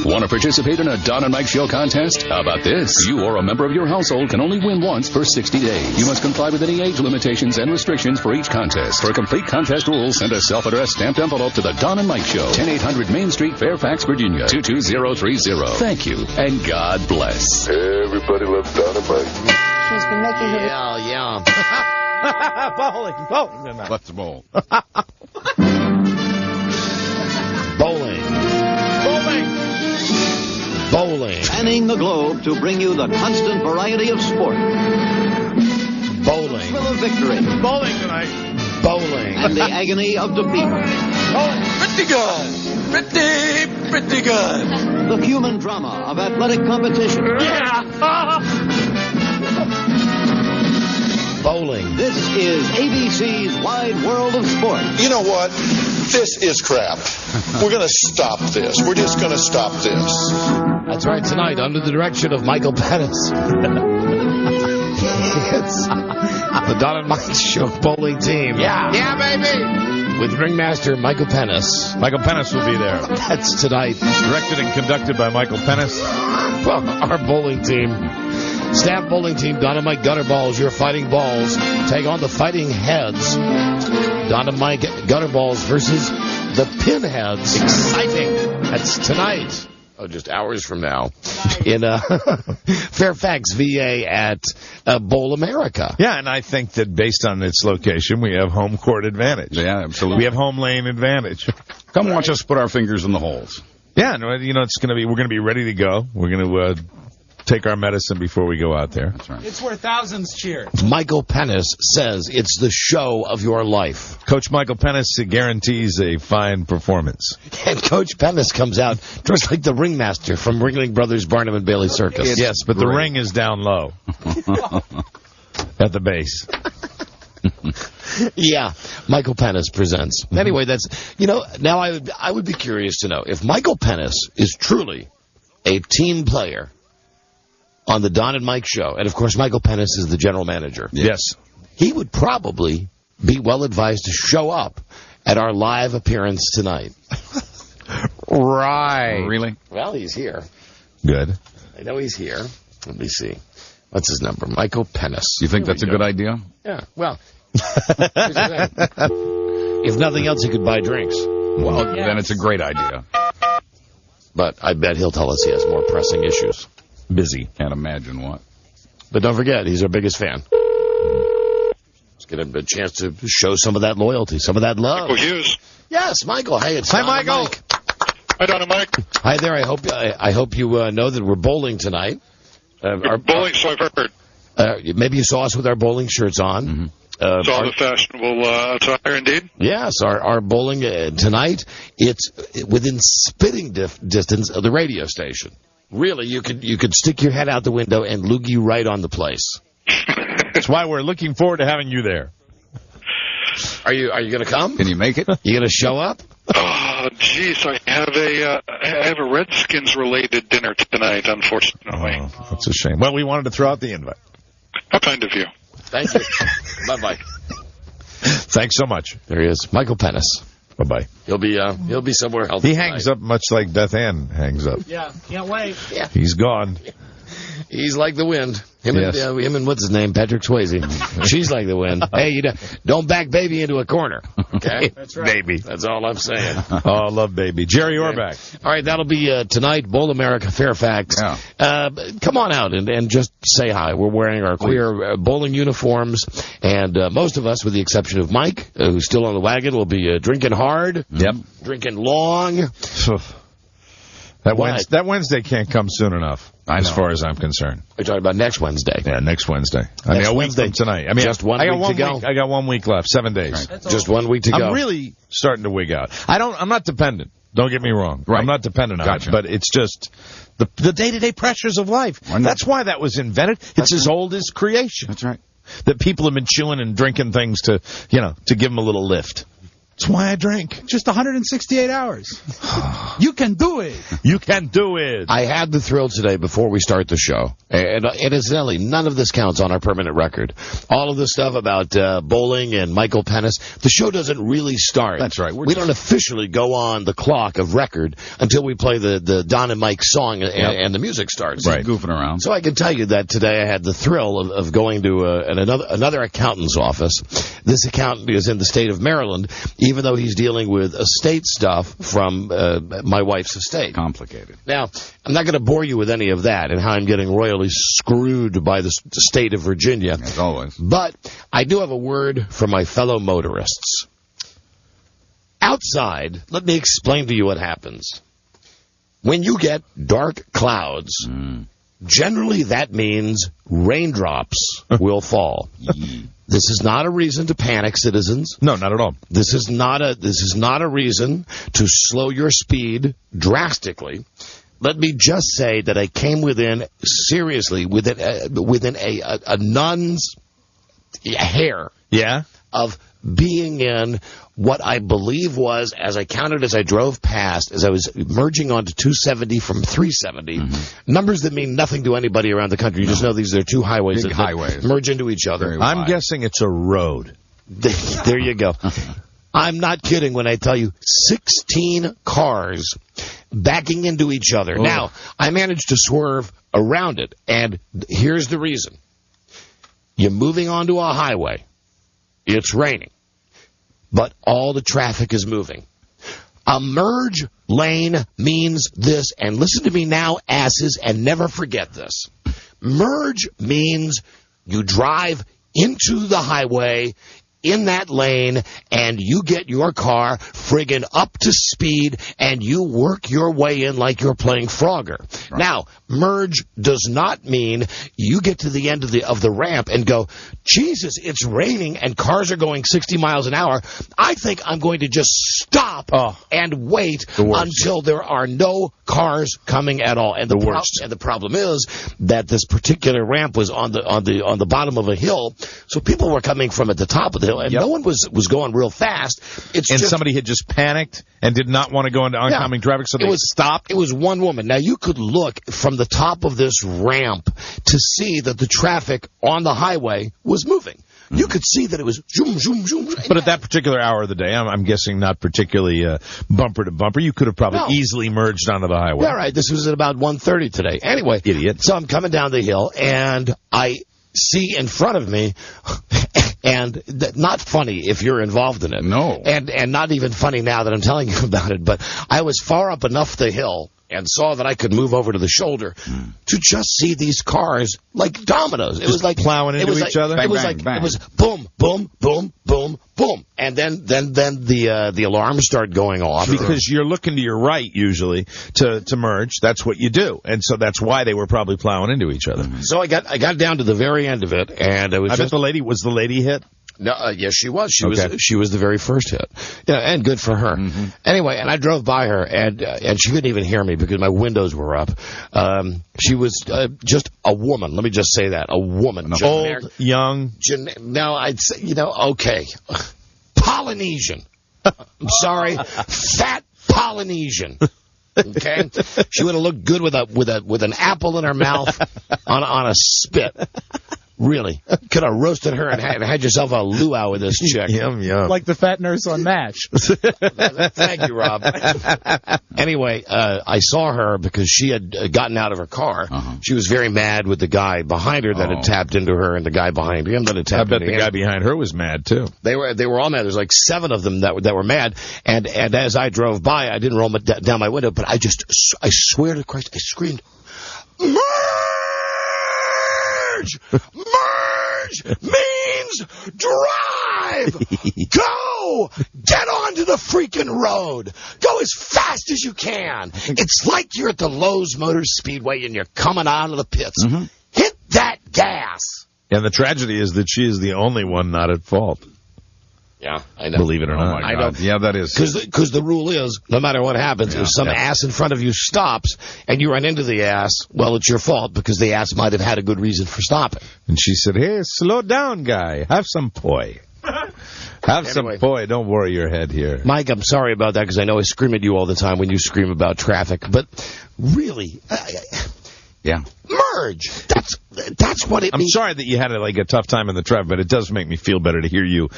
Want to participate in a Don and Mike Show contest? How about this? You or a member of your household can only win once for 60 days. You must comply with any age limitations and restrictions for each contest. For complete contest rules, send a self-addressed stamped envelope to the Don and Mike Show, 10800 Main Street, Fairfax, Virginia, 22030. Thank you, and God bless. Everybody loves Don and Mike. She's been making her... Yeah. Bowling. Let's bowl. Bowling. Spanning the globe to bring you the constant variety of sport. Bowling. Thrill of victory. Bowling tonight. Bowling. And the agony of defeat. Bowling. Pretty good. Pretty good. The human drama of athletic competition. Yeah. Bowling. This is ABC's Wide World of Sport. You know what? This is crap. We're going to stop this. We're just going to stop this. That's right, tonight, under the direction of Michael Pettis. It's the Don and Mike Show bowling team. Yeah, baby. With ringmaster Michael Pettis. Michael Pettis will be there. That's tonight. Directed and conducted by Michael Pettis. Our bowling team. Staff bowling team, Don and Mike Gutter Balls, your fighting balls. Take on the fighting heads. Don and Mike Gutter Balls versus the Pinheads. Exciting. That's tonight. Oh, just hours from now. In Fairfax, VA at Bowl America. Yeah, and I think that based on its location, we have home court advantage. Yeah, absolutely. We have home lane advantage. Come watch us put our fingers in the holes. Yeah, and, we're going to be ready to go. We're going to take our medicine before we go out there. That's right. It's where thousands cheer. Michael Pettis says it's the show of your life. Coach Michael Pettis guarantees a fine performance. And Coach Pettis comes out dressed like the ringmaster from Ringling Brothers Barnum and Bailey Circus. Yes, but the ring is down low at the base. Yeah, Michael Pettis presents. Anyway, that's, now I would be curious to know if Michael Pettis is truly a team player on the Don and Mike Show, and of course Michael Pettis is the general manager. Yes. He would probably be well advised to show up at our live appearance tonight. Right. Really? Well, he's here. Good. I know he's here. Let me see. What's his number? Michael Pettis. You think that's a good idea? Yeah. Well, here's the thing. If nothing else, he could buy drinks. Well, then it's a great idea. But I bet he'll tell us he has more pressing issues. Busy. Can't imagine what. But don't forget, he's our biggest fan. Let's get him a chance to show some of that loyalty, some of that love. Michael Hughes. Yes, Michael. Hey, it's Hi, Don and Michael. Mike. Hi, Don and Mike. Hi there. I hope you know that we're bowling tonight. Our bowling, so I've heard. Maybe you saw us with our bowling shirts on. Mm-hmm. Saw the fashionable attire, indeed. Yes, our bowling tonight. It's within spitting distance of the radio station. Really, you could stick your head out the window and loogie right on the place. That's why we're looking forward to having you there. Are you going to come? Can you make it? You going to show up? Oh, geez, I have a Redskins-related dinner tonight, unfortunately. Oh, that's a shame. Well, we wanted to throw out the invite. How kind of you. Thank you. Bye-bye. Thanks so much. There he is, Michael Pettis. Bye-bye. He'll be somewhere healthy. He hangs up much like Beth Ann hangs up. Yeah, can't wait. Yeah. He's gone. He's like the wind. Him Yes. and what's his name? Patrick Swayze. She's like the wind. Hey, don't back baby into a corner. Okay? That's right. Baby. That's all I'm saying. Oh, I love baby. Jerry Orbach. All right, that'll be tonight, Bowl America, Fairfax. Yeah. Come on out and just say hi. We're wearing our queer bowling uniforms, and most of us, with the exception of Mike, who's still on the wagon, will be drinking hard. Yep. Drinking long. That Wednesday can't come soon enough, as far as I'm concerned. We're talking about next Wednesday. Yeah, next Wednesday. Next a week Wednesday. from tonight. Just 1 week to go. I got 1 week left, 7 days. Right. Just 1 week to go. I'm really starting to wig out. I'm not dependent. Don't get me wrong. Right. I'm not dependent on Gotcha. it, but it's just the day-to-day pressures of life. That's why that was invented. It's as old as creation. That's right. That people have been chewing and drinking things to give them a little lift. That's why I drink. Just 168 hours. You can do it. You can do it. I had the thrill today before we start the show. And incidentally, none of this counts on our permanent record. All of this stuff about bowling and Michael Pennis, the show doesn't really start. That's right. We don't officially go on the clock of record until we play the Don and Mike song and the music starts. Right. Goofing around. So I can tell you that today I had the thrill of going to another accountant's office. This accountant is in the state of Maryland, even though he's dealing with estate stuff from my wife's estate. Complicated. Now, I'm not going to bore you with any of that and how I'm getting royally screwed by the state of Virginia. As always. But I do have a word for my fellow motorists. Outside, let me explain to you what happens. When you get dark clouds, generally that means raindrops will fall. This is not a reason to panic, citizens. No, not at all. This is not a reason to slow your speed drastically. Let me just say that I came within a nun's hair of being in what I believe was, as I counted as I drove past, as I was merging onto 270 from 370, numbers that mean nothing to anybody around the country. You just know these are two highways Big highways. merge into each other. Very I'm wide. guessing it's a road. There you go. I'm not kidding when I tell you 16 cars backing into each other. Oh. Now, I managed to swerve around it, and here's the reason. You're moving onto a highway. It's raining, but all the traffic is moving. A merge lane means this, and listen to me now, asses, and never forget this. Merge means you drive into the highway in that lane, and you get your car friggin' up to speed, and you work your way in like you're playing Frogger. Right. Now, merge does not mean you get to the end of the ramp and go, Jesus, it's raining, and cars are going 60 miles an hour. I think I'm going to just stop and wait until there are no cars coming at all. And the problem is that this particular ramp was on the bottom of a hill, so people were coming from at the top of the hill, and no one was going real fast. Somebody had just panicked and did not want to go into oncoming traffic, so they stopped. It was one woman. Now, you could look from the top of this ramp to see that the traffic on the highway was moving. You could see that it was zoom, zoom, zoom. But at that particular hour of the day, I'm guessing not particularly bumper to bumper. You could have probably easily merged onto the highway. Yeah, right. This was at about 1:30 today. Anyway, idiot. So I'm coming down the hill, and I see in front of me, and not funny if you're involved in it. No. And not even funny now that I'm telling you about it, but I was far up enough the hill and saw that I could move over to the shoulder to just see these cars like dominoes. It was like plowing into each other. It was Bang, like bang. it was boom, boom, boom, boom, boom, and then the alarms start going off because you're looking to your right usually to merge. That's what you do, and so that's why they were probably plowing into each other. So I got down to the very end of it, and it was. I bet the lady hit. No, yes, she was. She was the very first hit. Yeah, and good for her. Anyway, and I drove by her, and she couldn't even hear me because my windows were up. She was just a woman. Let me just say that, a woman, old, young. No, I'd say okay, Polynesian. I'm sorry, fat Polynesian. Okay, she would have looked good with an apple in her mouth on a spit. Really. Could have roasted her and had yourself a luau with this chick. Yum, yum. Like the fat nurse on MASH. Thank you, Rob. Anyway, I saw her because she had gotten out of her car. She was very mad with the guy behind her that had tapped into her and the guy behind him that had tapped into him. I bet the guy behind her was mad, too. They were all mad. There's like 7 of them that were mad. And as I drove by, I didn't roll down my window, but I swear to Christ, I screamed, Merge means drive. Go. Get onto the freaking road. Go as fast as you can. It's like you're at the Lowe's Motor Speedway and you're coming out of the pits. Hit that gas. And the tragedy is that she is the only one not at fault. Yeah, I know. Believe it or not. I know. Yeah, that is. Because the rule is, no matter what happens, if some ass in front of you stops and you run into the ass, well, it's your fault because the ass might have had a good reason for stopping. And she said, hey, slow down, guy. Have some poi. Have some, boy, don't worry your head here. Mike, I'm sorry about that because I know I scream at you all the time when you scream about traffic. But really, Yeah. merge. That's what it means. I'm sorry that you had a tough time in the traffic, but it does make me feel better to hear you,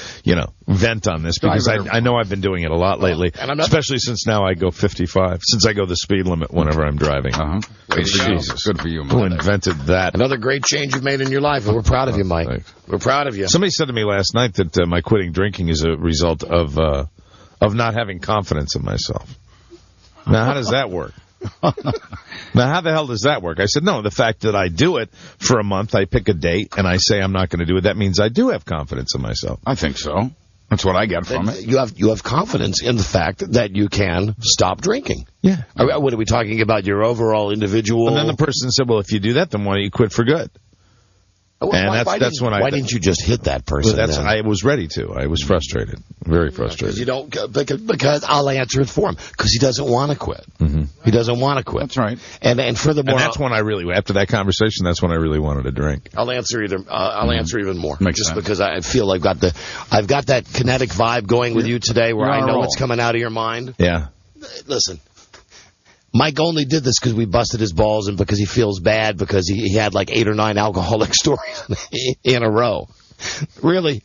vent on this because I know I've been doing it a lot lately, and especially since now I go 55, since I go the speed limit whenever I'm driving. Jesus. Good for you, Who man. invented that? Another great change you've made in your life, and we're proud of you, Mike. Thanks. We're proud of you. Somebody said to me last night that my quitting drinking is a result of not having confidence in myself. Now, how does that work? Now, how the hell does that work? I said, no, the fact that I do it for a month, I pick a date, and I say I'm not going to do it, that means I do have confidence in myself. I think so. That's what I get from it. You have confidence in the fact that you can stop drinking. Yeah. What are we talking about? Your overall individual? And then the person said, well, if you do that, then why don't you quit for good? And that's when why didn't you just hit that person? Well, I was ready to. I was frustrated, very frustrated. You don't because I'll answer it for him because he doesn't want to quit. Mm-hmm. He doesn't want to quit. That's right. And furthermore, and that's when I really, after that conversation, that's when I really wanted to drink. I'll answer answer even more. Makes just sense. because I feel I've got that kinetic vibe going with you today, where I know what's coming out of your mind. Yeah. Listen. Mike only did this because we busted his balls and because he feels bad because he had like 8 or 9 alcoholic stories in a row. Really.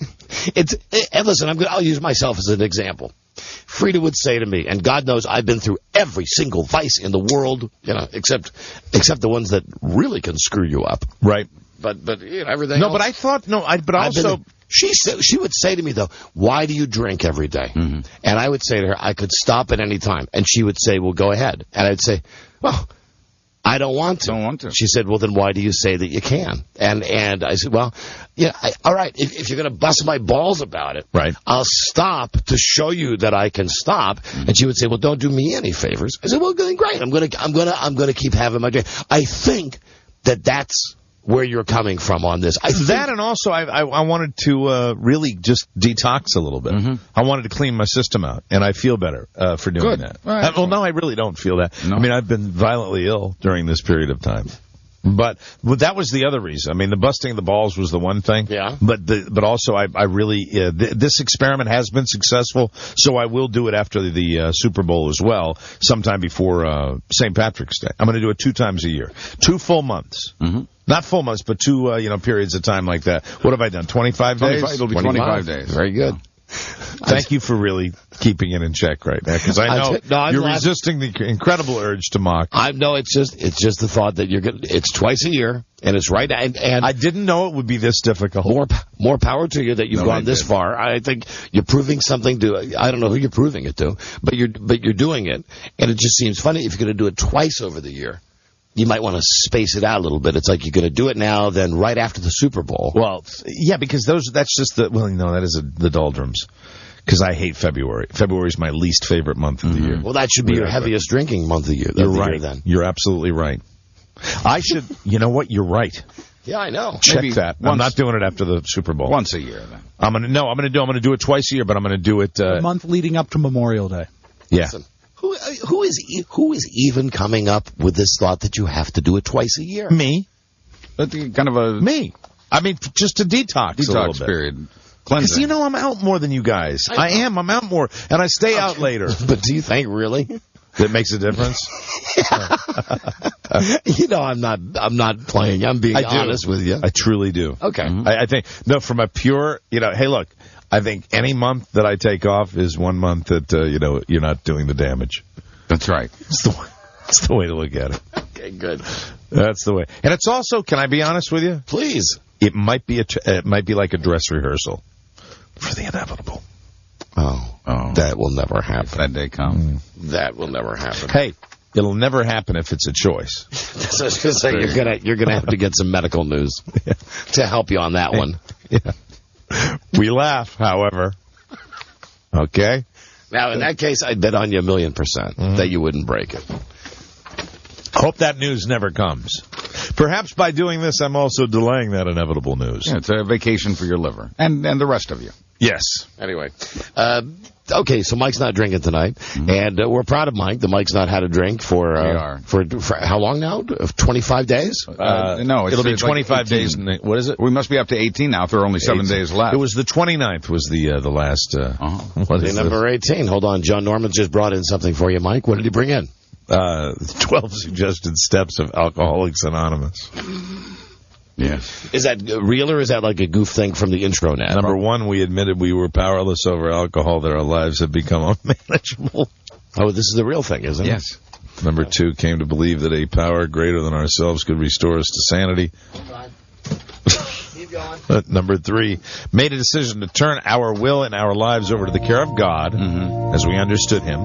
And listen, I'll use myself as an example. Frida would say to me, and God knows I've been through every single vice in the world, except the ones that really can screw you up. Right. But everything No, else, but I thought, but also... She would say to me, though, why do you drink every day? Mm-hmm. And I would say to her, I could stop at any time. And she would say, well, go ahead. And I'd say, well, I don't want to. Don't want to. She said, well, then why do you say that you can? And I said, well, all right, if you're going to bust my balls about it, right, I'll stop to show you that I can stop. Mm-hmm. And she would say, well, don't do me any favors. I said, well, great. I'm going to keep having my drink. I think that's where you're coming from on this. And also I wanted to really just detox a little bit. Mm-hmm. I wanted to clean my system out, and I feel better for doing that. Well, no, I really don't feel that. No. I mean, I've been violently ill during this period of time. But that was the other reason. I mean, the busting of the balls was the one thing. Yeah. But also I really this experiment has been successful, so I will do it after the Super Bowl as well, sometime before St. Patrick's Day. I'm going to do it 2 times a year, 2 full months. Mm-hmm. Not full months, but 2 periods of time like that. What have I done? 25 days. It'll be 25 days. Very good. Thank you for really keeping it in check right now, because I know you're resisting the incredible urge to mock. No, it's just the thought that it's twice a year, and it's right. And I didn't know it would be this difficult. More power to you that you've gone this far. I think you're proving something to. I don't know who you're proving it to, but you're doing it, and it just seems funny if you're going to do it twice over the year. You might want to space it out a little bit. It's like you're going to do it now, then right after the Super Bowl. Well, yeah, because that's just that is the doldrums. Because I hate February. February is my least favorite month of the year. Well, that should be your heaviest drinking month of the year. You're right. Then. You're absolutely right. I should, you know what? You're right. Yeah, I know. Check that. I'm not doing it after the Super Bowl. Once a year, then. I'm going to do it twice a year, but I'm going to do it a month leading up to Memorial Day. Yeah. Listen, who is even coming up with this thought that you have to do it twice a year? Me. Kind of a me. I mean, just a detox a little bit. Period. Because I'm out more than you guys. I am. I'm out more, and I stay out later. But do you think really that makes a difference? I'm not playing. I'm being honest with you. I truly do. Okay. Mm-hmm. I think from a pure, hey, look. I think any month that I take off is one month that, you're not doing the damage. That's right. That's the way to look at it. Okay, good. That's the way. And it's also, can I be honest with you? Please. It might be like a dress rehearsal for the inevitable. Oh. That will never happen. If that day comes. That will never happen. Hey, it'll never happen if it's a choice. That's what I was going to say. You're gonna have to get some medical news to help you on that one. Yeah. We laugh, however. Okay? Now, in that case, I'd bet on you 1,000,000% that you wouldn't break it. Hope that news never comes. Perhaps by doing this, I'm also delaying that inevitable news. Yeah, it's a vacation for your liver and the rest of you. Yes. Anyway, okay, so Mike's not drinking tonight, and we're proud of Mike. The Mike's not had a drink for We are. for how long now? 25 days? No, It'll be it's 25 like days. 18. What is it? We must be up to 18 now if there are only 7 days left. It was the 29th was the last. What Day is number 18. Hold on, John Norman just brought in something for you, Mike. What did he bring in? 12 suggested steps of Alcoholics Anonymous. Yes. Is that real or is that like a goof thing from the intro now? Number 1, we admitted we were powerless over alcohol, that our lives had become unmanageable. Oh, this is the real thing, isn't it? Yes. Number 2, came to believe that a power greater than ourselves could restore us to sanity. Keep going. Number 3, made a decision to turn our will and our lives over to the care of God as we understood Him.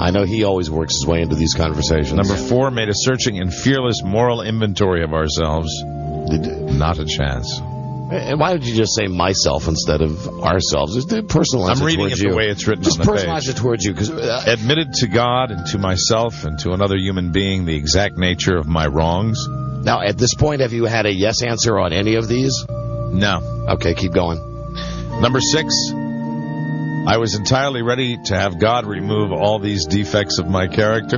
I know he always works his way into these conversations. Number 4, made a searching and fearless moral inventory of ourselves. Not a chance. And why would you just say myself instead of ourselves? Just personalize I'm it reading towards it you. the way it's written Just on the personalize page. it towards you. Because Admitted to God and to myself and to another human being the exact nature of my wrongs. now, at this point, have you had a yes answer on any of these? No. Okay, keep going. Number 6, I was entirely ready to have God remove all these defects of my character.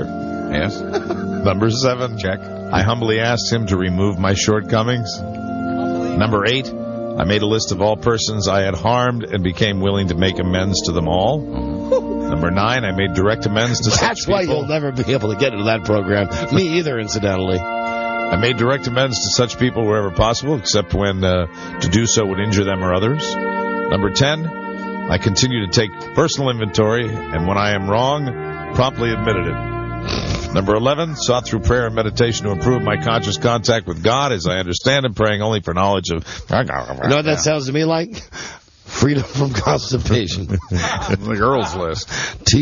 Yes. Number 7, Check. I humbly asked Him to remove my shortcomings. Number 8, I made a list of all persons I had harmed and became willing to make amends to them all. Number 9, I made direct amends to such That's why people. you'll never be able to get into that program. Me either, incidentally. I made direct amends to such people wherever possible, except when to do so would injure them or others. Number 10, I continue to take personal inventory, and when I am wrong, promptly admitted it. Number 11, sought through prayer and meditation to improve my conscious contact with God as I understand Him, praying only for knowledge of... You know what that sounds to me like? Freedom from constipation. The girls list.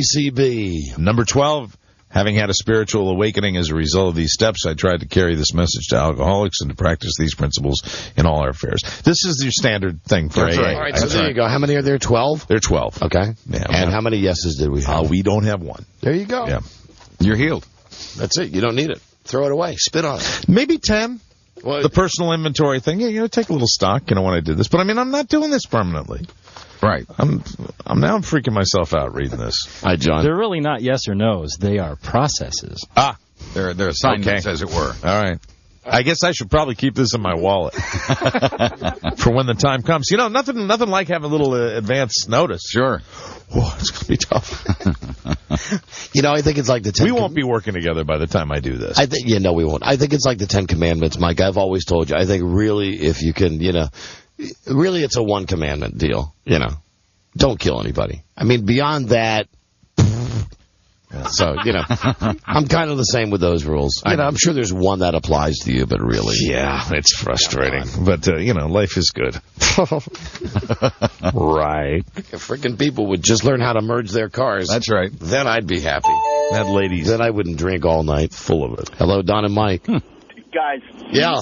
TCB. Number 12, having had a spiritual awakening as a result of these steps, I tried to carry this message to alcoholics and to practice these principles in all our affairs. This is your standard thing for That's AA. right. All right, so there you go. How many are there? 12? They're 12. Okay. Yeah, And how many yeses did we have? We don't have one. There you go. Yeah. You're healed. That's it. You don't need it. Throw it away. Spit on it. Maybe 10. Well, The personal inventory thing, take a little stock, when I did this. But, I'm not doing this permanently. Right. I'm freaking myself out reading this. hi, John. They're really not yes or no's. They are processes. They're assignments, Okay. as it were. All right. I guess I should probably keep this in my wallet for when the time comes. Nothing like having a little advance notice. Sure. Whoa, it's going to be tough. I think it's like the 10 We won't be working together by the time I do this. I think, no, we won't. I think it's like the 10 Commandments, Mike. I've always told you. I think really, if you can, really it's a one commandment deal. Don't kill anybody. Beyond that, so, I'm kind of the same with those rules. I'm sure there's one that applies to you, but really. Yeah, it's frustrating. But, life is good. Right. If freaking people would just learn how to merge their cars. That's right. Then I'd be happy. That lady's Then I wouldn't drink all night. full of it. Hello, Don and Mike. Guys, Yeah.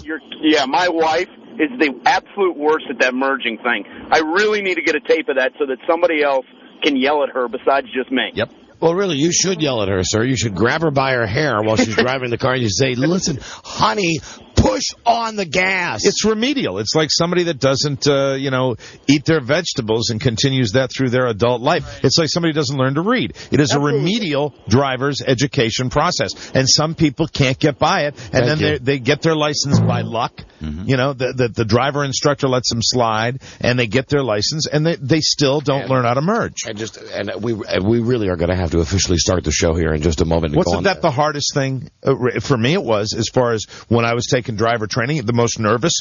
my wife is the absolute worst at that merging thing. I really need to get a tape of that so that somebody else can yell at her besides just me. Yep. Well, really, you should yell at her, sir. You should grab her by her hair while she's driving the car and you say, listen, honey, push on the gas. It's remedial. It's like somebody that doesn't, eat their vegetables and continues that through their adult life. It's like somebody who doesn't learn to read. It is a remedial driver's education process. And some people can't get by it. And then they get their license by luck. Mm-hmm. The driver instructor lets them slide, and they get their license, and they still don't learn how to merge. And we really are going to have to officially start the show here in just a moment. Wasn't that the hardest thing? For me, it was, as far as when I was taking driver training, the most nervous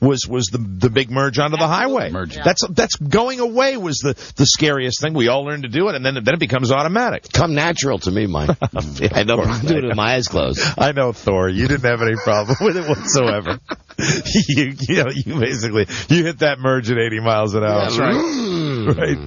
was the big merge onto the highway. Merge. That's going away was the scariest thing. We all learned to do it, and then it becomes automatic. Come natural to me, Mike. I know I'm doing it with my eyes closed. I know, Thor. You didn't have any problem with it whatsoever. you basically hit that merge at 80 miles an hour. That's right. Right.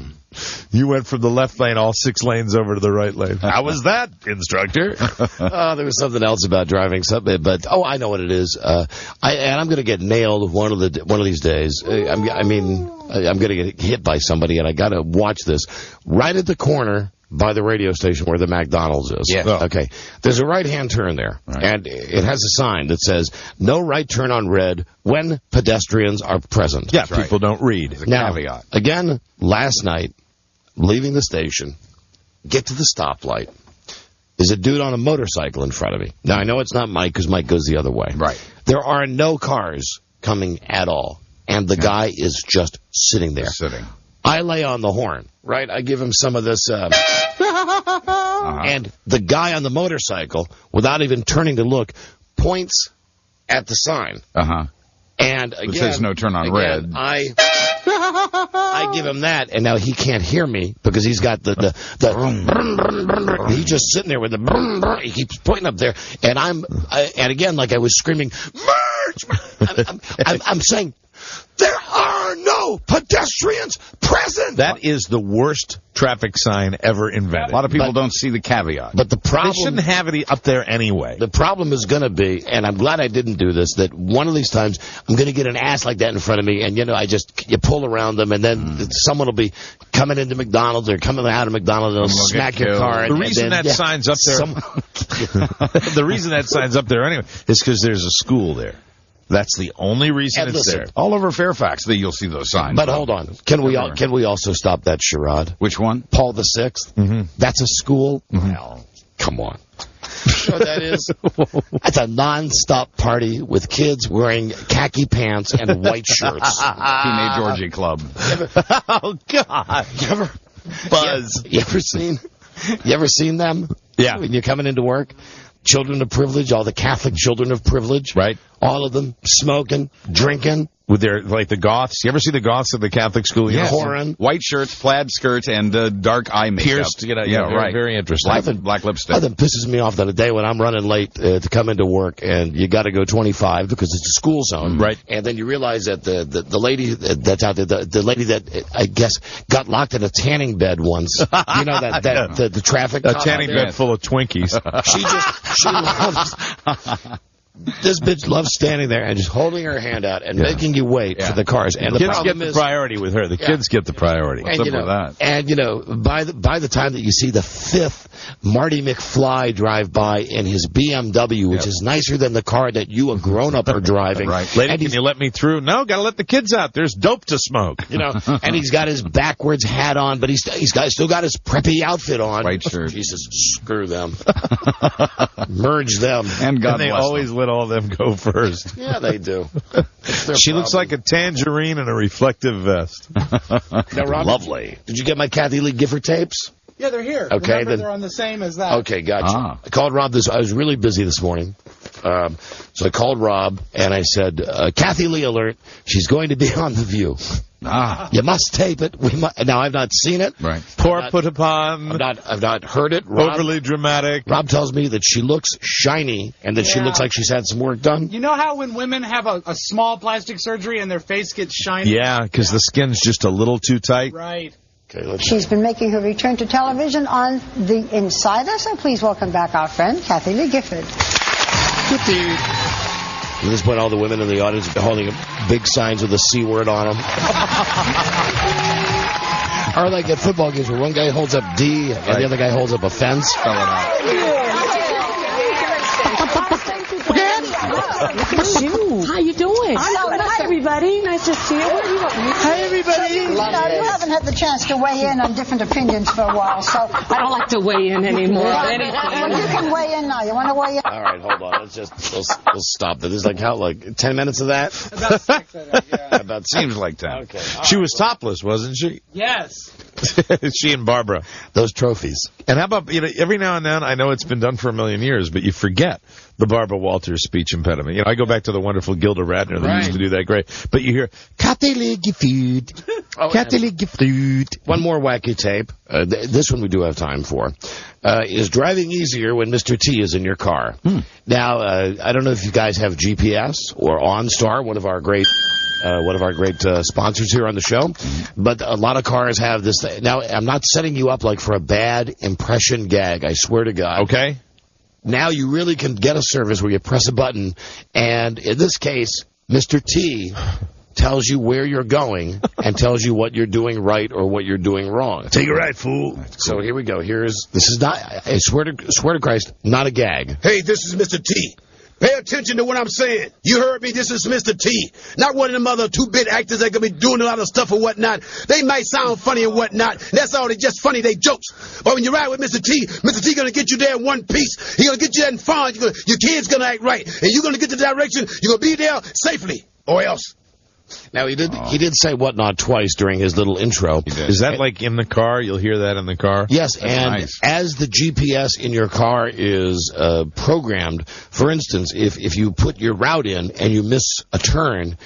You went from the left lane, all 6 lanes, over to the right lane. How was that, instructor? There was something else about driving, but I know what it is. I'm going to get nailed one of these days. I'm going to get hit by somebody, and I got to watch this. Right at the corner by the radio station where the McDonald's is. Yes. Oh. Okay. There's a right-hand turn there, and it has a sign that says, no right turn on red when pedestrians are present. Yeah, people don't read. Now, caveat. again, last night, leaving the station, get to the stoplight, there's a dude on a motorcycle in front of me. Now, I know it's not Mike, because Mike goes the other way. Right. There are no cars coming at all, and the guy is just sitting there. Sitting. I lay on the horn, right? I give him some of this, and the guy on the motorcycle, without even turning to look, points at the sign. Uh-huh. And again, It says no turn on red. I give him that, and now he can't hear me because he's got the he's just sitting there with the he keeps pointing up there, and and again, like I was screaming, merge! I'm saying, there are no pedestrians present. That is the worst traffic sign ever invented. A lot of people don't see the caveat. But the problem... They shouldn't have it up there anyway. The problem is going to be, and I'm glad I didn't do this, that one of these times I'm going to get an ass like that in front of me, and, you pull around them, and then someone will be coming into McDonald's or coming out of McDonald's, and they'll smack your car. The reason that sign's up there... the reason that sign's up there anyway is because there's a school there. That's the only reason And it's listen, there. All over Fairfax, you'll see those signs. But hold on. Can we also stop that charade? Which one? Paul the Sixth? Mm-hmm. That's a school? Well, come on. You know what that is? That's a non-stop party with kids wearing khaki pants and white shirts. Teenage Orgy Club. Oh, God. Buzz. You ever seen them? Yeah. When you're coming into work? Children of privilege, all the Catholic children of privilege. Right. All of them smoking, drinking. With their, like the goths. You ever see the goths at the Catholic school? Yes. Whoring. White shirts, plaid skirts, and dark eye makeup. Pierced, right. Very interesting. Black lipstick. Nothing pisses me off than a day when I'm running late to come into work, and you got to go 25 because it's a school zone. Right. And then you realize that the lady that's out there, the lady that I guess got locked in a tanning bed once. You know the traffic. A cop tanning out there? bed full of Twinkies. She loves. This bitch loves standing there and just holding her hand out and making you wait for the cars. And the Kids problem get the is, priority with her. The kids get the priority. and, by the time that you see the fifth Marty McFly drive by in his BMW, which is nicer than the car that you, a grown-up, are driving. Right. Lady, And can you let me through? No, gotta let the kids out. There's dope to smoke. and he's got his backwards hat on, but he's still got his preppy outfit on. White shirt. Jesus, screw them. Merge them. And God And they bless always them. let all of them go first. Yeah, they do. She looks like a tangerine in a reflective vest. Now, Rob, Lovely. Did you get my Kathy Lee Gifford tapes? Yeah, they're here. Okay, Remember, then- they're on the same as that. Okay, gotcha. Ah. I called Rob I was really busy this morning. So I called Rob, and I said, Kathy Lee alert. She's going to be on The View. You must tape it. Now, I've not seen it. Right. Poor put upon. I've not heard it. Rob, Overly dramatic. Rob tells me that she looks shiny and that she Yeah. looks like she's had some work done. You know how when women have a small plastic surgery and their face gets shiny? Yeah, because the skin's just a little too tight. Right. Okay, let's She's been making her return to television on The Insider, so please welcome back our friend, Kathy Lee Gifford. At this point, all the women in the audience are holding big signs with the C word on them. Or like at football games where one guy holds up D and the other guy holds up a fence. How you doing? Hi, everybody. Nice to see you. Hi, everybody. You haven't had the chance to weigh in on different opinions for a while, so... I don't like to weigh in anymore. Well, you can weigh in now. You want to weigh in? All right, hold on. We'll stop that. There's like 10 minutes of that? About 6, I think, yeah. About Seems like 10. Okay. She was topless, wasn't she? Yes. She and Barbara. Those trophies. And how about, every now and then, I know it's been done for a million years, but you forget the Barbara Walters speech impediment. I go back to the wonderful Gilda Radner that used to do that great. But you hear, Kathy Lee Gifford. Kathy Lee Gifford. One more wacky tape. This one we do have time for. Is driving easier when Mr. T is in your car. Now, I don't know if you guys have GPS or OnStar, one of our great sponsors here on the show. But a lot of cars have this thing. Now, I'm not setting you up like for a bad impression gag, I swear to God. Okay. Now you really can get a service where you press a button, and in this case, Mr. T tells you where you're going and tells you what you're doing right or what you're doing wrong. Take it right, fool. So here we go. This is not, I swear to Christ, not a gag. Hey, this is Mr. T. Pay attention to what I'm saying. You heard me. This is Mr. T. Not one of them other 2-bit actors that could be doing a lot of stuff or whatnot. They might sound funny and whatnot. That's all. They're just funny. They jokes. But when you ride with Mr. T gonna get you there in one piece. He gonna get you there in fun. Your kid's gonna act right. And you're gonna get the direction. You're gonna be there safely. Or else. Now, he did say whatnot twice during his little intro. Is that like in the car? You'll hear that in the car? Yes, and nice. As the GPS in your car is programmed, for instance, if you put your route in and you miss a turn,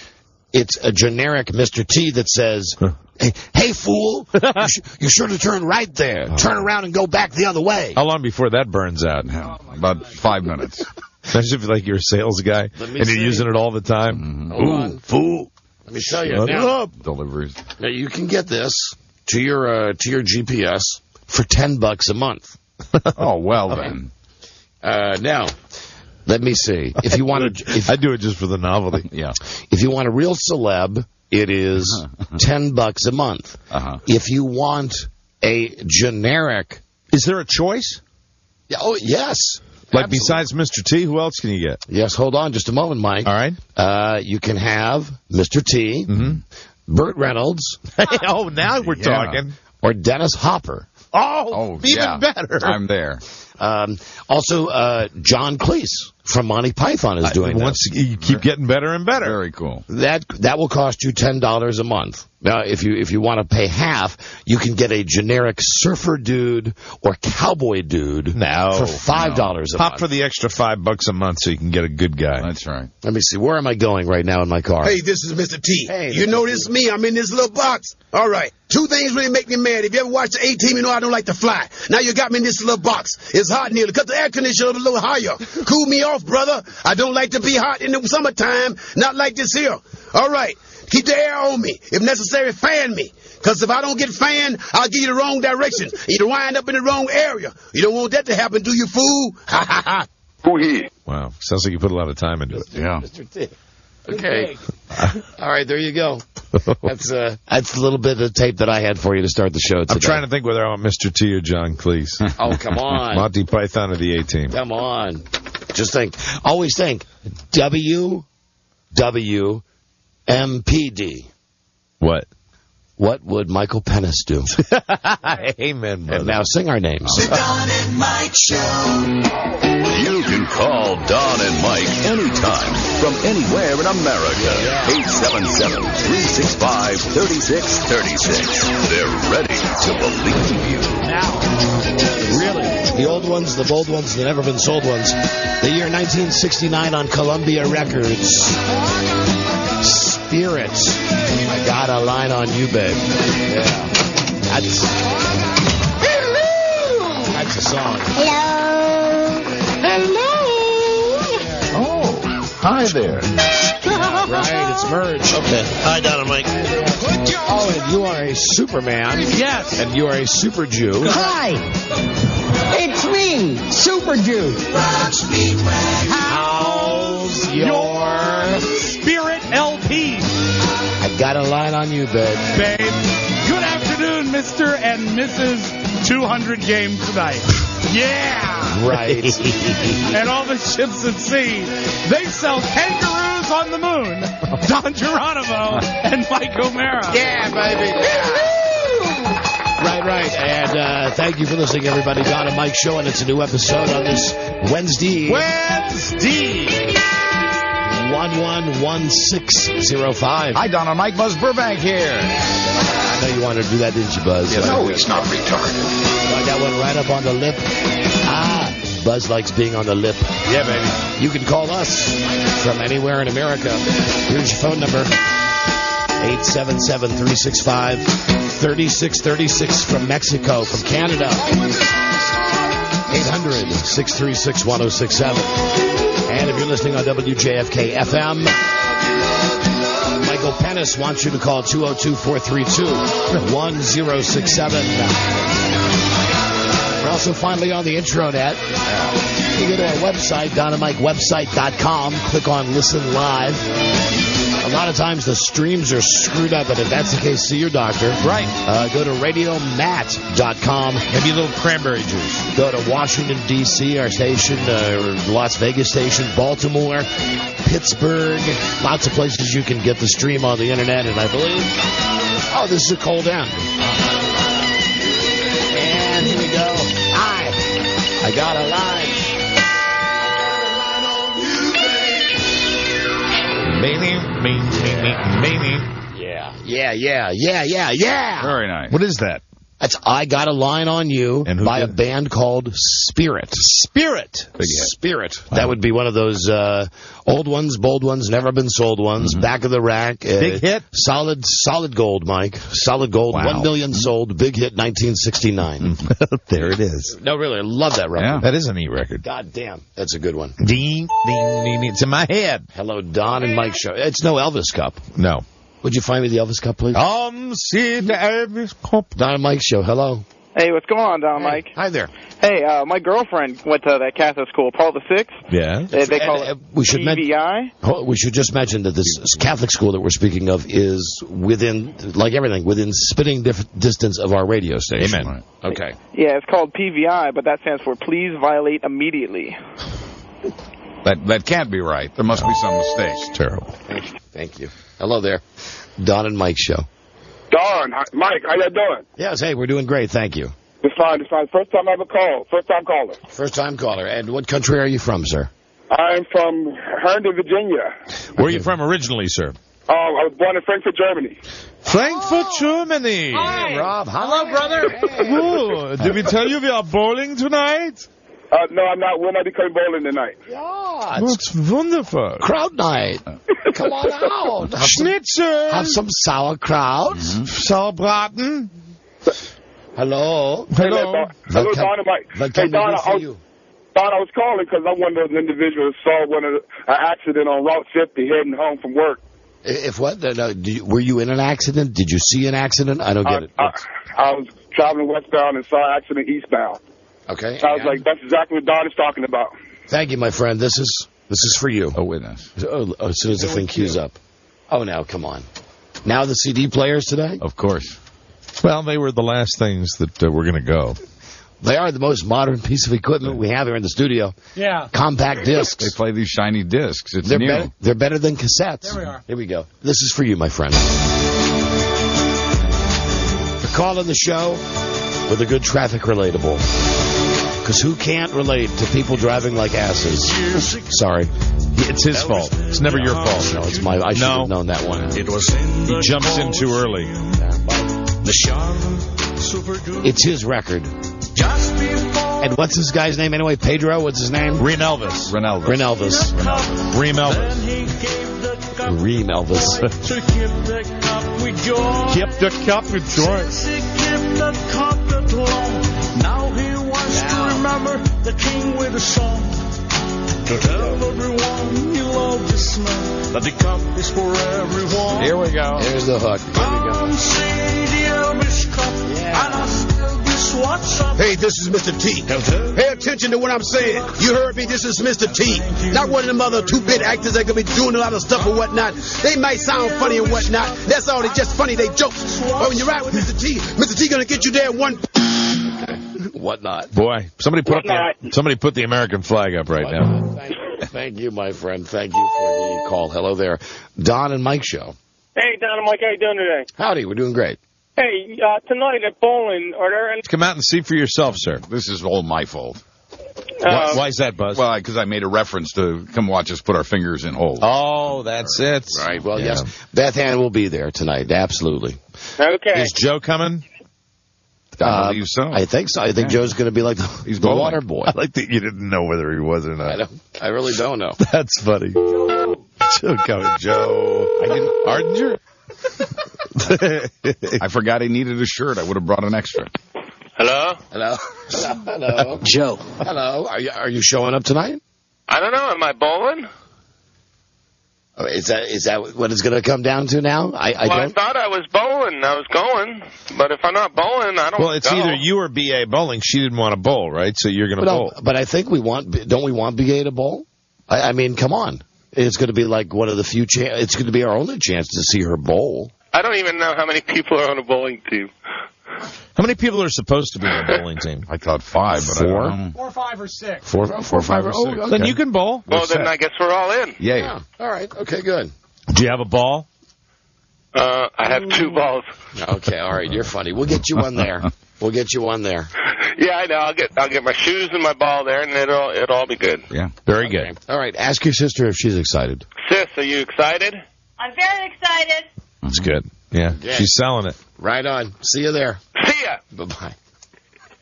it's a generic Mr. T that says, hey, fool, you sure to turn right there. Turn around and go back the other way. How long before that burns out? About 5 minutes. Imagine if you're a sales guy and you're using it all the time. Ooh, fool. Let me tell you now. Deliveries. Now you can get this to your GPS for $10 a month. Oh well then. Now, let me see. If you want to, I do it just for the novelty. Yeah. If you want a real celeb, it is $10 a month. If you want a generic, is there a choice? Yeah. Oh yes. Like besides Mr. T, who else can you get? Yes, hold on just a moment, Mike. All right. You can have Mr. T, Burt Reynolds. Oh, now we're talking. Or Dennis Hopper. Oh, even better. I'm there. Also, John Cleese from Monty Python is doing this. You keep getting better and better. Very cool. That will cost you $10 a month. Now, if you want to pay half, you can get a generic surfer dude or cowboy dude for $5 a month. Pop for the extra $5 a month so you can get a good guy. That's right. Let me see. Where am I going right now in my car? Hey, this is Mr. T. Hey, you know this is me. I'm in this little box. All right. 2 things really make me mad. If you ever watch the A-Team, you know I don't like to fly. Now you got me in this little box. It's hot in here. Cut the air conditioner a little higher. Cool me off, brother. I don't like to be hot in the summertime. Not like this here. All right. Keep the air on me. If necessary, fan me. Because if I don't get fanned, I'll give you the wrong direction. You'll wind up in the wrong area. You don't want that to happen, do you, fool? Ha, ha, ha. Wow. Sounds like you put a lot of time into it. Yeah. Mr. T. Okay. All right, there you go. That's a little bit of tape that I had for you to start the show today. I'm trying to think whether I want Mr. T or John Cleese. Oh, come on. Monty Python or the A-Team. Come on. Just think. Always think. WWMPD. What? What would Michael Pennis do? Amen, brother. And now sing our names. The Don and Mike Show. You can call Don and Mike anytime from anywhere in America. 877-365-3636. They're ready to believe you. Now, really, the old ones, the bold ones, the never been sold ones. The year 1969 on Columbia Records. Spirit. I got a line on you, babe. Yeah. That's a song. Hello. Oh, hi there. Right, it's Merge. Okay. Hi, Don and Mike. Oh, and you are a Superman. Yes. And you are a Super Jew. Hi. It's me, Super Jew. How's your Spirit LP? I got a line on you, babe. Babe, good afternoon, Mr. and Mrs. 200 game tonight. Yeah. Right. And all the ships at sea, they sell kangaroos on the moon. Don Geronimo and Mike O'Mara. Yeah, baby. Right. And thank you for listening, everybody. Don and Mike Show, and it's a new episode on this Wednesday. 111605. Hi, Don and Mike. Buzz Burbank here. I know you wanted to do that, didn't you, Buzz? Yes, no, he's not retarded. I got one right up on the lip. Buzz likes being on the lip. Yeah, baby. You can call us from anywhere in America. Here's your phone number. 877-365-3636 from Mexico, from Canada. 800-636-1067. And if you're listening on WJFK FM, Michael Pennis wants you to call 202-432-1067. We're also finally on the intranet. You go to our website, DonandMikeWebsite.com. Click on Listen Live. A lot of times the streams are screwed up, and if that's the case, see your doctor. Right. Go to radiomat.com. Maybe a little cranberry juice. Go to Washington, D.C., our station, Las Vegas station, Baltimore, Pittsburgh. Lots of places you can get the stream on the internet, and I believe... Oh, this is a cold end. And here we go. I got a line. Yeah. Very nice. What is that? That's I Got a Line on You by a band called Spirit. Spirit. Spirit. That would be one of those old ones, bold ones, never been sold ones, back of the rack. Big hit? Solid gold, Mike. Solid gold. Wow. 1 million sold. Big hit 1969. There it is. No, really, I love that record. Yeah. That is a neat record. God damn. That's a good one. Ding, ding, ding, ding. It's in my head. Hello, Don and Mike Show. It's no Elvis Cup. No. Would you find me the Elvis Cup, please? See the Elvis Cup. Don and Mike Show. Hello. Hey, what's going on, Don Mike? Hi there. Hey, my girlfriend went to that Catholic school, Paul VI. Yeah. They call it PVI. We should just mention that this Catholic school that we're speaking of is within, like everything, within spitting distance of our radio station. Amen. Okay. Yeah, it's called PVI, but that stands for Please Violate Immediately. That can't be right. There must be some mistake. It's terrible. Thank you. Hello there. Don and Mike Show. Don, Mike, how you doing? Yes, hey, we're doing great, thank you. It's fine. First time I ever called. First time caller. First time caller. And what country are you from, sir? I'm from Herndon, Virginia. Where are you from originally, sir? I was born in Frankfurt, Germany. Frankfurt, Germany. Hi, Rob. Hello, brother. Ooh, did we tell you we are bowling tonight? No, I'm not. We'll not be coming bowling tonight. Yeah, that's wonderful. Crowd night. Come on out. Schnitzel. Have some sauerkraut. Sauerbraten. Hello. Hello, Don and Mike. Hey, Don, I was calling because I'm one of those individuals who saw an accident on Route 50 heading home from work. If what? No, were you in an accident? Did you see an accident? I don't get it. I was traveling westbound and saw an accident eastbound. Okay. I was like, that's exactly what Don is talking about. Thank you, my friend. This is for you. A witness. As soon as the thing cues up. Oh, now, come on. Now the CD players today? Of course. Well, they were the last things that were going to go. They are the most modern piece of equipment we have here in the studio. Yeah. Compact discs. They play these shiny discs. It's they're new. They're better than cassettes. There we are. Here we go. This is for you, my friend. The call in the show with a good traffic relatable. Because who can't relate to people driving like asses? Sorry. It's his fault. It's never your fault. No, it's my. I should have known that one. He jumps in too early. It's his record. And what's this guy's name anyway? Pedro? What's his name? Reem Elvis. Reem Elvis. Reem Elvis. Reem Elvis. Keep the cup with joy. Now he wants to remember the king with a song. To tell everyone you love this man, that the cup is for everyone. Here we go. Here's the hook. Come see the Elvis Cup, and I'll still this what's up. Hey, this is Mr. T. Pay attention to what I'm saying. You heard me. This is Mr. T. Not one of them other two-bit actors that could be doing a lot of stuff or whatnot. They might sound funny and whatnot. That's all. They're just funny. They jokes. But when you're right with Mr. T gonna get you there in one. Whatnot. Boy, somebody put the American flag up right now. Thank you, my friend. Thank you for the call. Hello there. Don and Mike Show. Hey, Don and Mike, how you doing today? Howdy, we're doing great. Hey, tonight at bowling, are there any... Come out and see for yourself, sir. This is all my fault. Why is that, Buzz? Well, because I made a reference to come watch us put our fingers in holes. Oh, that's it. Right, well, yes. Beth Ann will be there tonight, absolutely. Okay. Is Joe coming? I believe so. I think so. I think Joe's going to be like the water boy. I like that you didn't know whether he was or not. I really don't know. That's funny. Joe coming, Joe. Ardinger? I forgot he needed a shirt. I would have brought an extra. Hello? Hello. Joe. Hello. Are you showing up tonight? I don't know. Am I bowling? Is that what it's going to come down to now? I thought I was bowling. I was going. But if I'm not bowling, I don't Well, it's go. either you or B.A. bowling. She didn't want to bowl, right? So you're going to bowl. But I think don't we want B.A. to bowl? I mean, come on. It's going to be like one of the few it's going to be our only chance to see her bowl. I don't even know how many people are on a bowling team. How many people are supposed to be on a bowling team? I thought 5, but 4? I don't know. 4, 5, or 6. 4, 5, or 6. Okay. Then you can bowl. Well, then I guess we're all in. Yeah. All right. Okay, good. Do you have a ball? I have 2 balls. Okay, all right. You're funny. We'll get you one there. Yeah, I know. I'll get my shoes and my ball there, and it'll all be good. Yeah. Very good. All right. Ask your sister if she's excited. Sis, are you excited? I'm very excited. That's good. Yeah, she's selling it. Right on. See you there. See ya. Bye-bye.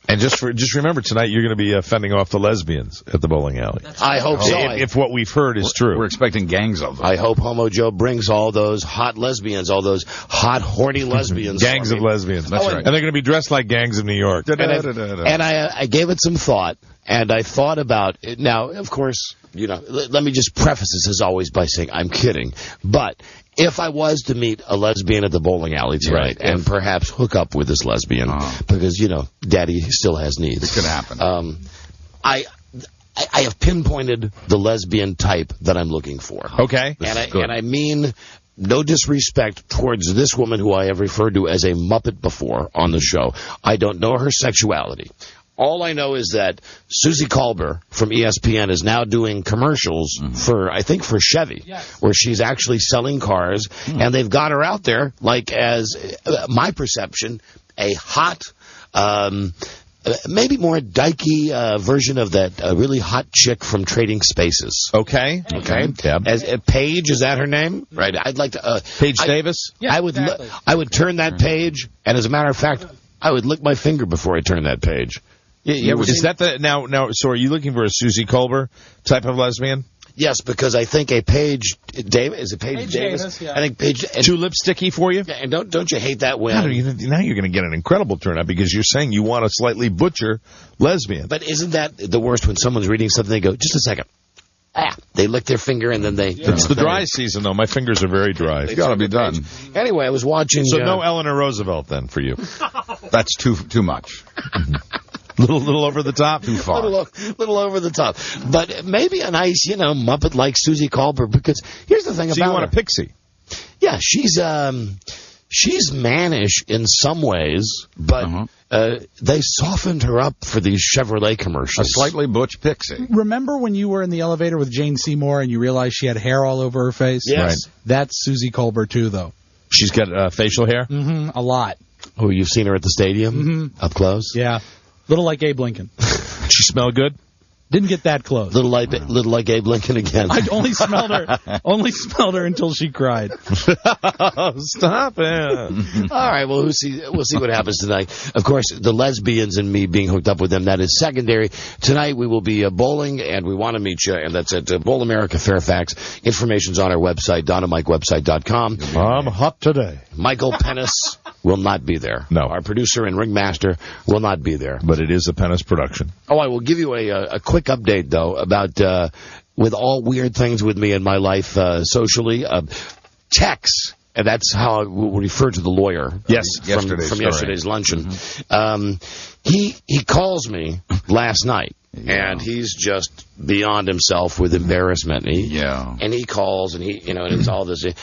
And just remember, tonight you're going to be fending off the lesbians at the bowling alley. I hope so. If what we've heard is true. We're expecting gangs of them. I hope Homo Joe brings all those hot lesbians, all those hot, horny lesbians. Gangs of lesbians. That's right. And they're going to be dressed like gangs of New York. And I gave it some thought, and I thought about it. Now, of course, let me just preface this as always by saying I'm kidding. But if I was to meet a lesbian at the bowling alley tonight and perhaps hook up with this lesbian, because, Daddy still has needs. It could happen. I have pinpointed the lesbian type that I'm looking for. Okay. And I mean no disrespect towards this woman who I have referred to as a Muppet before on the show. I don't know her sexuality. All I know is that Susie Kolber from ESPN is now doing commercials for Chevy, where she's actually selling cars, and they've got her out there like, as my perception, a hot, maybe more dykey version of that really hot chick from Trading Spaces. Okay. Yeah. As Paige, is that her name? Right. I'd like to Paige Davis. Yeah, I would turn that page, and as a matter of fact, I would lick my finger before I turn that page. Is that the now? So are you looking for a Susie Kolber type of lesbian? Yes, because I think a Paige Davis is it Paige Davis? Yeah. I think Paige too lipsticky for you. Yeah, and don't you hate that when now you're going to get an incredible turnout because you're saying you want a slightly butcher lesbian. But isn't that the worst when someone's reading something? They go, just a second. They lick their finger and then they... It's the dry season, though. My fingers are very dry. It's got to be done. Anyway, I was watching... So no Eleanor Roosevelt, then, for you. That's too much. Little over the top? Too far. Little over the top. But maybe a nice, Muppet like Susie Kolber, because here's the thing about her. So you want a pixie? Yeah, she's mannish in some ways, but they softened her up for these Chevrolet commercials. A slightly butch pixie. Remember when you were in the elevator with Jane Seymour and you realized she had hair all over her face? Yes. Right. That's Susie Kolber, too, though. She's got facial hair? Mm-hmm, a lot. Oh, you've seen her at the stadium? Up close? Yeah. Little like Abe Lincoln. She smell good? Didn't get that close. Little like Abe Lincoln again. I only smelled her until she cried. Stop it. All right, well, we'll see what happens tonight. Of course, the lesbians and me being hooked up with them, that is secondary. Tonight we will be bowling, and we want to meet you, and that's at Bowl America Fairfax. Information's on our website, DonnaMikeWebsite.com. I'm hot today. Michael Pennis will not be there. No. Our producer and ringmaster will not be there. But it is a Pennis production. Oh, I will give you a quick update, though, about with all weird things with me in my life socially. Tex, and that's how I will refer to the lawyer. Yes, from yesterday's luncheon. He calls me last night, and he's just beyond himself with embarrassment. And he calls, and and it's all this. Hey,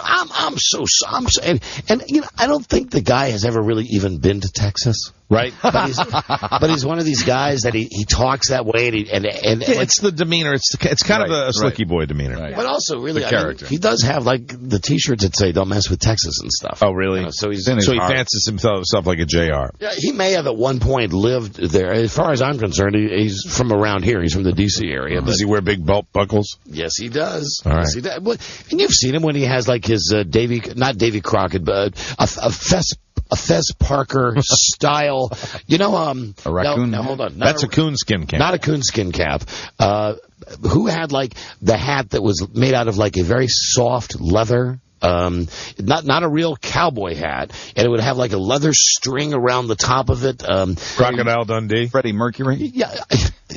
I'm so, and I don't think the guy has ever really even been to Texas. Right, but he's one of these guys that he talks that way, and it's the demeanor. It's kind of a slicky boy demeanor. Right. But also, really, character. He does have like the T-shirts that say "Don't mess with Texas" and stuff. Oh, really? So he fancies himself like a JR. Yeah, he may have at one point lived there. As far as I'm concerned, he's from around here. He's from the D.C. area. Does he wear big belt buckles? Yes, he does. All right. Yes, he does. And you've seen him when he has like his not Davy Crockett, but a Fez Parker style, a raccoon. No, hold on. That's a coonskin cap. Not a coonskin cap. Who had like the hat that was made out of like a very soft leather? Not a real cowboy hat, and it would have like a leather string around the top of it. Crocodile Dundee. Freddie Mercury. Yeah,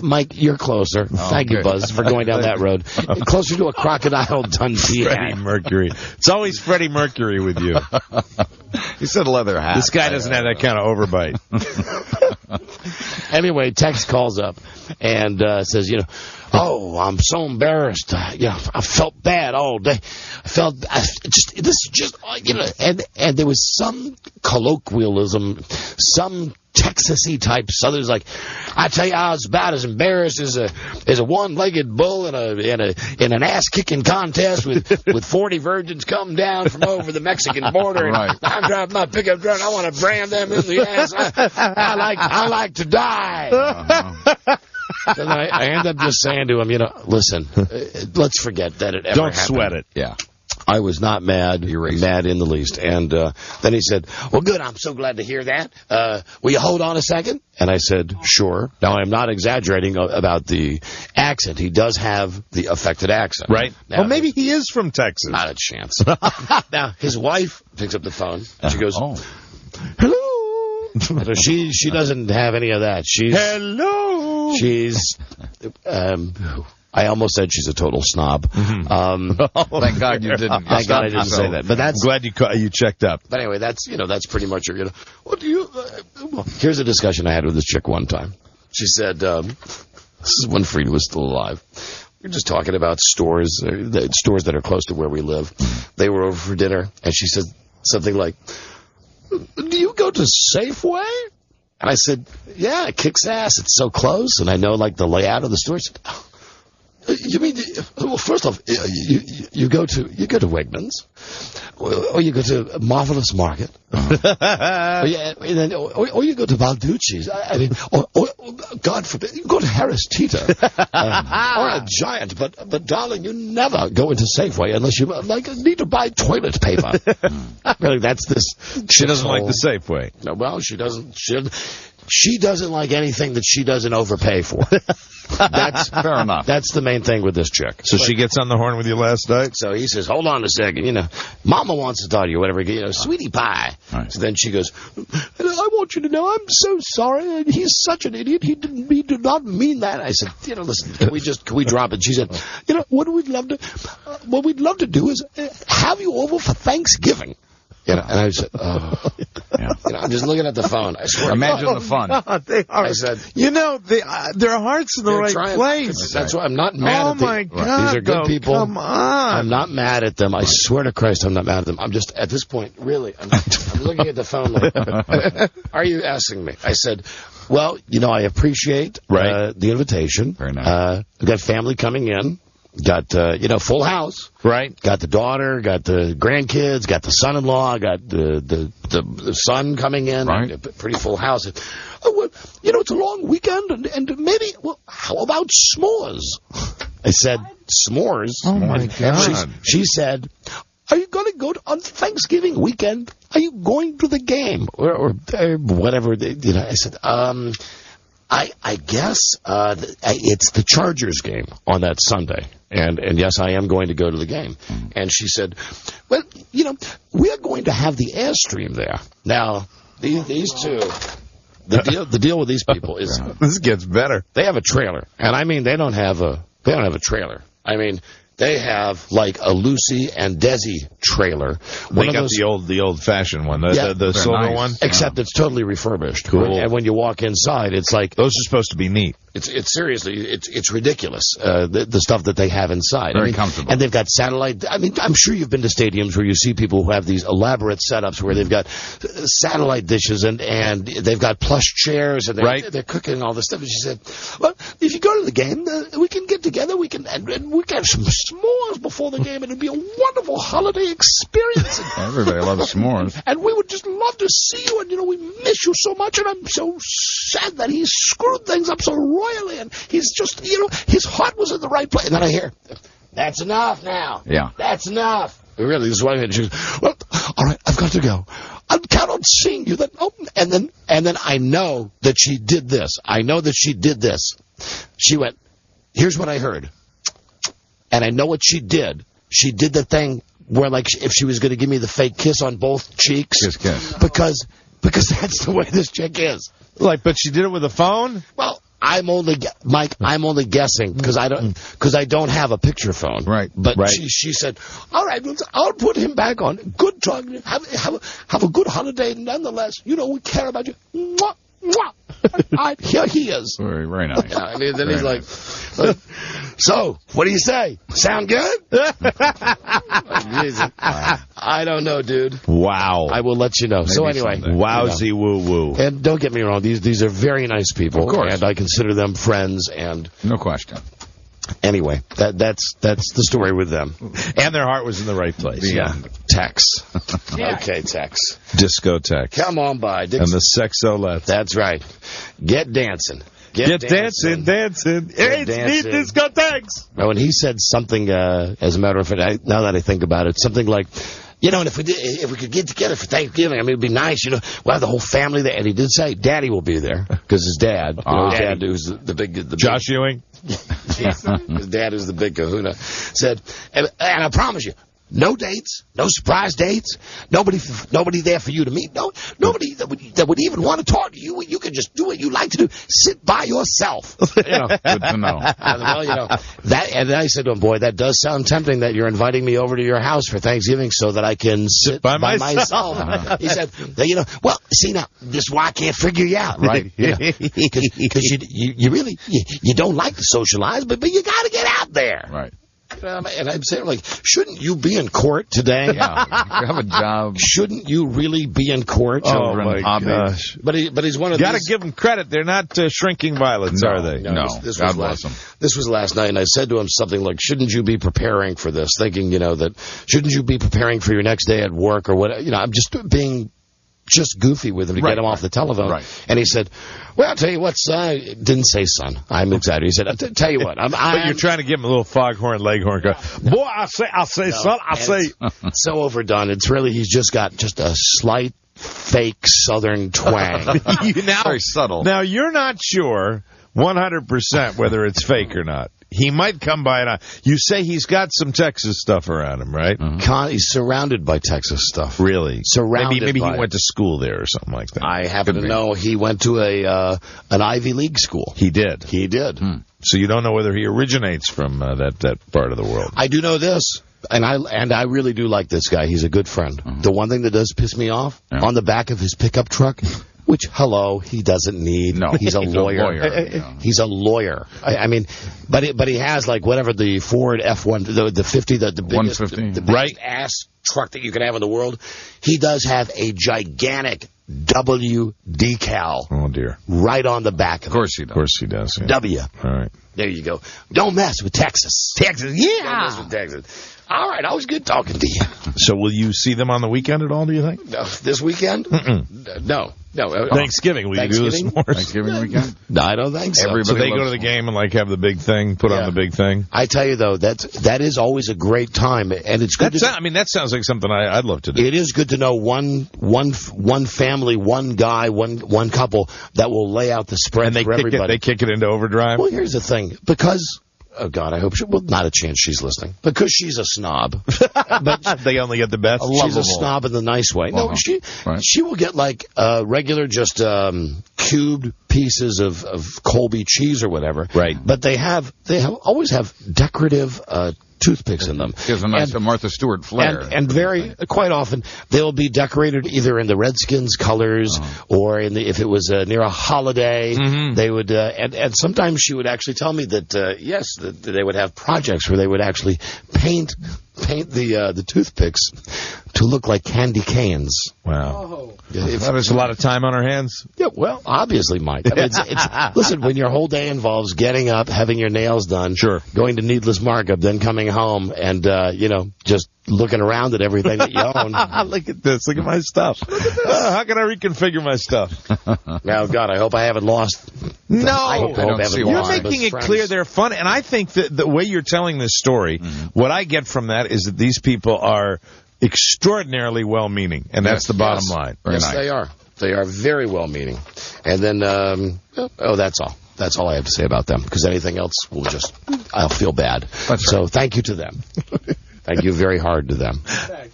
Mike, you're closer. Thank you, Buzz, for going down that road. Closer to a Crocodile Dundee Freddie hat. Mercury. It's always Freddie Mercury with you. He said leather hat. This guy doesn't have that kind of overbite. Anyway, Tex calls up and says, oh, I'm so embarrassed. I felt bad all day. And there was some colloquialism, some Texas-y type Southern's like, I tell you, I was about as embarrassed as a one-legged bull in an ass-kicking contest with 40 virgins come down from over the Mexican border. And I'm driving my pickup truck. I want to brand them in the ass. I like to die. And I end up just saying to him, listen, let's forget that it ever happened. Don't sweat it. Yeah. I was not mad in the least. And then he said, well, good, I'm so glad to hear that. Will you hold on a second? And I said, sure. Now, I'm not exaggerating about the accent. He does have the affected accent. Right. Now, well, maybe he is from Texas. Not a chance. Now, his wife picks up the phone, and she goes, hello. She doesn't have any of that. Hello. She's... I almost said she's a total snob. Thank God you didn't. Thank God I didn't say that. But that's I'm glad you checked up. But anyway, that's pretty much your. What do you? Here's a discussion I had with this chick one time. She said, "This is when Frida was still alive. We were just talking about stores that are close to where we live. They were over for dinner, and she said something like, "Do you go to Safeway?" And I said, "Yeah, it kicks ass. It's so close, and I know like the layout of the store." She said, you mean, well, first off, you go to Wegmans, or you go to Marvelous Market, or you go to Balducci's. I mean, or God forbid, you go to Harris Teeter, or a Giant. But darling, you never go into Safeway unless you need to buy toilet paper. Really, that's this. She doesn't like the Safeway. No, well, she doesn't. She doesn't like anything that she doesn't overpay for. That's fair enough. That's the main thing with this chick. So she gets on the horn with you last night? So he says, hold on a second, Mama wants to talk to you, whatever, sweetie pie. Right. So then she goes, I want you to know I'm so sorry. He's such an idiot. He did not mean that. I said, listen, can we drop it? She said, what we'd love to do is have you over for Thanksgiving. And I said, oh. Yeah. I'm just looking at the phone. I swear. Imagine the fun. God, they are. I said, their heart's in the right place. That's why I'm not mad at them. Oh, my God. These are good people. Come on. I'm not mad at them. I swear to Christ, I'm not mad at them. I'm just, at this point, really, I'm looking at the phone like, are you asking me? I said, well, I appreciate the invitation. Very nice. We've got family coming in. Got, full house. Right. Got the daughter, got the grandkids, got the son-in-law, got the son coming in. Right. Pretty full house. It's a long weekend, and maybe, how about s'mores? I said, s'mores? Oh, my God. She said, are you going to go on Thanksgiving weekend? Are you going to the game? Or whatever. I said, I guess it's the Chargers game on that Sunday. And yes, I am going to go to the game. And she said, well, we are going to have the Airstream there. Now, these two, the deal with these people is... This gets better. They have a trailer. And I mean, they don't have a trailer. I mean... They have like a Lucy and Desi trailer. They got the old-fashioned one, the silver one. Except it's totally refurbished. Cool. And when you walk inside, it's like... Those are supposed to be neat. It's seriously, it's ridiculous, the stuff that they have inside. Very comfortable. And they've got satellite... I mean, I'm sure you've been to stadiums where you see people who have these elaborate setups where they've got satellite dishes and they've got plush chairs and they're cooking all this stuff. And she said, well, if you go to the game, we can get together, we can have some s'mores before the game, and it'd be a wonderful holiday experience. Everybody loves s'mores. And we would just love to see you, and, we miss you so much, and I'm so sad that he screwed things up so royally, and he's just, his heart was in the right place. And then I hear, that's enough now. Yeah. That's enough. Really, this is why she goes, well, all right, I've got to go. I'll count on seeing you. And then I know that she did this. I know that she did this. She went, here's what I heard. And I know what she did. She did the thing where, like, if she was going to give me the fake kiss on both cheeks. Kiss. Because that's the way this chick is. But she did it with a phone? Well, I'm only guessing because I don't have a picture phone. Right. But she said, all right, I'll put him back on. Good talk. Have a good holiday nonetheless. We care about you. Mwah, mwah. Here he is. Very, very nice. Yeah, and then he's like, so, what do you say? Sound good? I don't know, dude. Wow. I will let you know. Maybe so anyway. someday. Wowsy woo-woo. And don't get me wrong, these are very nice people. Of course. And I consider them friends. And no question. Anyway, that's the story with them. And their heart was in the right place. Yeah. Tex. Okay, Tex. Discotheque. Come on by. And the sexolets. That's right. Get dancing. Get dancing. It's neat discotheques. Now, when he said something, as a matter of fact, now that I think about it, something like, you know, and if we could get together for Thanksgiving, I mean, it'd be nice, you know, we'll have the whole family there. And he did say Daddy will be there, because his dad, his dad who's the big... Josh Ewing? His dad is the big kahuna. Said, and I promise you, no dates, no surprise dates, nobody there for you to meet, nobody that would even want to talk to you. You can just do what you like to do. Sit by yourself. You know. Good to know. Well, you know, and then I said to him, boy, that does sound tempting that you're inviting me over to your house for Thanksgiving so that I can sit by myself. He said, you know, well, see now, this is why I can't figure you out, right? Because you really don't like to socialize, but you got to get out there. Right. And I'm saying, like, shouldn't you be in court today? Yeah, you have a job. Shouldn't you really be in court? Oh, my gosh. But he's one of these... Got to give them credit. They're not shrinking violets, are they? No. This was last night, and I said to him something like, shouldn't you be preparing for this? Thinking, you know, that shouldn't you be preparing for your next day at work or what? You know, I'm just being... just goofy with him to get him off the telephone. Right. And he said, well, I'll tell you what, son. Didn't say son. I'm exaggerating. He said, I'll tell you what. But you're trying to give him a little foghorn, leghorn. Boy, I'll say, son, I'll say. So overdone. It's really, he's just got just a slight fake Southern twang. Very subtle. Now, you're not sure 100% whether it's fake or not. He might come by and you say he's got some Texas stuff around him, right? Mm-hmm. He's surrounded by Texas stuff. Really? Surrounded. Maybe he went to school there or something like that. I happen to know he went to an Ivy League school. He did. He did. So you don't know whether he originates from that part of the world. I do know this. And I really do like this guy. He's a good friend. Mm-hmm. The one thing that does piss me off, on the back of his pickup truck, which, hello, he doesn't need. No, he's a lawyer. He's a lawyer. I mean, but he has like whatever the Ford F1, the 50, the biggest, 150, the biggest ass truck that you can have in the world. He does have a gigantic W decal. Oh dear! Right on the back. Of course he does. Of course he does. Yeah. W. All right. There you go. Don't mess with Texas. Texas, yeah. Don't mess with Texas. All right, always good talking to you. So will you see them on the weekend at all, do you think? No, this weekend? No. Thanksgiving. Will you do this more? Thanksgiving weekend? No, I don't think so. So they go to the game and like have the big thing, put on the big thing? I tell you, though, that is always a great time. And it's good that sounds like something I'd love to do. It is good to know one family, one guy, one couple that will lay out the spread for everybody. They kick it into overdrive? Well, here's the thing. Because... oh, God, I hope not a chance she's listening. Because she's a snob. But they only get the best. She's a snob in the nice way. No, she will get like regular just cubed pieces of Colby cheese or whatever. Right. But they always have decorative toothpicks in them. Gives a nice Martha Stewart flair. And quite often, they'll be decorated either in the Redskins colors or if it was near a holiday, they would, and sometimes she would actually tell me that, yes, that they would have projects where they would actually paint the toothpicks to look like candy canes. Wow. That is a lot of time on our hands. Yeah, well, obviously, Mike. I mean, listen, when your whole day involves getting up, having your nails done, going to needless markup, then coming home and, just looking around at everything that you own. Look at this. Look at my stuff. How can I reconfigure my stuff? Oh, God, I hope I haven't lost. No. I hope you're making it clear they're fun. And I think that the way you're telling this story, what I get from that is that these people are extraordinarily well-meaning. And that's the bottom line. Yes, they are. They are very well-meaning. And then, that's all. That's all I have to say about them. Because anything else I'll feel bad. So thank you to them. Thank you very hard to them.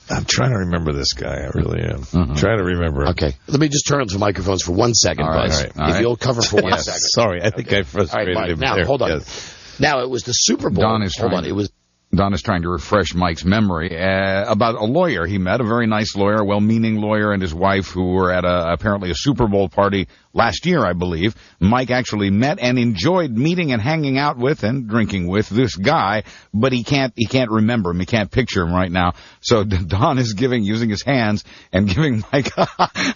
I'm trying to remember this guy. I really am. Trying to remember him. Okay. Let me just turn on some microphones for 1 second, Buzz. If you'll cover for 1 second. Sorry, I think I frustrated him now, there. hold on. Yes. Now, it was the Super Bowl. Don is hold on. It was Don is trying to refresh Mike's memory about a lawyer he met, a very nice lawyer, a well-meaning lawyer, and his wife who were at apparently a Super Bowl party last year, I believe. Mike actually met and enjoyed meeting and hanging out with and drinking with this guy, but he can't remember him. He can't picture him right now. So Don is using his hands and giving Mike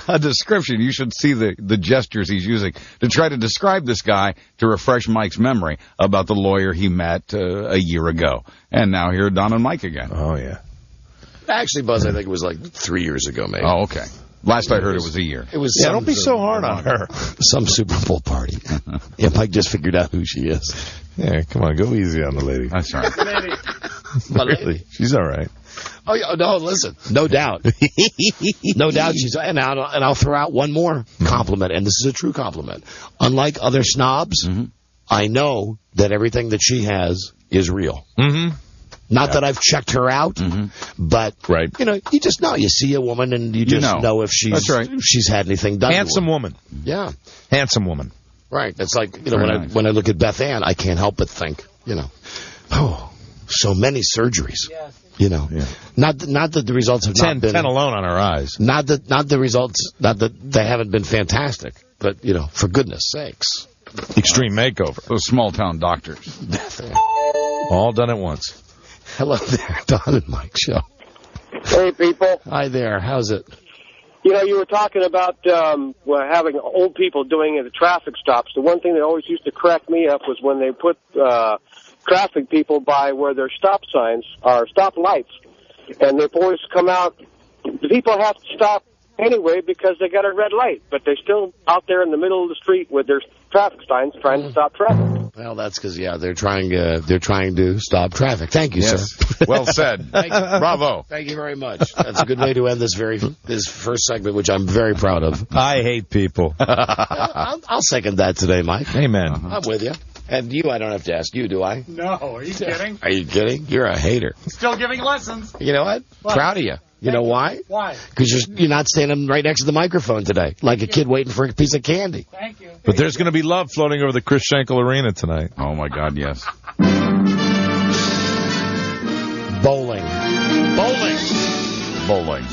a description. You should see the gestures he's using to try to describe this guy to refresh Mike's memory about the lawyer he met a year ago. And now here are Don and Mike again. Oh, yeah. Actually, Buzz, I think it was like 3 years ago, maybe. Oh, okay. Last I heard, it was a year. It was. Yeah, don't be so hard on her. Some Super Bowl party. Yeah, Mike just figured out who she is. Yeah, come on, go easy on the lady. That's right. Really, she's all right. Oh, yeah, no, listen, no doubt. No doubt she's... And I'll throw out one more compliment, and this is a true compliment. Unlike other snobs, I know that everything that she has is real. Mm-hmm. Not that I've checked her out, but, you know, you just know. You see a woman and you just know if she's if she's had anything done. Handsome woman. Yeah. Handsome woman. Right. It's like, you know, when I look at Beth Ann, I can't help but think, you know, oh, so many surgeries. Yes. You know, not that the results have not been 10 alone on her eyes. Not that the results, not that they haven't been fantastic, but, you know, for goodness sakes. Extreme makeover. Those small-town doctors. All done at once. Hello there, Don and Mike Show. Hey, people. Hi there. How's it? You know, you were talking about having old people doing the traffic stops. The one thing that always used to crack me up was when they put traffic people by where their stop signs are, stop lights. And they've always come out, the people have to stop anyway because they got a red light, but they're still out there in the middle of the street with their traffic signs trying to stop traffic. Well, that's because, they're trying to stop traffic. Thank you, sir. Well said. Bravo. Thank you very much. That's a good way to end this first segment, which I'm very proud of. I hate people. I'll second that today, Mike. Amen. I'm with you. And you, I don't have to ask you, do I? No, are you kidding? Are you kidding? You're a hater. Still giving lessons. You know what? Proud of you. You know why? Why? Because you're not standing right next to the microphone today, like a kid waiting for a piece of candy. Thank you. But there's going to be love floating over the Chris Schenkel Arena tonight. Oh, my God, yes. Bowling.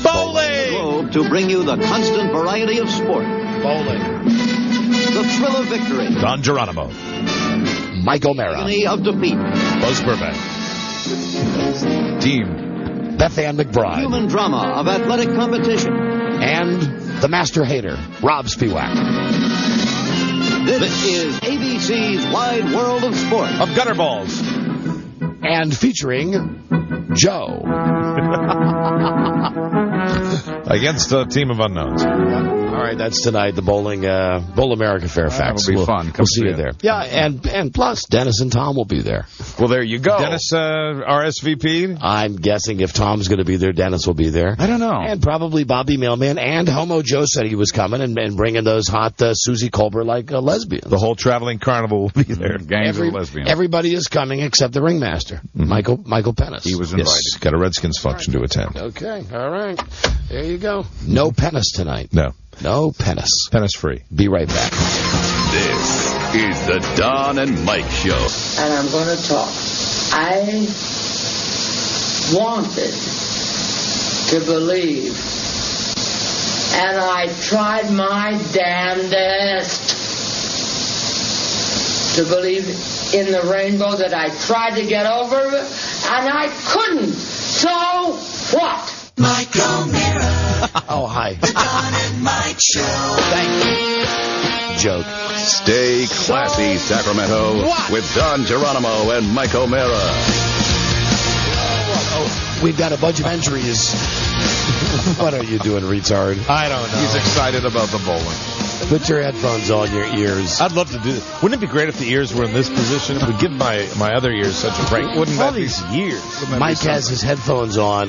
Globe to bring you the constant variety of sport. Bowling. The thrill of victory. Don Geronimo. Mike O'Mara. Agony of defeat. Buzz Burbank. Team Beth Ann McBride. Human drama of athletic competition. And the master hater, Rob Spiewak. This is ABC's Wide World of Sport. Of gutter balls. And featuring Joe. Against a team of unknowns. All right, that's tonight, the Bowl America Fairfax. That'll be fun. We'll see you there. Yeah, and plus, Dennis and Tom will be there. Well, there you go. Dennis RSVP'd? I'm guessing if Tom's going to be there, Dennis will be there. I don't know. And probably Bobby Mailman and Homo Joe said he was coming and bringing those hot Susie Colbert-like lesbians. The whole traveling carnival will be there. Gangs of lesbians. Everybody is coming except the ringmaster, Michael Pennis. He was invited. Yes, got a Redskins function to attend. Okay, all right. There you go. No Pennis tonight. No. No Pennis. Pennis free. Be right back. This is the Don and Mike Show. And I'm going to talk. I wanted to believe, and I tried my damnedest to believe in the rainbow that I tried to get over, and I couldn't. So what? Mike O'Mara. Oh, hi. The Don and Mike Show. Thank you. Joke. Stay classy, Sacramento, with Don Geronimo and Mike O'Mara. Oh, we've got a bunch of entries. What are you doing, retard? I don't know. He's excited about the bowling. Put your headphones on your ears. I'd love to do this. Wouldn't it be great if the ears were in this position? It would give my other ears such a break. Wouldn't all that these years. Mike has his headphones on.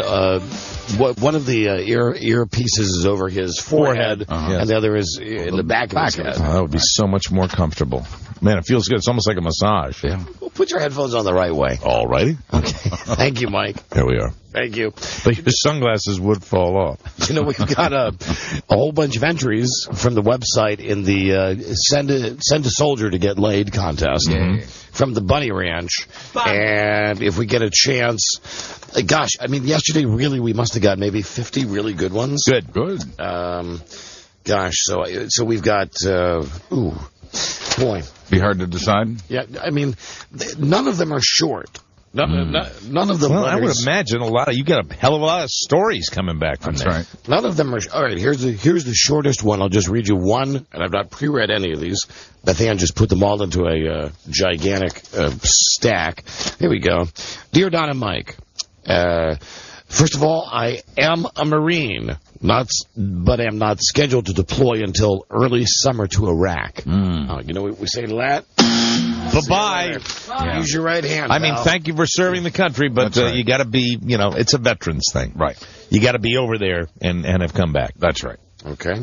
One of the earpieces is over his forehead, and the other is in the back of his head. That would be so much more comfortable. Man, it feels good. It's almost like a massage. Yeah. Well, put your headphones on the right way. All righty. Okay. Thank you, Mike. Here we are. Thank you. But your sunglasses would fall off. You know, we've got a whole bunch of entries from the website in the Send a Soldier to Get Laid contest from the Bunny Ranch. And if we get a chance, gosh, I mean, yesterday, really, we must have got maybe 50 really good ones. Good. Gosh, so we've got, boy. Be hard to decide? Yeah, I mean, none of them are short. None of them. Well, I would imagine you got a hell of a lot of stories coming back from there. Right. None of them are. All right, here's the shortest one. I'll just read you one, and I've not pre-read any of these. Bethann just put them all into a gigantic stack. Here we go. Dear Don and Mike, first of all, I am a Marine, but am not scheduled to deploy until early summer to Iraq. You know what we say to that? Bye-bye. Yeah. Use your right hand. I mean, thank you for serving the country, but right. You got to be, it's a veterans thing. Right. You got to be over there and have come back. That's right. Okay.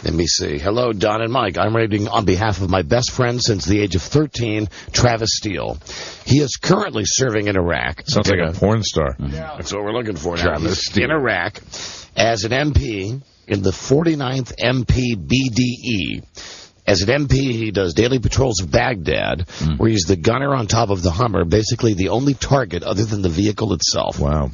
Let me see. Hello, Don and Mike. I'm writing on behalf of my best friend since the age of 13, Travis Steele. He is currently serving in Iraq. Sounds like a porn star. Yeah. That's what we're looking for now. Travis Steele. In Iraq as an MP in the 49th MP BDE. As an MP, he does daily patrols of Baghdad, where he's the gunner on top of the Hummer, basically the only target other than the vehicle itself. Wow.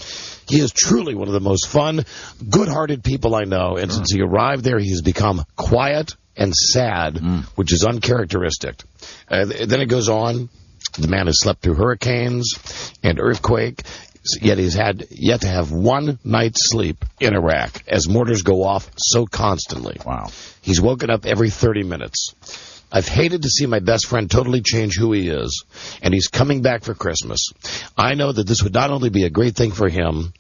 He is truly one of the most fun, good-hearted people I know, and since he arrived there, he has become quiet and sad, which is uncharacteristic. Then it goes on. The man has slept through hurricanes and earthquake, yet he's had yet to have one night's sleep in Iraq, as mortars go off so constantly. Wow. He's woken up every 30 minutes. I've hated to see my best friend totally change who he is, and he's coming back for Christmas. I know that this would not only be a great thing for him,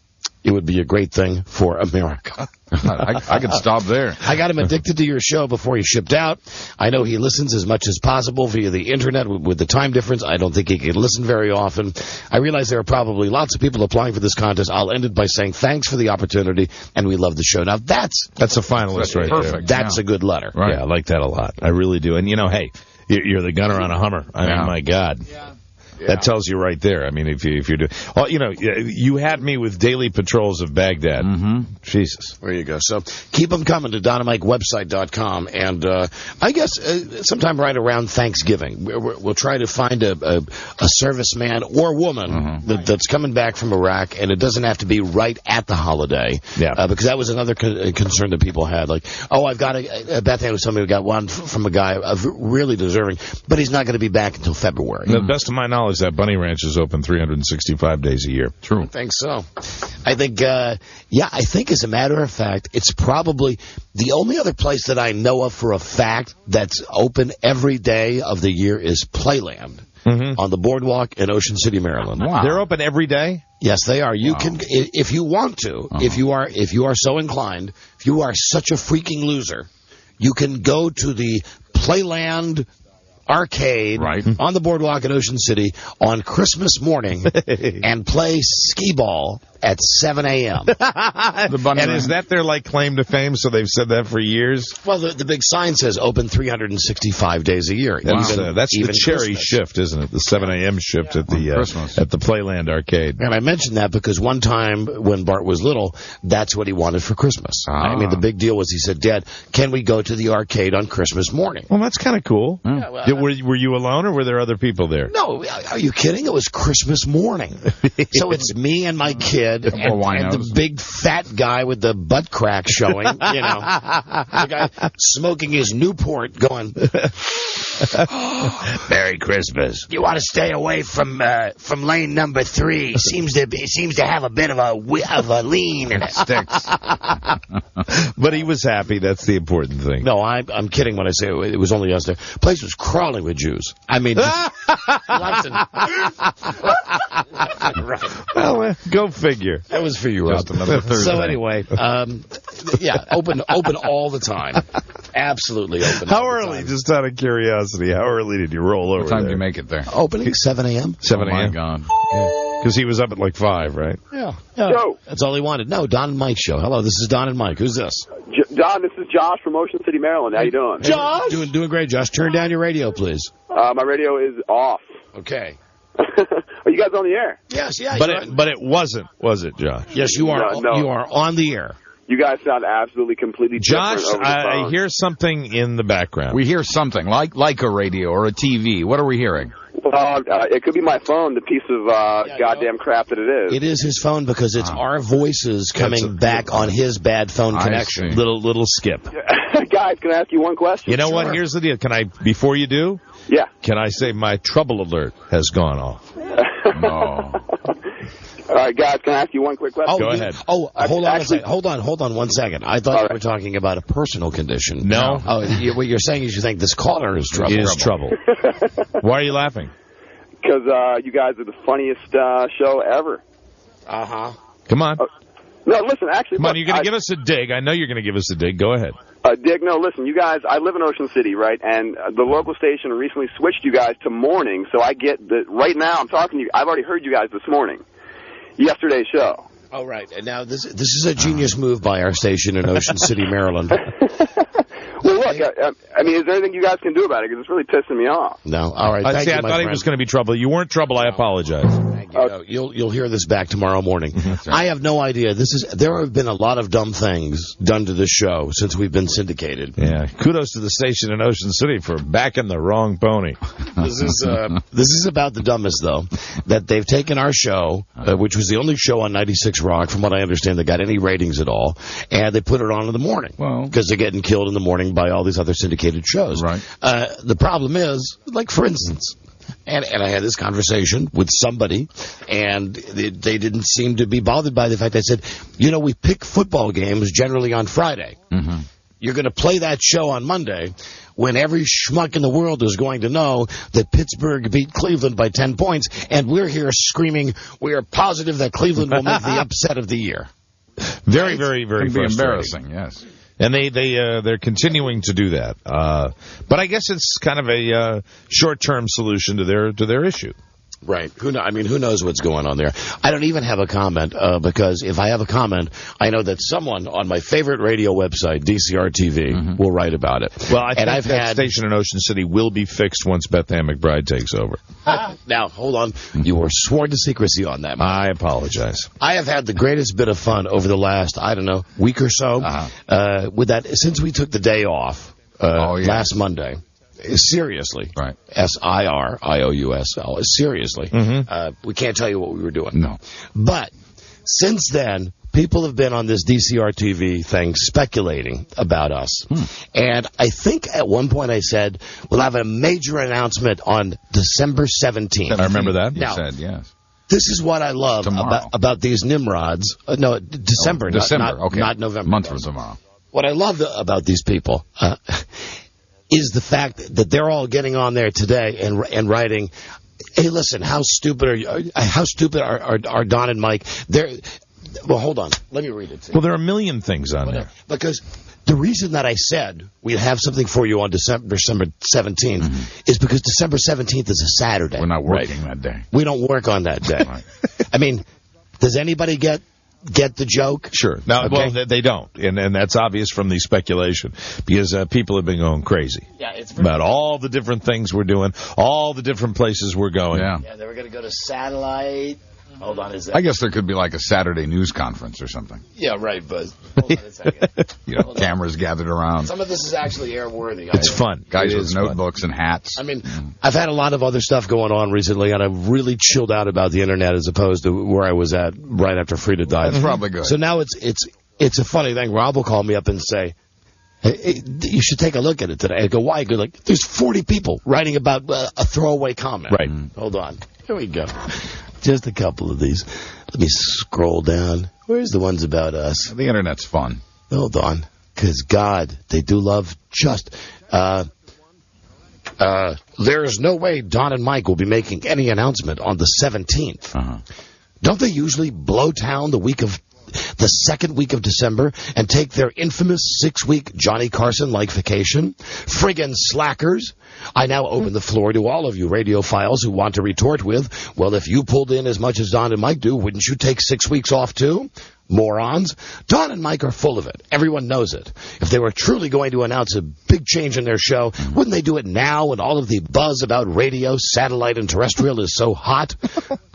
it would be a great thing for America. I could stop there. I got him addicted to your show before he shipped out. I know he listens as much as possible via the Internet with the time difference. I don't think he can listen very often. I realize there are probably lots of people applying for this contest. I'll end it by saying thanks for the opportunity, and we love the show. Now, that's a finalist right there. That's a good letter. Right. Yeah, I like that a lot. I really do. And, hey, you're the gunner on a Hummer. I mean, my God. Yeah. Yeah. That tells you right there. I mean, if you're doing, you had me with daily patrols of Baghdad. Jesus. There you go. So keep them coming to DonamikeWebsite.com, and I guess sometime right around Thanksgiving, we'll try to find a serviceman or woman that's coming back from Iraq, and it doesn't have to be right at the holiday. Yeah. Because that was another concern that people had. Like, I've got Bethann was telling me we got one from a guy really deserving, but he's not going to be back until February. The best of my knowledge, that Bunny Ranch is open 365 days a year. True. I think so. I think, I think as a matter of fact, it's probably the only other place that I know of for a fact that's open every day of the year is Playland on the boardwalk in Ocean City, Maryland. Wow. They're open every day? Yes, they are. You can, if you want to, if you are so inclined, if you are such a freaking loser, you can go to the Playland arcade on the boardwalk in Ocean City on Christmas morning and play skee-ball at 7 a.m. And is that their claim to fame? So they've said that for years? Well, the big sign says open 365 days a year. That's the cherry shift, isn't it? The 7 a.m. shift at the Playland arcade. And I mentioned that because one time when Bart was little, that's what he wanted for Christmas. I mean, the big deal was he said, Dad, can we go to the arcade on Christmas morning? Well, that's kind of cool. Yeah, well, were you alone, or were there other people there? No, are you kidding? It was Christmas morning. So it's me and my kid and the big fat guy with the butt crack showing, the guy smoking his Newport going, Merry Christmas. You want to stay away from lane number 3. Seems to have a bit of a lean in it. Sticks. But he was happy. That's the important thing. No, I'm kidding when I say it was only us there. The place was crawling with Jews. I mean, lots of... Right. Well, go figure. That was for you, Rob. Just another Thursday. So anyway, open all the time. Absolutely open. How early, just out of curiosity, how early did you roll over What time there? did you make it there? Opening 7 a.m. 7 Oh, my a.m. God. Because he was up at 5, right? Yeah. Joe. That's all he wanted. No, Don and Mike show. Hello, this is Don and Mike. Who's this? Don, this is Josh from Ocean City, Maryland. How you doing? Josh? Doing great, Josh. Turn down your radio, please. My radio is off. Okay. Are you guys on the air? Yes, yeah. But it wasn't, was it, Josh? Yes, you are. No. You are on the air. You guys sound absolutely completely Josh, different over the phone. I hear something in the background. We hear something like a radio or a TV. What are we hearing? It could be my phone, the piece of goddamn crap that it is. It is his phone because it's our voices coming back on his bad phone connection. Little skip. Guys, can I ask you one question? You know what? Here's the deal. Can I, before you do? Yeah. Can I say my trouble alert has gone off? No. All right, guys, can I ask you one quick question? Go ahead. Oh, hold on a second. Hold on 1 second. I thought you were talking about a personal condition. No. Oh, what you're saying is you think this caller is trouble. Why are you laughing? Because you guys are the funniest show ever. Uh-huh. Come on. No, listen, actually... Come on, you're going to give us a dig. I know you're going to give us a dig. Go ahead. Dick, no, listen, you guys, I live in Ocean City, right? And the local station recently switched you guys to morning, so I get that right now I'm talking to you. I've already heard you guys this morning. Yesterday's show. Oh, right. And now this is a genius move by our station in Ocean City, Maryland. Well, look, I mean, is there anything you guys can do about it? Because it's really pissing me off. No. All right. I thought he was going to be trouble. You weren't trouble. I apologize. Thank you. No, you'll hear this back tomorrow morning. Right. I have no idea. There have been a lot of dumb things done to this show since we've been syndicated. Yeah. Kudos to the station in Ocean City for backing the wrong pony. This is about the dumbest, though, that they've taken our show, which was the only show on 96 Rock, from what I understand, that got any ratings at all, and they put it on in the morning because they're getting killed in the morning by all these other syndicated shows. Right. The problem is, like, for instance, and I had this conversation with somebody, and they didn't seem to be bothered by the fact I said, we pick football games generally on Friday. Mm-hmm. You're going to play that show on Monday when every schmuck in the world is going to know that Pittsburgh beat Cleveland by 10 points, and we're here screaming, we are positive that Cleveland will make the upset of the year. Very, very, very frustrating. Embarrassing, yes. And they're continuing to do that. But I guess it's kind of a short-term solution to their issue. Right. Who knows what's going on there? I don't even have a comment because if I have a comment, I know that someone on my favorite radio website, DCR TV, will write about it. Well, I think that station in Ocean City will be fixed once Beth Ann McBride takes over. Now, hold on. You were sworn to secrecy on that. I apologize. I have had the greatest bit of fun over the last, week or so with that since we took the day off last Monday. Seriously. Right. SIRIOUSL. Seriously. We can't tell you what we were doing. No. But since then, people have been on this DCR TV thing speculating about us. And I think at one point I said, we'll have a major announcement on December 17th. I remember that. You said, yes. This is what I love about these Nimrods. No, December. Not November. Month from tomorrow. What I love about these people is the fact that they're all getting on there today and writing, hey, listen, how stupid are you? How stupid are Don and Mike? Well, hold on. Let me read it to you. Well, there are a million things on there. Because the reason that I said we'd have something for you on December 17th is because December 17th is a Saturday. We're not working that day. We don't work on that day. Right. I mean, does anybody get the joke? Sure. Now, well, they don't, and that's obvious from the speculation because people have been going crazy about all the different things we're doing, all the different places we're going. Yeah, they were going to go to satellite. Hold on, I guess there could be like a Saturday news conference or something. Yeah, right, but hold on a second. Cameras gathered around. Some of this is actually airworthy. It's fun. Guys with notebooks and hats. I mean, I've had a lot of other stuff going on recently, and I've really chilled out about the internet as opposed to where I was at right after Frida died. That's probably good. So now it's a funny thing. Rob will call me up and say, hey, you should take a look at it today. I go, why? I go, like, there's 40 people writing about a throwaway comment. Right. Hold on. Here we go. Just a couple of these. Let me scroll down. Where's the ones about us? The internet's fun. Hold on. Because, God, they do love just... there's no way Don and Mike will be making any announcement on the 17th. Don't they usually blow town the second week of December and take their infamous 6-week Johnny Carson-like vacation? Friggin' slackers. I now open the floor to all of you radiophiles who want to retort with, well, if you pulled in as much as Don and Mike do, wouldn't you take 6 weeks off too? Morons. Don and Mike are full of it. Everyone knows it. If they were truly going to announce a big change in their show, wouldn't they do it now when all of the buzz about radio, satellite, and terrestrial is so hot?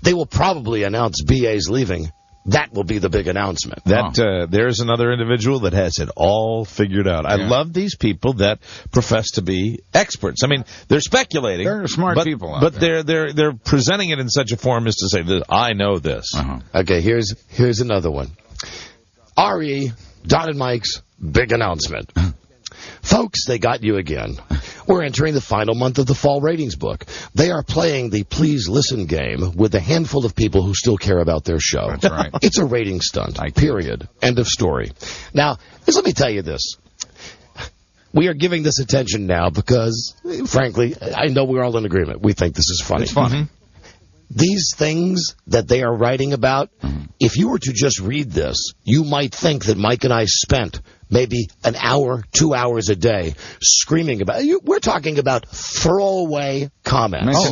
They will probably announce BA's leaving. That will be the big announcement. There's another individual that has it all figured out. I love these people that profess to be experts. I mean, they're speculating. They're smart people. But they're presenting it in such a form as to say, I know this. Okay, here's another one. R.E., Don and Mike's big announcement. Folks, they got you again. We're entering the final month of the fall ratings book. They are playing the Please Listen game with a handful of people who still care about their show. That's right. It's a rating stunt, period. End of story. Now, just let me tell you this. We are giving this attention now because, frankly, I know we're all in agreement. We think this is funny. It's funny. These things that they are writing about, if you were to just read this, you might think that Mike and I spent maybe an hour, 2 hours a day screaming about it. We're talking about throwaway comments.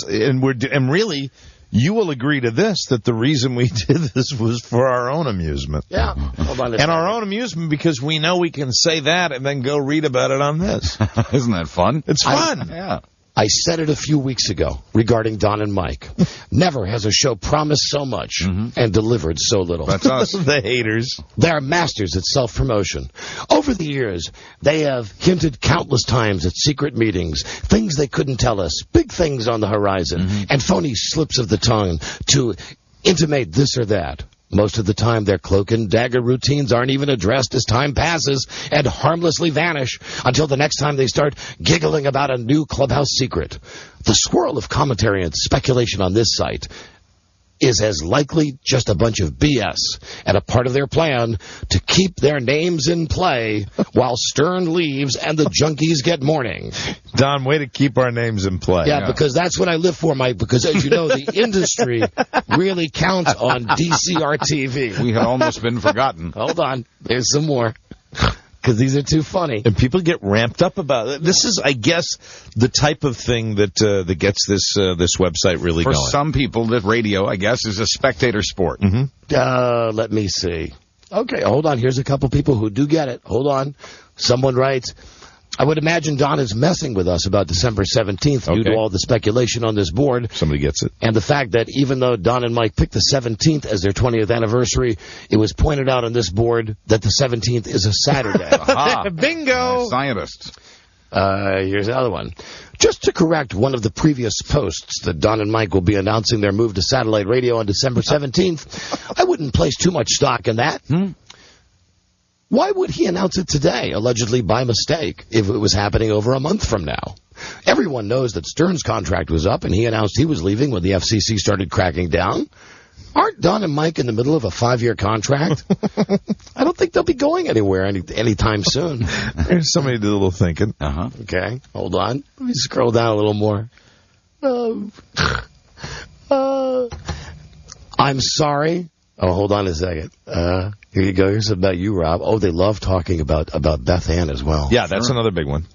And really, you will agree to this, that the reason we did this was for our own amusement. Yeah. And our own amusement because we know we can say that and then go read about it on this. Isn't that fun? It's fun. Yeah. I said it a few weeks ago regarding Don and Mike. Never has a show promised so much and delivered so little. That's us. The haters. They are masters at self-promotion. Over the years, they have hinted countless times at secret meetings, things they couldn't tell us, big things on the horizon, and phony slips of the tongue to intimate this or that. Most of the time, their cloak and dagger routines aren't even addressed as time passes and harmlessly vanish until the next time they start giggling about a new clubhouse secret. The swirl of commentary and speculation on this site is as likely just a bunch of BS and a part of their plan to keep their names in play while Stern leaves and the junkies get mourning. Don, way to keep our names in play. Yeah, because that's what I live for, Mike, because as you know, the industry really counts on DCR-TV. We had almost been forgotten. Hold on. There's some more. Because these are too funny. And people get ramped up about it. This is, I guess, the type of thing that gets this website really going. For some people, that radio, I guess, is a spectator sport. Let me see. Okay, hold on. Here's a couple people who do get it. Hold on. Someone writes, I would imagine Don is messing with us about December 17th due to all the speculation on this board. Somebody gets it. And the fact that even though Don and Mike picked the 17th as their 20th anniversary, it was pointed out on this board that the 17th is a Saturday. Bingo! Scientists. Here's another one. Just to correct one of the previous posts that Don and Mike will be announcing their move to satellite radio on December 17th, I wouldn't place too much stock in that. Why would he announce it today, allegedly by mistake, if it was happening over a month from now? Everyone knows that Stern's contract was up, and he announced he was leaving when the FCC started cracking down. Aren't Don and Mike in the middle of a 5-year contract? I don't think they'll be going anywhere anytime soon. There's somebody to do a little thinking. Okay, hold on. Let me scroll down a little more. I'm sorry. Oh, hold on a second. Here you go. Here's about you, Rob. Oh, they love talking about Beth Ann as well. Yeah, that's another big one.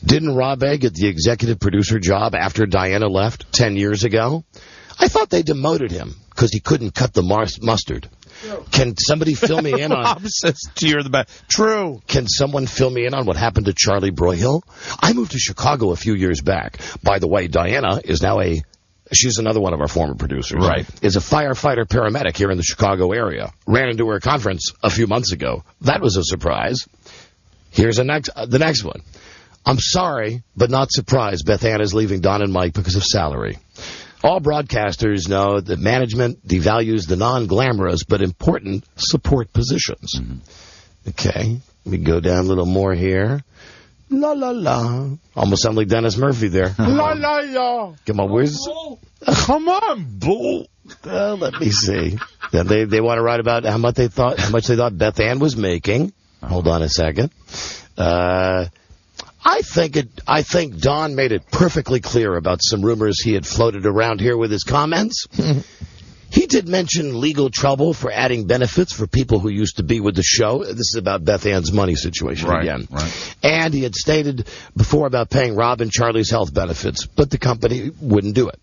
Didn't Rob A get the executive producer job after Diana left 10 years ago? I thought they demoted him because he couldn't cut the mustard. Can somebody fill me in on... Rob says you're the best. True. Can someone fill me in on what happened to Charlie Broyhill? I moved to Chicago a few years back. By the way, Diana is now she's another one of our former producers. Right. Is a firefighter paramedic here in the Chicago area. Ran into her conference a few months ago. That was a surprise. Here's the next one. I'm sorry, but not surprised Beth Ann is leaving Don and Mike because of salary. All broadcasters know that management devalues the non-glamorous but important support positions. Okay, let me go down a little more here. La, la, la. Almost sound like Dennis Murphy there. La, la, la. Come on, where's... Come on, bull. Let me see. Then they want to write about how much they thought Beth Ann was making. Hold on a second. I think Don made it perfectly clear about some rumors he had floated around here with his comments. He did mention legal trouble for adding benefits for people who used to be with the show. This is about Beth Ann's money situation again. Right. And he had stated before about paying Rob and Charlie's health benefits, but the company wouldn't do it.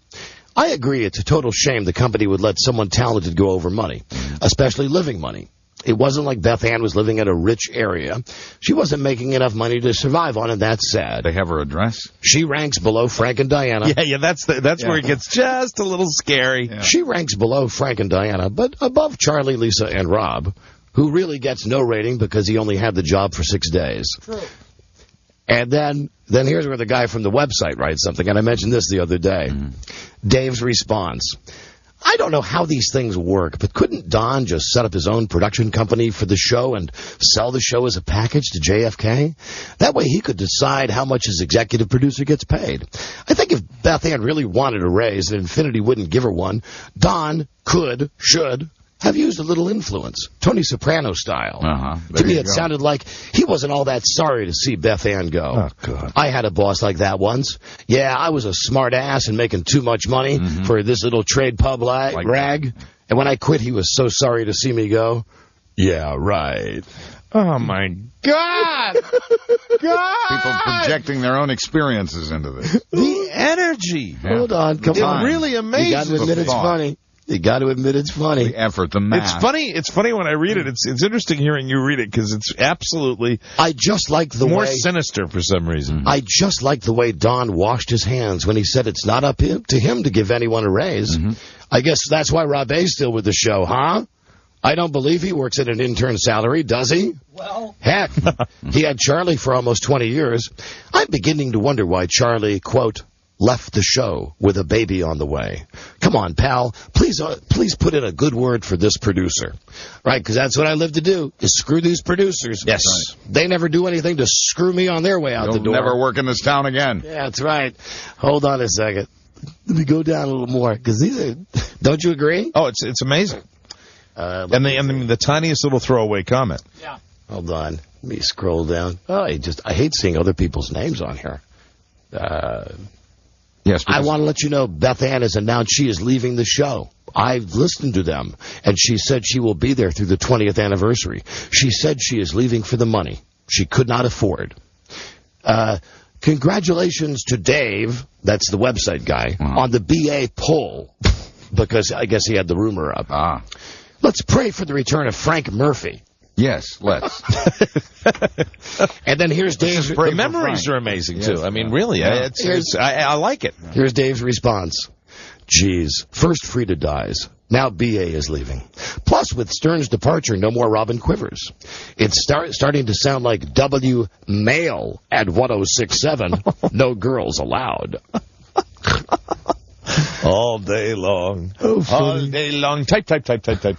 I agree it's a total shame the company would let someone talented go over money, especially living money. It wasn't like Beth Ann was living in a rich area. She wasn't making enough money to survive on, and that's sad. They have her address? She ranks below Frank and Diana. Yeah, that's where it gets just a little scary. Yeah. She ranks below Frank and Diana, but above Charlie, Lisa, and Rob, who really gets no rating because he only had the job for 6 days. True. And then here's where the guy from the website writes something, and I mentioned this the other day. Dave's response. I don't know how these things work, but couldn't Don just set up his own production company for the show and sell the show as a package to JFK? That way he could decide how much his executive producer gets paid. I think if Beth Ann really wanted a raise and Infinity wouldn't give her one, Don should have used a little influence, Tony Soprano style. To me, it sounded like he wasn't all that sorry to see Beth Ann go. Oh, God. I had a boss like that once. Yeah, I was a smart ass and making too much money for this little trade pub rag. And when I quit, he was so sorry to see me go. Yeah, right. Oh, my God! God! People projecting their own experiences into this. The energy. Yeah. Hold on, come on. It really amazes. You got to admit it's funny. You got to admit it's funny. The effort, the math. It's funny when I read it. It's interesting hearing you read it because it's absolutely. I just like the more way sinister for some reason. I just like the way Don washed his hands when he said it's not up to him to give anyone a raise. I guess that's why Rob A's still with the show, huh? I don't believe he works at an intern salary, does he? Well, heck, he had Charlie for almost 20 years. I'm beginning to wonder why Charlie, quote, left the show with a baby on the way. Come on, pal. Please put in a good word for this producer. Right, because that's what I live to do, is screw these producers. Yes. Right. They never do anything to screw me on their way out the door. You'll never work in this town again. Yeah, that's right. Hold on a second. Let me go down a little more, because these are... Don't you agree? Oh, it's amazing. And the tiniest little throwaway comment. Yeah. Hold on. Let me scroll down. Oh, I hate seeing other people's names on here. Yes, I want to let you know Beth Ann has announced she is leaving the show. I've listened to them, and she said she will be there through the 20th anniversary. She said she is leaving for the money she could not afford. Congratulations to Dave, that's the website guy, on the BA poll, because I guess he had the rumor up. Let's pray for the return of Frank Murphy. Yes, let's. And then here's Dave's... The memories are amazing, too. I mean, really, I like it. Here's Dave's response. Geez, first Frida dies. Now B.A. is leaving. Plus, with Stern's departure, no more Robin Quivers. It's starting to sound like W. Male at 106.7. No girls allowed. All day long. Oh, all day long. Type.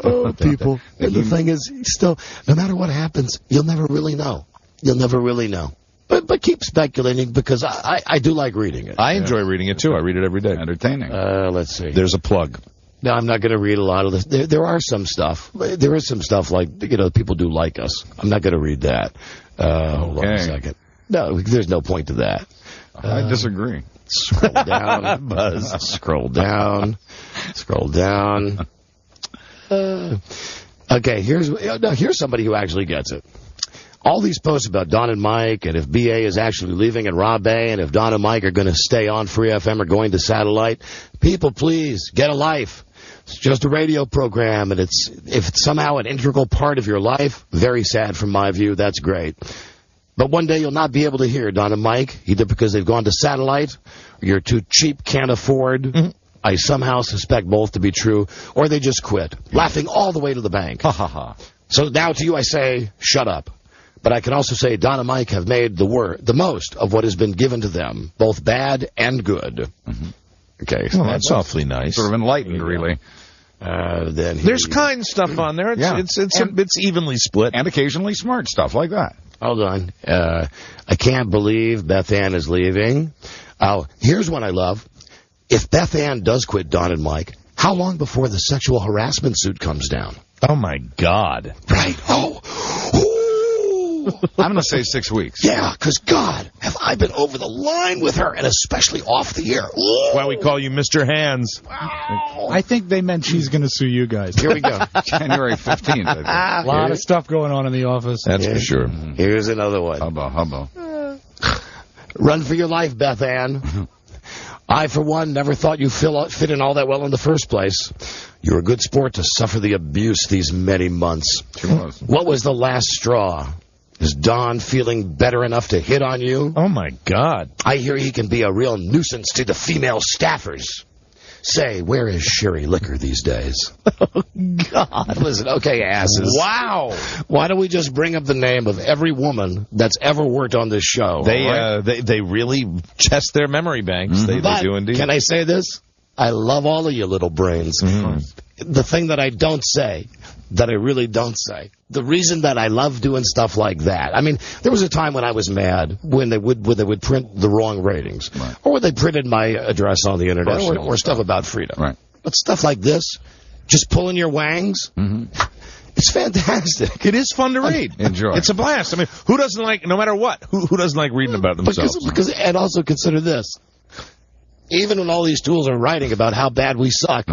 Oh, people. And the thing is, still, no matter what happens, you'll never really know. You'll never really know. But keep speculating, because I do like reading it. I enjoy reading it, too. I read it every day. Entertaining. Let's see. There's a plug. No, I'm not going to read a lot of this. There are some stuff. There is some stuff like, people do like us. I'm not going to read that. Hold on a second. No, there's no point to that. I disagree. Scroll down, Buzz. Scroll down. Okay, here's somebody who actually gets it. All these posts about Don and Mike, and if B.A. is actually leaving and Rob A., and if Don and Mike are going to stay on Free FM or going to satellite, people, please, get a life. It's just a radio program, and if it's somehow an integral part of your life, very sad from my view, that's great. But one day you'll not be able to hear Don and Mike, either because they've gone to satellite, or you're too cheap, can't afford. I somehow suspect both to be true, or they just quit, laughing all the way to the bank. Ha ha ha. So now to you I say, shut up. But I can also say Don and Mike have made the most of what has been given to them, both bad and good. Okay. So that's awfully nice. Sort of enlightened, really. There's kind stuff on there. It's evenly split. And occasionally smart stuff like that. Hold on. I can't believe Beth Ann is leaving. Oh, here's one I love. If Beth Ann does quit Don and Mike, how long before the sexual harassment suit comes down? Oh, my God. Right. Oh. I'm going to say 6 weeks. Yeah, because, God, have I been over the line with her, and especially off the air. That's why we call you Mr. Hands. Wow. I think they meant she's going to sue you guys. Here we go. January 15th. A lot of stuff going on in the office. That's for sure. Here's another one. Hubba. Run for your life, Beth Ann. I, for one, never thought you fit in all that well in the first place. You're a good sport to suffer the abuse these many months. What was the last straw? Is Don feeling better enough to hit on you? Oh, my God. I hear he can be a real nuisance to the female staffers. Say, where is Sherry Liquor these days? Oh, God. Listen, okay, asses. Wow. Why don't we just bring up the name of every woman that's ever worked on this show? They really test their memory banks. They do indeed. Can I say this? I love all of you little brains. The thing that I don't say, that I really don't say, the reason that I love doing stuff like that, I mean, there was a time when I was mad when they would print the wrong ratings, or when they printed my address on the internet, or stuff about freedom. Right. But stuff like this, just pulling your wangs, it's fantastic. It is fun to read. Enjoy. It's a blast. I mean, who doesn't like, no matter what, who doesn't like reading about themselves? And also consider this. Even when all these tools are writing about how bad we suck,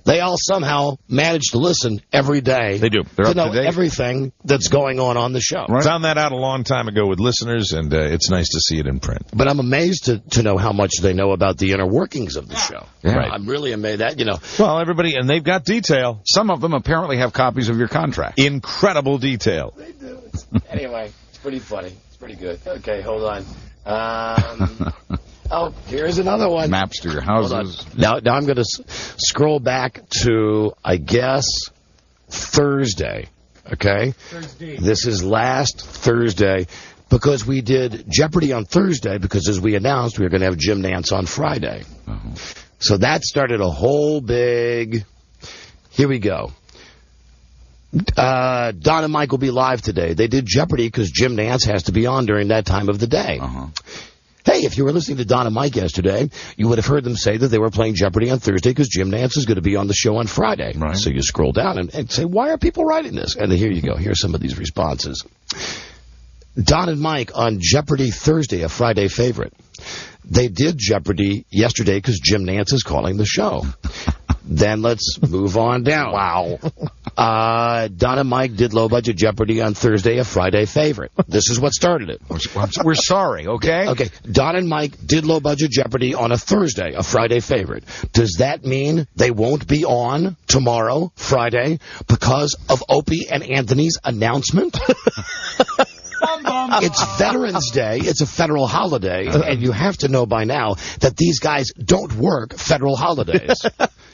they all somehow manage to listen every day. They do. They're to up know to date. Everything that's going on the show. Right. Found that out a long time ago with listeners, and it's nice to see it in print. But I'm amazed to know how much they know about the inner workings of the show. Yeah. Right. I'm really amazed that, Well, everybody, and they've got detail. Some of them apparently have copies of your contract. Incredible detail. They do. Anyway, it's pretty funny. It's pretty good. Okay, hold on. Oh, here's another one. Maps to your houses. Now I'm going to scroll back to, I guess, Thursday. Okay? Thursday. This is last Thursday because we did Jeopardy on Thursday because, as we announced, we were going to have Jim Nantz on Friday. So that started a whole big... Here we go. Don and Mike will be live today. They did Jeopardy because Jim Nantz has to be on during that time of the day. Hey, if you were listening to Don and Mike yesterday, you would have heard them say that they were playing Jeopardy on Thursday because Jim Nantz is going to be on the show on Friday. Right. So you scroll down and say, why are people writing this? And here you go. Here's some of these responses. Don and Mike on Jeopardy Thursday, a Friday favorite. They did Jeopardy yesterday because Jim Nantz is calling the show. Then let's move on down. Wow. Don and Mike did low-budget Jeopardy on Thursday, a Friday favorite. This is what started it. We're sorry, okay? Okay. Don and Mike did low-budget Jeopardy on a Thursday, a Friday favorite. Does that mean they won't be on tomorrow, Friday, because of Opie and Anthony's announcement? It's Veterans Day. It's a federal holiday, and you have to know by now that these guys don't work federal holidays.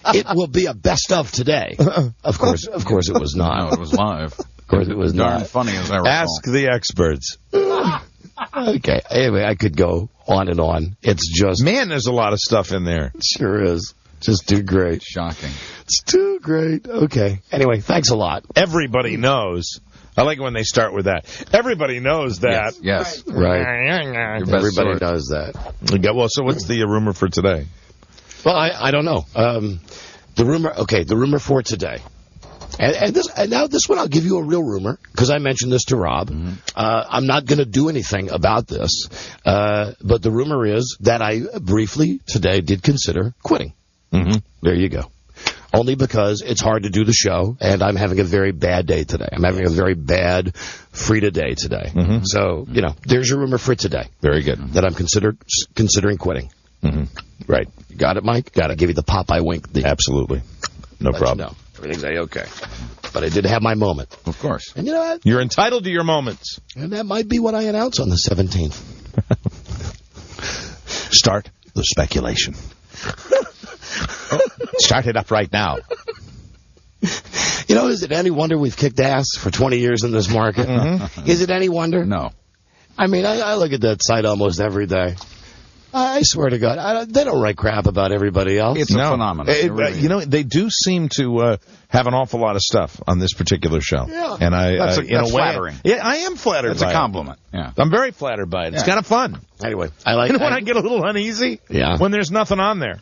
It will be a best of today. Of course it was not. No, it was live. Of course it was darn not. Funny as I recall. Ask the experts. Okay. Anyway, I could go on and on. It's just... Man, there's a lot of stuff in there. It sure is. Just too great. Shocking. It's too great. Okay. Anyway, thanks a lot. Everybody knows. I like it when they start with that. Everybody knows that. Yes. Right. Everybody knows that. Yeah, well, so what's the rumor for today? Well, I don't know. The rumor for today. And now this one I'll give you a real rumor, because I mentioned this to Rob. I'm not going to do anything about this. But the rumor is that I briefly today did consider quitting. There you go. Only because it's hard to do the show, and I'm having a very bad day today. I'm having a very bad Frida day today. So, there's your rumor for today. Very good. That I'm considering quitting. Right. You got it, Mike? Got to give you the Popeye wink. Absolutely. No problem. You know, everything's A-okay. But I did have my moment. Of course. And you know what? You're entitled to your moments. And that might be what I announce on the 17th. Start the speculation. Start it up right now. Is it any wonder we've kicked ass for 20 years in this market? Is it any wonder? No. I mean, I look at that site almost every day. I swear to God, they don't write crap about everybody else. It's a phenomenon. They do seem to have an awful lot of stuff on this particular show. Yeah. And that's flattering. Yeah, I am flattered by it. That's a compliment. Yeah. I'm very flattered by it. It's kind of fun. Anyway, I like when I get a little uneasy? Yeah. When there's nothing on there.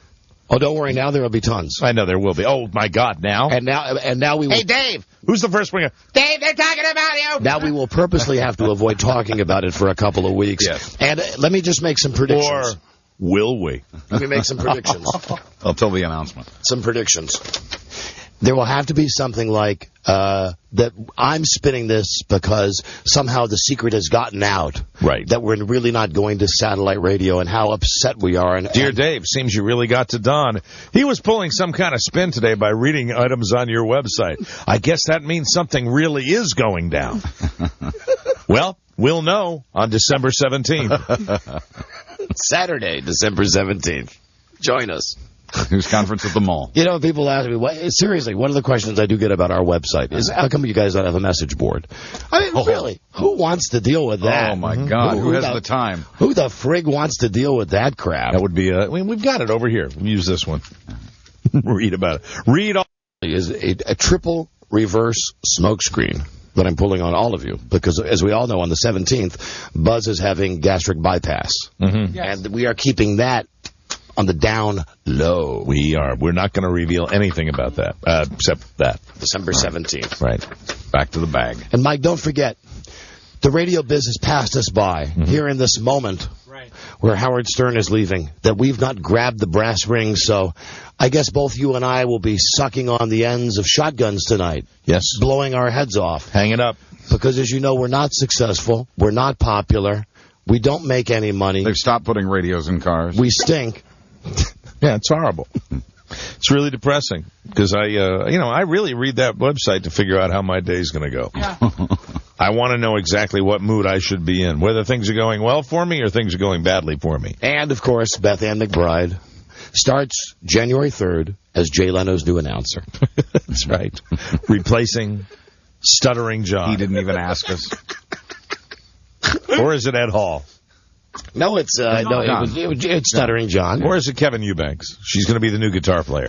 Oh, don't worry. Now there will be tons. I know there will be. Oh, my God, now? And now we will... Hey, Dave! Who's the first one? Dave, they're talking about you! Now we will purposely have to avoid talking about it for a couple of weeks. Yes. And let me just make some predictions. Or will we? Let me make some predictions. Until the announcement. Some predictions. There will have to be something like that I'm spinning this because somehow the secret has gotten out. Right. That we're really not going to satellite radio and how upset we are. Dear Dave, seems you really got to Don. He was pulling some kind of spin today by reading items on your website. I guess that means something really is going down. Well, we'll know on December 17th. Saturday, December 17th. Join us. News conference at the mall. You know, people ask me, seriously, one of the questions I do get about our website is, how come you guys don't have a message board? I mean, really, who wants to deal with that? Oh, my God. Who has the time? Who the frig wants to deal with that crap? That would be we've got it over here. Use this one. Read about it. Read all. Is a triple reverse smoke screen that I'm pulling on all of you, because as we all know, on the 17th, Buzz is having gastric bypass. Mm-hmm. Yes. And we are keeping that on the down low. We are. We're not going to reveal anything about that, except that. December 17th. Right. Back to the bag. And, Mike, don't forget, the radio business passed us by here in this moment where Howard Stern is leaving, that we've not grabbed the brass rings, so I guess both you and I will be sucking on the ends of shotguns tonight. Yes. Blowing our heads off. Hang it up. Because, as you know, we're not successful. We're not popular. We don't make any money. They've stopped putting radios in cars. We stink. Yeah, it's horrible. It's really depressing because I really read that website to figure out how my day's going to go. Yeah. I want to know exactly what mood I should be in, whether things are going well for me or things are going badly for me. And, of course, Beth Ann McBride starts January 3rd as Jay Leno's new announcer. That's right. Replacing Stuttering John. He didn't even ask us. Or is it Ed Hall? No, it's it's Stuttering John. Or is it Kevin Eubanks? She's going to be the new guitar player.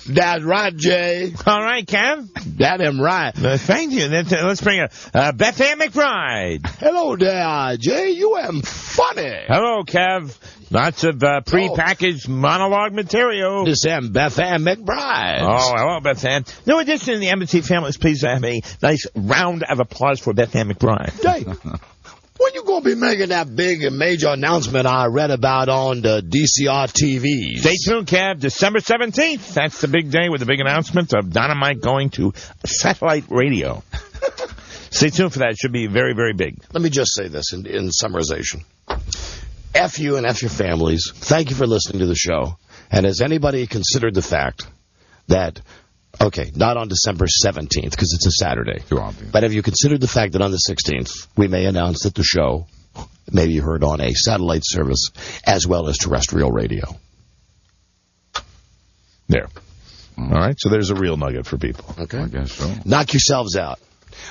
That's right, Jay. All right, Kev. That am right. Thank you. Let's bring Beth Ann McBride. Hello there, Jay. You am funny. Hello, Kev. Lots of pre-packaged monologue material. This am Beth Ann McBride. Oh, hello, Beth Ann. No addition in the embassy families. Please have a nice round of applause for Beth Ann McBride. Jay. When you going to be making that big and major announcement I read about on the DCR TV? Stay tuned, Kev. December 17th. That's the big day with the big announcement of Dynamite going to satellite radio. Stay tuned for that. It should be very, very big. Let me just say this in summarization. F you and F your families. Thank you for listening to the show. And has anybody considered the fact that... Okay, not on December 17th, because it's a Saturday. But have you considered the fact that on the 16th, we may announce that the show may be heard on a satellite service as well as terrestrial radio? There. All right, so there's a real nugget for people. Okay. I guess so. Knock yourselves out.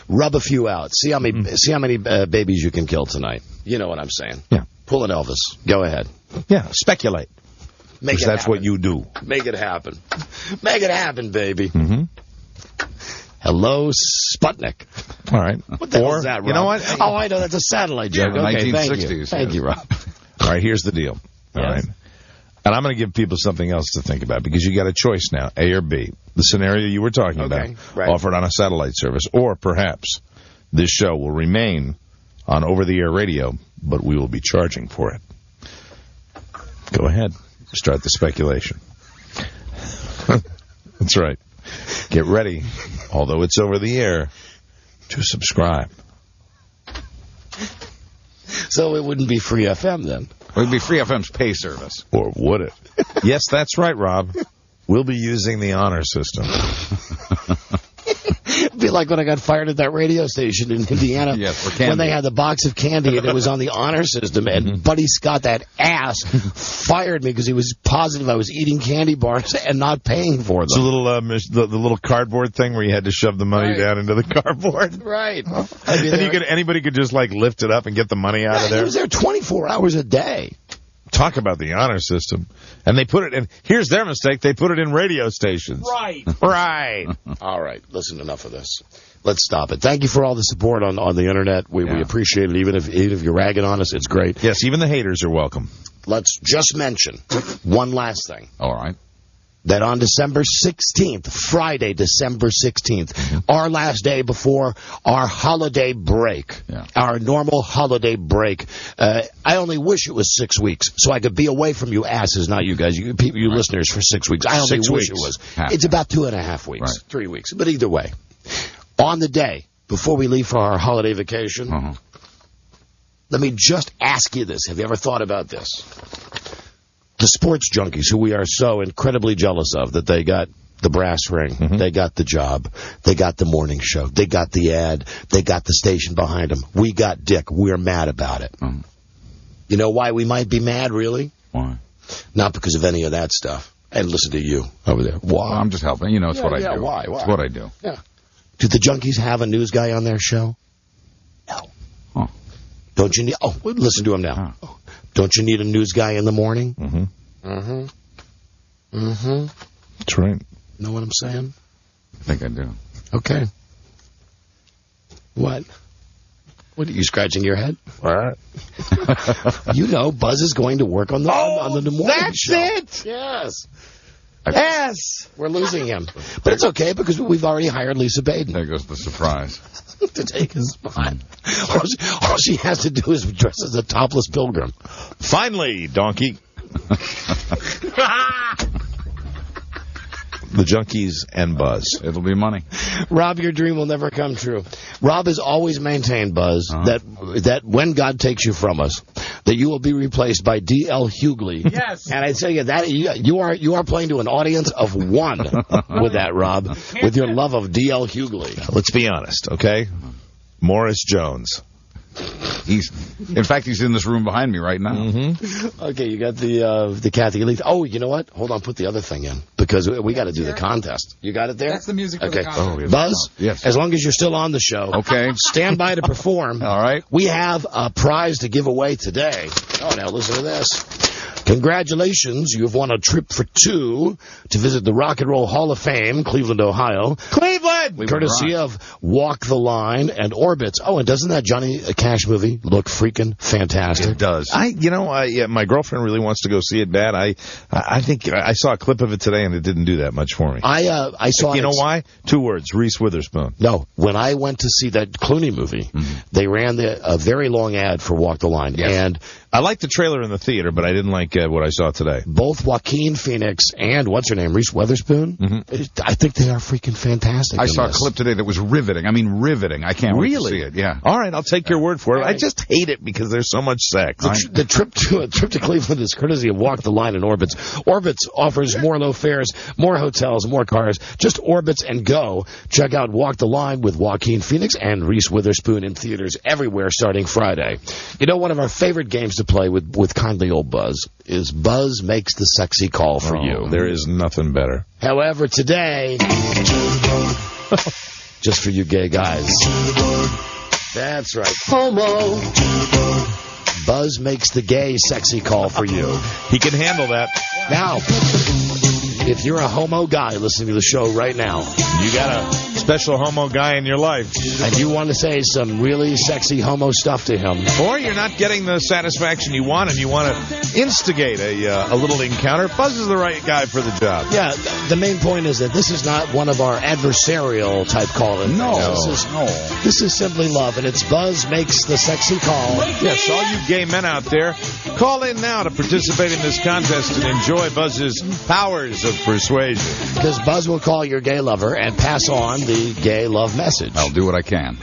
Rub a few out. See how many babies you can kill tonight. You know what I'm saying. Yeah. Pull an Elvis. Go ahead. Yeah, speculate. Because that's what you do. Make it happen. Make it happen, baby. Mm-hmm. Hello, Sputnik. All right. What the hell is that, Rob? You know what? Oh, I know. That's a satellite joke. Yeah, okay, 1960s. Thank you, Rob. All right, here's the deal. All right. And I'm going to give people something else to think about because you got a choice now, A or B. The scenario you were talking about, offered on a satellite service, or perhaps this show will remain on over-the-air radio, but we will be charging for it. Go ahead. Start the speculation. That's right. Get ready, although it's over the air, to subscribe. So it wouldn't be Free FM then? It would be Free FM's pay service. Or would it? Yes, that's right, Rob. We'll be using the honor system. It'd be like when I got fired at that radio station in Indiana. Yes, for candy. When they had the box of candy and it was on the honor system, and Buddy Scott, that ass, fired me because he was positive I was eating candy bars and not paying for them. It's a little the little cardboard thing where you had to shove the money down into the cardboard. Right. And anybody could just like lift it up and get the money out of there. He was there 24 hours a day. Talk about the honor system. And they put it in, here's their mistake, they put it in radio stations. Right. Right. All right, listen, enough of this. Let's stop it. Thank you for all the support on the internet. We appreciate it, even if you're ragging on us, it's great. Yes, even the haters are welcome. Let's just mention one last thing. All right. that on December 16th, Friday, December 16th, our last day before our holiday break, our normal holiday break, I only wish it was 6 weeks so I could be away from you asses, not you guys, you listeners, for 6 weeks. I only wish it was. It's about 2.5 weeks, 3 weeks. But either way, on the day before we leave for our holiday vacation, let me just ask you this. Have you ever thought about this? The sports junkies who we are so incredibly jealous of, that they got the brass ring, they got the job, they got the morning show, they got the ad, they got the station behind them. We got Dick. We're mad about it. You know why we might be mad, really? Why? Not because of any of that stuff. And listen to you over there. Why? Well, I'm just helping. You know, it's what I do. Why? It's what I do. Yeah. Do the junkies have a news guy on their show? No. Oh. Don't you need... Oh, listen to him now. Oh. Don't you need a news guy in the morning? That's right. Know what I'm saying? I think I do. Okay. What? What, are you scratching your head? All right. You know, Buzz is going to work on the morning show. That's it? Yes. Yes. We're losing him. But it's okay because we've already hired Lisa Baden. There goes the surprise. To take his spot. All she has to do is dress as a topless pilgrim. Finally, donkey. The junkies and Buzz. It'll be money. Rob, your dream will never come true. Rob has always maintained, Buzz, that when God takes you from us, that you will be replaced by D.L. Hughley. Yes. And I tell you that you are playing to an audience of one with that, Rob, with your love of D.L. Hughley. Let's be honest, okay? Morris Jones. In fact, he's in this room behind me right now. Okay, you got the Kathy Lee. Oh, you know what? Hold on, put the other thing in because we got to do the contest. You got it there? That's the music for the contest. Oh, yes. Buzz, yes. As long as you're still on the show, okay, stand by to perform. All right. We have a prize to give away today. Oh, now listen to this. Congratulations, you've won a trip for two to visit the Rock and Roll Hall of Fame, Cleveland, Ohio. Cleveland! Courtesy of Walk the Line and Orbits. Oh, and doesn't that Johnny Cash movie look freaking fantastic? It does. My girlfriend really wants to go see it bad. I think I saw a clip of it today, and it didn't do that much for me. I saw. You know why? 2 words: Reese Witherspoon. No, when I went to see that Clooney movie, they ran a very long ad for Walk the Line, and I liked the trailer in the theater, but I didn't like what I saw today. Both Joaquin Phoenix and what's her name, Reese Witherspoon. I think they are freaking fantastic. I saw a clip today that was riveting. I mean, riveting. I can't wait to see it. Yeah. All right, I'll take your word for it. I just hate it because there's so much sex. The trip to Cleveland is courtesy of Walk the Line and Orbits. Orbits offers more low fares, more hotels, more cars. Just Orbits and go. Check out Walk the Line with Joaquin Phoenix and Reese Witherspoon in theaters everywhere starting Friday. You know, one of our favorite games to play with kindly old Buzz is Buzz Makes the Sexy Call for you. There is nothing better. However, today, just for you gay guys. That's right. Homo. Buzz makes the gay sexy call for you. He can handle that. Now, if you're a homo guy listening to the show right now, you got a special homo guy in your life, and you want to say some really sexy homo stuff to him, or you're not getting the satisfaction you want and you want to instigate a little encounter, Buzz is the right guy for the job. Yeah, the main point is that this is not one of our adversarial type call-in. This is simply love, and it's Buzz Makes the Sexy Call. Yes, all you gay men out there, call in now to participate in this contest and enjoy Buzz's powers of persuasion. Because Buzz will call your gay lover and pass on the gay love message. I'll do what I can.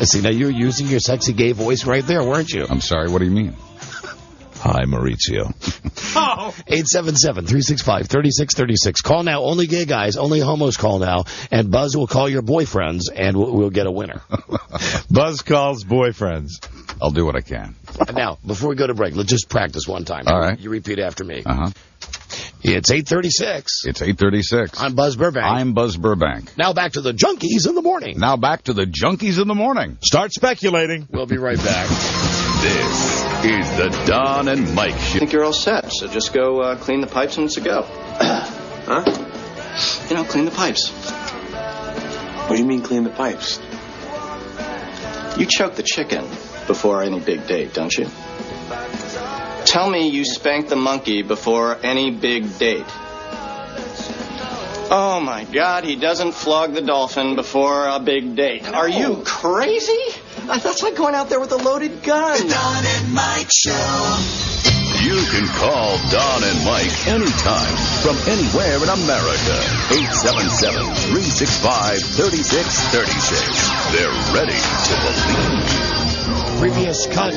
See, now you're using your sexy gay voice right there, weren't you? I'm sorry, what do you mean? Hi, Maurizio. 877-365-3636. Call now. Only gay guys, only homos call now. And Buzz will call your boyfriends, and we'll get a winner. Buzz calls boyfriends. I'll do what I can. Now, before we go to break, let's just practice one time. All right. You repeat after me. Uh-huh. It's 8:36. It's 8:36. I'm Buzz Burbank. I'm Buzz Burbank. Now back to the Junkies in the Morning. Start speculating. We'll be right back. This is the Don and Mike Show. I think you're all set, so just go clean the pipes and it's a go. Huh? Clean the pipes. What do you mean clean the pipes? You choke the chicken before any big date, don't you? Tell me you spanked the monkey before any big date. Oh, my God, he doesn't flog the dolphin before a big date. No. Are you crazy? That's like going out there with a loaded gun. The Don and Mike Show. You can call Don and Mike anytime from anywhere in America. 877-365-3636. They're ready to believe. Previous cut,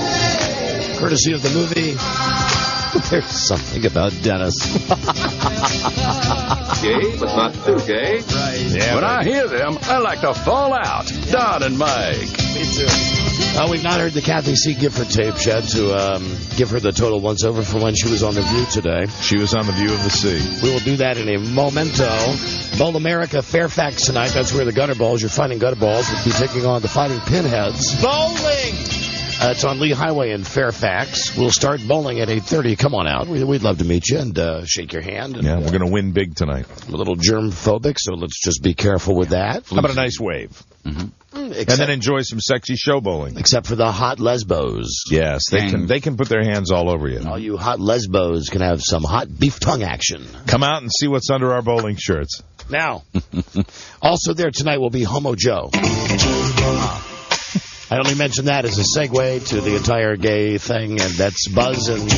courtesy of the movie. There's something about Dennis. Gay, but not too gay. Right. Yeah, when I hear them, I like to fall out. Don and Mike. Me too. We've not heard the Kathy C. Gifford tape yet to give her the total once-over for when she was on The View today. She was on The View of the Sea. We will do that in a momento. Bowl America, Fairfax tonight. That's where the Gutter Balls, your Fighting Gutter Balls, will be taking on the Fighting Pinheads. Bowling! It's on Lee Highway in Fairfax. We'll start bowling at 8:30. Come on out. We'd love to meet you and shake your hand. And, yeah, we're going to win big tonight. I'm a little germ-phobic, so let's just be careful with that. How about a nice wave? Mm-hmm. And then enjoy some sexy show bowling. Except for the hot lesbos. Yes, they can put their hands all over you. All you hot lesbos can have some hot beef tongue action. Come out and see what's under our bowling shirts. Now, also there tonight will be Homo Joe. I only mention that as a segue to the entire gay thing, and that's Buzz. And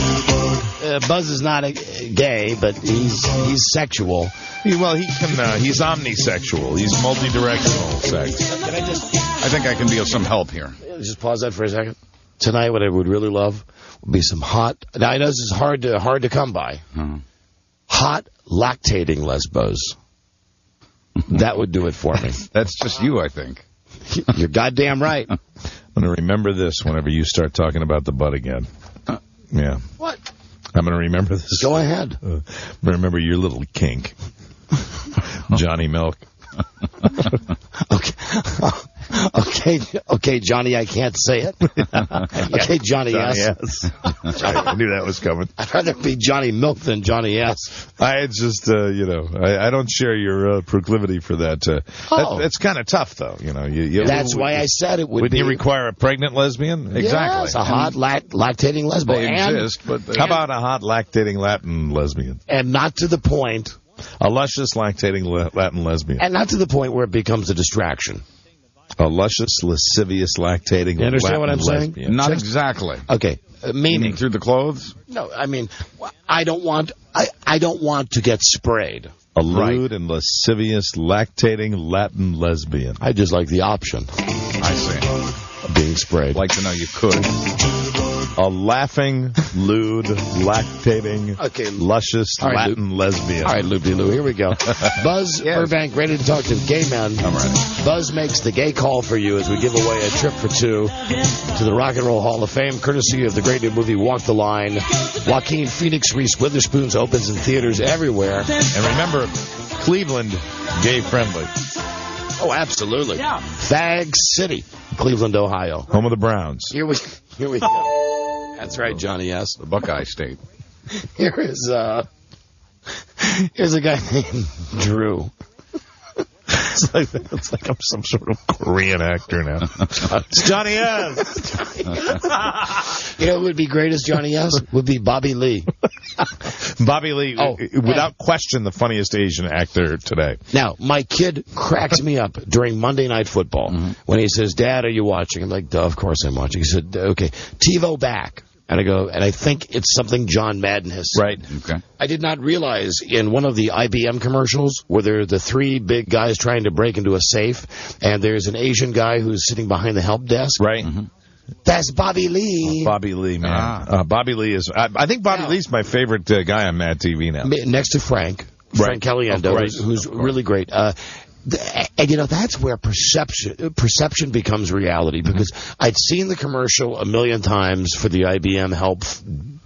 Buzz is not gay, but he's sexual. Well, he's omnisexual. He's multi-directional sex. I think I can be of some help here. Just pause that for a second. Tonight, what I would really love would be some hot. Now I know this is hard to come by. Hot lactating lesbos. That would do it for me. That's just you, I think. You're goddamn right. I'm going to remember this whenever you start talking about the butt again. Yeah. What? I'm going to remember this. Go ahead. Remember your little kink. Johnny Milk. Okay, Johnny, I can't say it. Okay, Johnny S. I knew that was coming. I'd rather be Johnny Milk than Johnny S. I just, I don't share your proclivity for that. That's kind of tough, though. That's why I said it would be. Wouldn't you require a pregnant lesbian? Exactly. Yes, a hot lactating lesbian. They exist, but how about a hot lactating Latin lesbian? And not to the point. A luscious lactating Latin lesbian. And not to the point where it becomes a distraction. A luscious, lascivious, lactating you understand Latin what I'm lesbian. saying? Not exactly. Okay. Meaning through the clothes? No, I mean, I don't want to get sprayed. A lewd and lascivious, lactating Latin lesbian. I just like the option. I see. Of being sprayed. I'd like to know you could. A laughing, lewd, lactating, luscious Latin lesbian. All right, Loopy-Loo, here we go. Buzz Burbank, ready to talk to gay men. I'm ready. Buzz makes the gay call for you as we give away a trip for two to the Rock and Roll Hall of Fame, courtesy of the great new movie Walk the Line. Joaquin Phoenix, Reese Witherspoon's opens in theaters everywhere. And remember, Cleveland, gay-friendly. Oh, absolutely. Yeah. Fag City, Cleveland, Ohio. Home of the Browns. Here we go. That's right, Johnny S. The Buckeye State. Here's a guy named Drew. It's like I'm some sort of Korean actor now. It's Johnny S. You know what would be great as Johnny S? Would be Bobby Lee. Bobby Lee, without question, the funniest Asian actor today. Now, my kid cracks me up during Monday Night Football when he says, Dad, are you watching? I'm like, duh, of course I'm watching. He said, okay, TiVo back. And I go, and I think it's something John Madden has said. Right. Okay. I did not realize in one of the IBM commercials where there are the three big guys trying to break into a safe, and there's an Asian guy who's sitting behind the help desk. Right. That's Bobby Lee. Bobby Lee, man. Bobby Lee is... I think Bobby Lee's my favorite guy on Mad TV now. Next to Frank. Frank Caliendo, who's really great. And, that's where perception becomes reality, because I'd seen the commercial a million times for the IBM help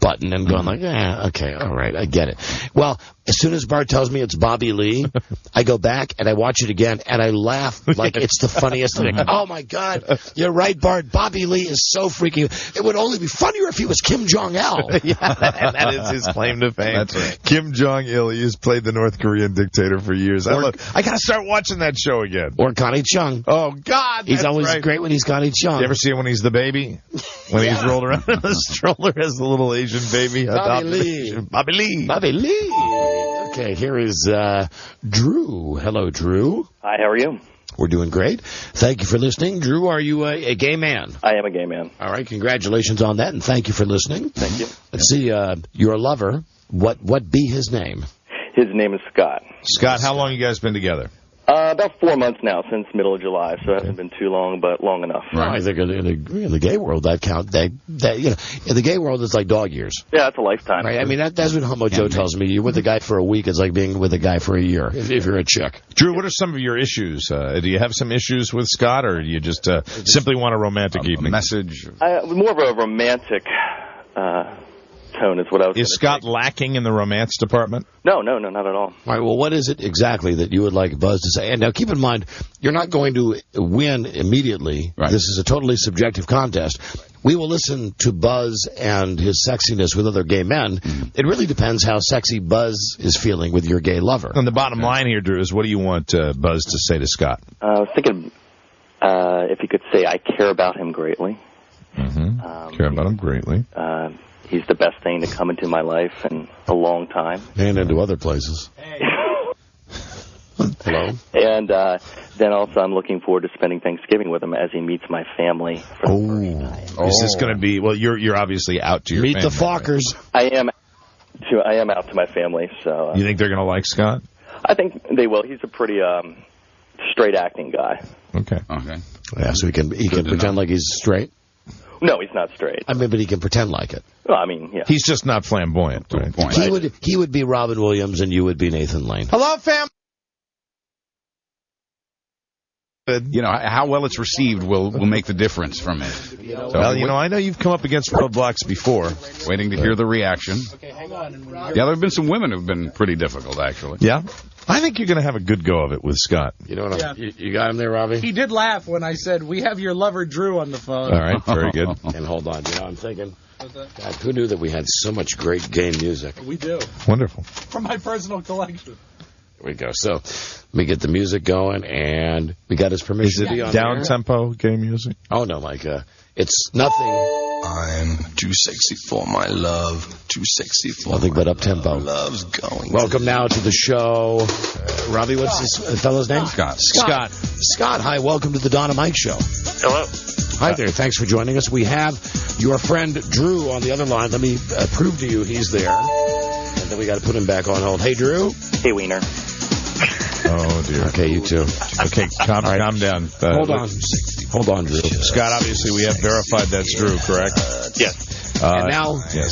button and going like, okay, all right, I get it. Well, as soon as Bart tells me it's Bobby Lee, I go back and I watch it again and I laugh like it's the funniest thing. Oh, my God, you're right, Bart. Bobby Lee is so freaking... It would only be funnier if he was Kim Jong-il. Yeah, that is his claim to fame. That's right. Kim Jong-il, he has played the North Korean dictator for years. I got to start watching that show again. Or Connie Chung. Oh, God, he's always great when he's Connie Chung. You ever see him when he's the baby? When he's rolled around in the stroller as the little Asian baby. Bobby Lee. Bobby Lee. Bobby Lee. Okay, here is Drew. Hello, Drew. Hi, how are you? We're doing great. Thank you for listening. Drew, are you a gay man? I am a gay man. All right, congratulations on that, and thank you for listening. Thank you. Let's see, your lover, what be his name? His name is Scott. Scott, how long you guys been together? About 4 months now, since middle of July, so it hasn't been too long, but long enough. Right. I think in the gay world, that count. In the gay world, it's like dog years. Yeah, it's a lifetime. Right. I mean, that's what Homo Joe tells me. You're with a guy for a week. It's like being with a guy for a year, if you're a chick. Drew, what are some of your issues? Do you have some issues with Scott, or do you just simply want a romantic evening? Message? More of a romantic tone is what I was. Is Scott lacking in the romance department? No, not at all. All right, well, what is it exactly that you would like Buzz to say? And now keep in mind, you're not going to win immediately. Right. This is a totally subjective contest. We will listen to Buzz and his sexiness with other gay men. It really depends how sexy Buzz is feeling with your gay lover. And the bottom line here, Drew, is what do you want Buzz to say to Scott? I was thinking if he could say, I care about him greatly. Care about him greatly. He's the best thing to come into my life in a long time. And into other places. Hello? And then also I'm looking forward to spending Thanksgiving with him as he meets my family for the first time. Is this going to be, well, you're obviously out to your Meet family. the Fockers. I am out to my family. So you think they're going to like Scott? I think they will. He's a pretty straight acting guy. Okay. Yeah, so he can pretend like he's straight? No, he's not straight. I mean, but he can pretend like it. Well, I mean, yeah. He's just not flamboyant. Right? He would be Robin Williams and you would be Nathan Lane. Hello, fam. You know, how well it's received will make the difference from it. So, Well, I know you've come up against roadblocks before. Waiting to hear the reaction. Okay, hang on. Yeah, there have been some women who've been pretty difficult, actually. Yeah? I think you're going to have a good go of it with Scott. You know what? You got him there, Robbie? He did laugh when I said, we have your lover Drew on the phone. All right, very good. And hold on, I'm thinking, God, who knew that we had so much great gay music? We do. Wonderful. From my personal collection. Here we go. So, let me get the music going, and we got his permission to be on down-tempo gay music? Oh, no, Mike. It's nothing. I'm too sexy for my love, too sexy for nothing but up-tempo. Love's going. Welcome now to the show. Robbie, what's this fellow's name? Scott, hi. Welcome to the Don and Mike Show. Hello. Hi there. Thanks for joining us. We have your friend Drew on the other line. Let me prove to you he's there. And then we got to put him back on hold. Hey, Drew. Hey, Wiener. Oh, dear. Okay, you too. Okay, calm down. Hold on, Drew. Scott, obviously we have verified that's Drew, correct? Yes. And now, yes.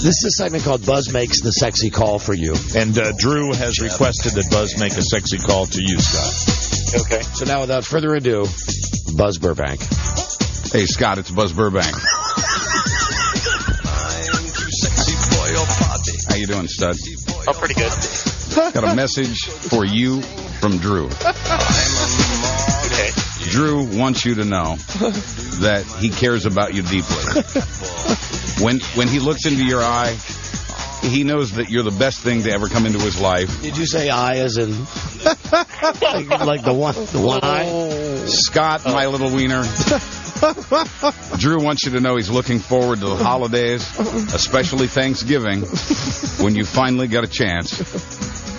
This is a segment called Buzz Makes the Sexy Call for you. And Drew has requested that Buzz make a sexy call to you, Scott. Okay. So now, without further ado, Buzz Burbank. Hey, Scott, it's Buzz Burbank. How you doing, stud? Oh, pretty good. Got a message for you from Drew. Okay. Drew wants you to know that he cares about you deeply. When he looks into your eye, he knows that you're the best thing to ever come into his life. Did you say eye as in like the one eye? Scott, my little wiener. Drew wants you to know he's looking forward to the holidays, especially Thanksgiving, when you finally get a chance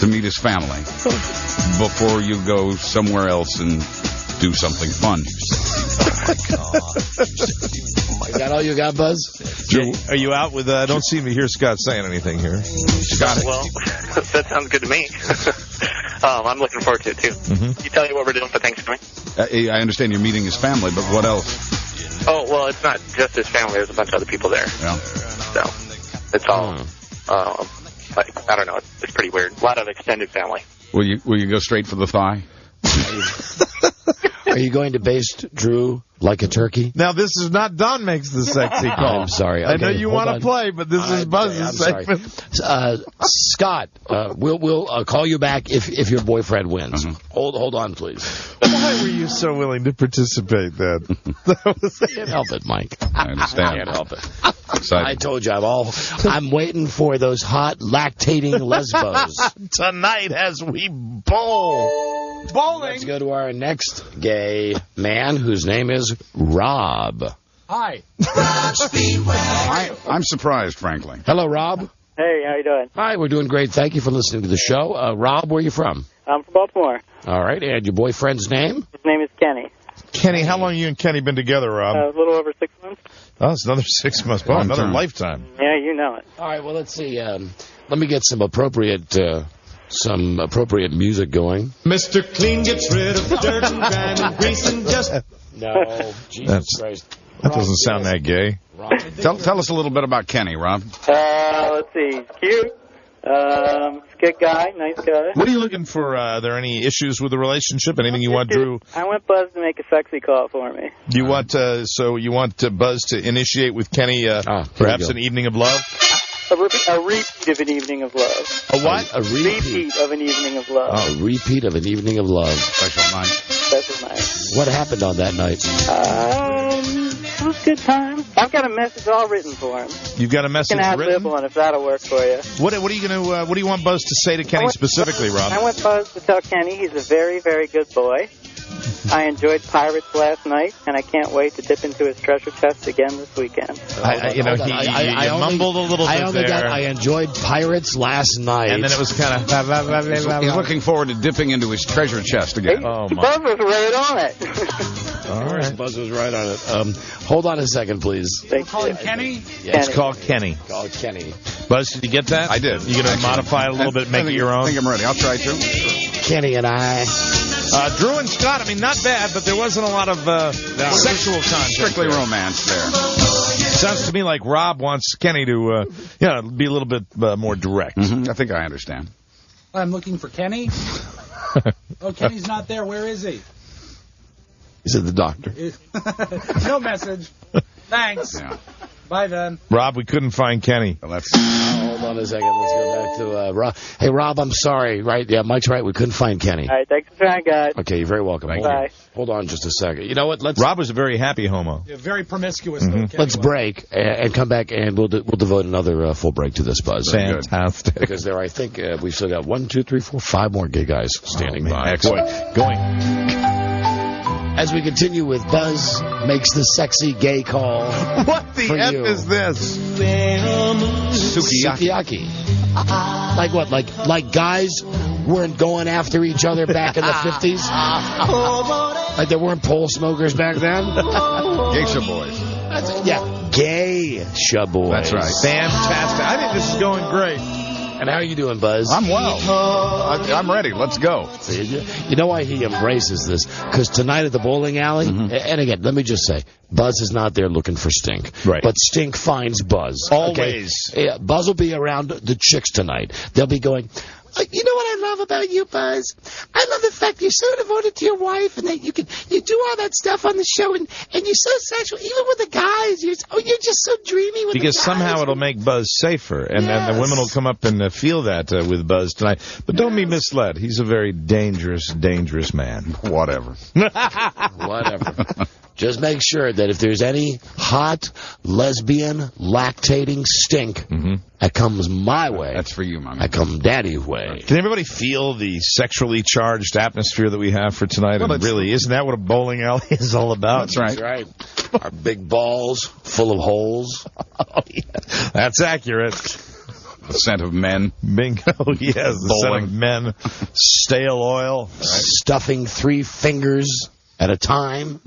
to meet his family before you go somewhere else and do something fun. Is that all you got, Buzz? Drew, are you out with, I don't seem to hear Scott saying anything here. Scott, well, that sounds good to me. I'm looking forward to it, too. Mm-hmm. You tell you what we're doing for Thanksgiving? I understand you're meeting his family, but what else? Oh, well, it's not just his family. There's a bunch of other people there. Yeah. So, it's all, like, I don't know. It's pretty weird. A lot of extended family. Will you go straight for the thigh? Are you going to baste Drew like a turkey? Now, this is not Don Makes the Sexy Call. I'm sorry. Okay, I know you want to play, but this is Buzz's segment. Scott, we'll call you back if your boyfriend wins. Hold on, please. Why were you so willing to participate then? Can't help it, Mike. I understand. Can't help it. Exciting. I told you, I'm waiting for those hot, lactating lesbos. Tonight as we bowl. Bowling. Let's go to our next gay man, whose name is Rob. Hi. I'm surprised, frankly. Hello, Rob. Hey, how you doing? Hi, we're doing great. Thank you for listening to the show. Rob, where are you from? I'm from Baltimore. All right, and your boyfriend's name? His name is Kenny. Kenny, how long you and Kenny been together, Rob? A little over 6 months. Oh, it's another 6 months. Oh, another lifetime. Yeah, you know it. All right, well, let's see. Let me get some appropriate music going. Mr. Clean gets rid of dirt and grime and grease and just... No, Jesus Christ. That doesn't sound that gay. Tell us a little bit about Kenny, Rob. Let's see. He's cute. Good guy. Nice guy. What are you looking for? Are there any issues with the relationship? Anything you want, Drew? I want Buzz to make a sexy call for me. Do you want, so you want Buzz to initiate with Kenny, perhaps an evening of love? A repeat of an evening of love. A what? A repeat of an evening of love. Oh, a repeat of an evening of love. Special night. Special night. What happened on that night? It was a good time. I've got a message all written for him. You've got a message written? You can have one if that'll work for you. What are you gonna? What do you want Buzz to say to Kenny specifically, Rob? I want Buzz to tell Kenny he's a very, very good boy. I enjoyed Pirates last night, and I can't wait to dip into his treasure chest again this weekend. He mumbled a little bit there. I enjoyed Pirates last night. And then it was kind of... He's looking forward to dipping into his treasure chest again. Oh, my. Buzz was right on it. All right. Buzz was right on it. Hold on a second, please. We're calling Kenny? Yeah, it's called Kenny. Called Kenny. Buzz, did you get that? I did. You going to modify it a little bit, make it your own? I think I'm ready. I'll try to. Kenny and I... Drew and Scott, I mean, not bad, but there wasn't a lot of sexual content. Strictly romance there. Sounds to me like Rob wants Kenny to, be a little bit more direct. Mm-hmm. I think I understand. I'm looking for Kenny. Oh, Kenny's not there. Where is he? He's at the doctor. No message. Thanks. Yeah. Bye, then. Rob, we couldn't find Kenny. Well, hold on a second. Let's go back to Rob. Hey, Rob, I'm sorry. Right? Yeah, Mike's right. We couldn't find Kenny. All right, thanks for trying, guys. Okay, you're very welcome. Bye. Hold on just a second. You know what? Rob was a very happy homo. Yeah, very promiscuous. Let's break and come back, and we'll devote another full break to this, Buzz. Fantastic. Because there, I think we've still got 1, 2, 3, 4, 5 more gay guys standing by. Excellent. Going. As we continue with Buzz makes the sexy gay call. What the F is this? Sukiyaki. Like what? Like guys weren't going after each other back in the 50s? Like there weren't pole smokers back then? Geisha boys. Yeah, geisha boys. That's right. Fantastic. I think this is going great. And how are you doing, Buzz? I'm well. I'm ready. Let's go. You know why he embraces this? Because tonight at the bowling alley, and again, let me just say, Buzz is not there looking for Stink. Right. But Stink finds Buzz. Always. Okay? Yeah, Buzz will be around the chicks tonight. They'll be going, you know what I love about you, Buzz? I love the fact you're so devoted to your wife and that you do all that stuff on the show and you're so sexual. Even with the guys, you're just so dreamy with because the guys. Somehow it'll make Buzz safer, and the women will come up and feel that with Buzz tonight. But don't be misled. He's a very dangerous, dangerous man. Whatever. Whatever. Just make sure that if there's any hot, lesbian, lactating stink that comes my way. That's for you, Mom. I come Daddy's way. Can everybody feel the sexually charged atmosphere that we have for tonight? Well, and really, isn't that what a bowling alley is all about? That's right. That's right. Our big balls full of holes. Oh, yeah. That's accurate. The scent of men. Bingo, yes. The scent of men. Stale oil. Right. Stuffing 3 fingers at a time.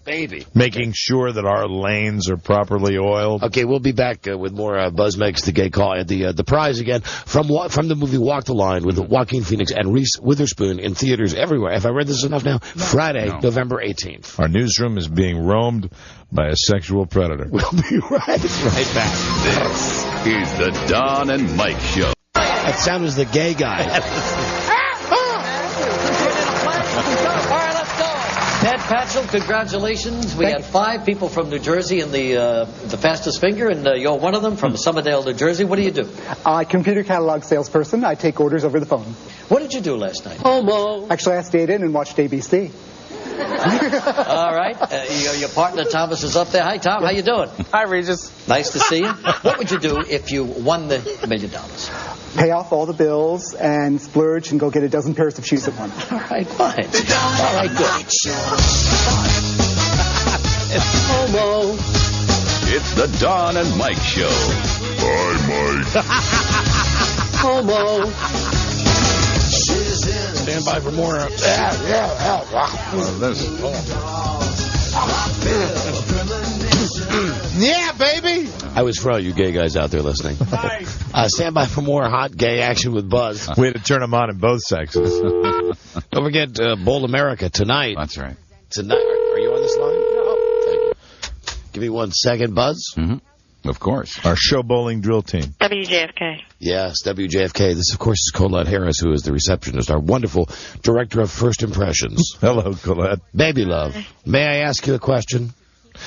Baby. Making sure that our lanes are properly oiled. Okay, we'll be back with more Buzz Makes the Gay Call. And the prize again from the movie Walk the Line with Joaquin Phoenix and Reese Witherspoon in theaters everywhere. Have I read this enough now? No. Friday, November 18th. Our newsroom is being roamed by a sexual predator. We'll be right back. This is the Don and Mike Show. That sound was the gay guy. Ted Patchell, congratulations. We had 5 people from New Jersey in the fastest finger, and you're one of them from Summerdale, New Jersey. What do you do? Computer catalog salesperson. I take orders over the phone. What did you do last night? Homo. Actually, I stayed in and watched ABC. All right. Your partner, Thomas, is up there. Hi, Tom. How you doing? Hi, Regis. Nice to see you. What would you do if you won the $1 million? Pay off all the bills and splurge and go get a dozen pairs of shoes at once. All right, fine. All right, good. It's the Don and Mike Show. Bye, Mike. Homo. Stand by for more. Yeah, baby. I was for all you gay guys out there listening. Stand by for more hot gay action with Buzz. We had to turn them on in both sexes. Don't forget Bowl America tonight. That's right. Tonight. Are you on this line? No. Thank you. Give me 1 second, Buzz. Mm-hmm. Of course. Our show bowling drill team. WJFK. Yes, WJFK. This, of course, is Colette Harris, who is the receptionist, our wonderful director of First Impressions. Hello, Colette. Baby love, may I ask you a question?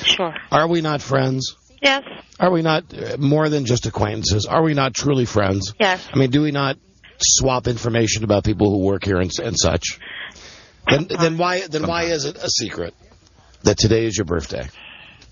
Sure. Are we not friends? Yes. Are we not more than just acquaintances? Are we not truly friends? Yes. I mean, do we not swap information about people who work here and such? Then why is it a secret that today is your birthday?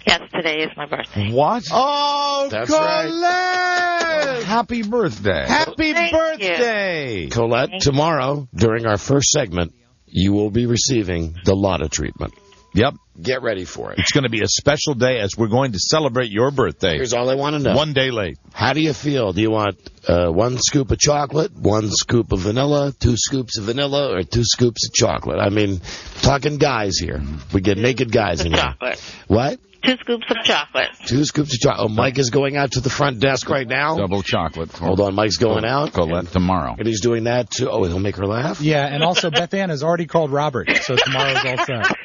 Yes, today is my birthday. What? Oh, That's Colette! right. Happy birthday. Happy Thank birthday! Colette, tomorrow, during our first segment, you will be receiving the Lotta treatment. Yep. Get ready for it. It's going to be a special day as we're going to celebrate your birthday. Here's all I want to know. 1 day late. How do you feel? Do you want 1 scoop of chocolate, 1 scoop of vanilla, 2 scoops of vanilla, or 2 scoops of chocolate? I mean, talking guys here. We get naked guys in here. Chocolate. What? 2 scoops of chocolate. 2 scoops of chocolate. Oh, Mike is going out to the front desk right now. Double chocolate. Hold on, Mike's going out. Colette tomorrow. And he's doing that too. Oh, he'll make her laugh? Yeah, and also Beth Ann has already called Robert, so tomorrow's all set.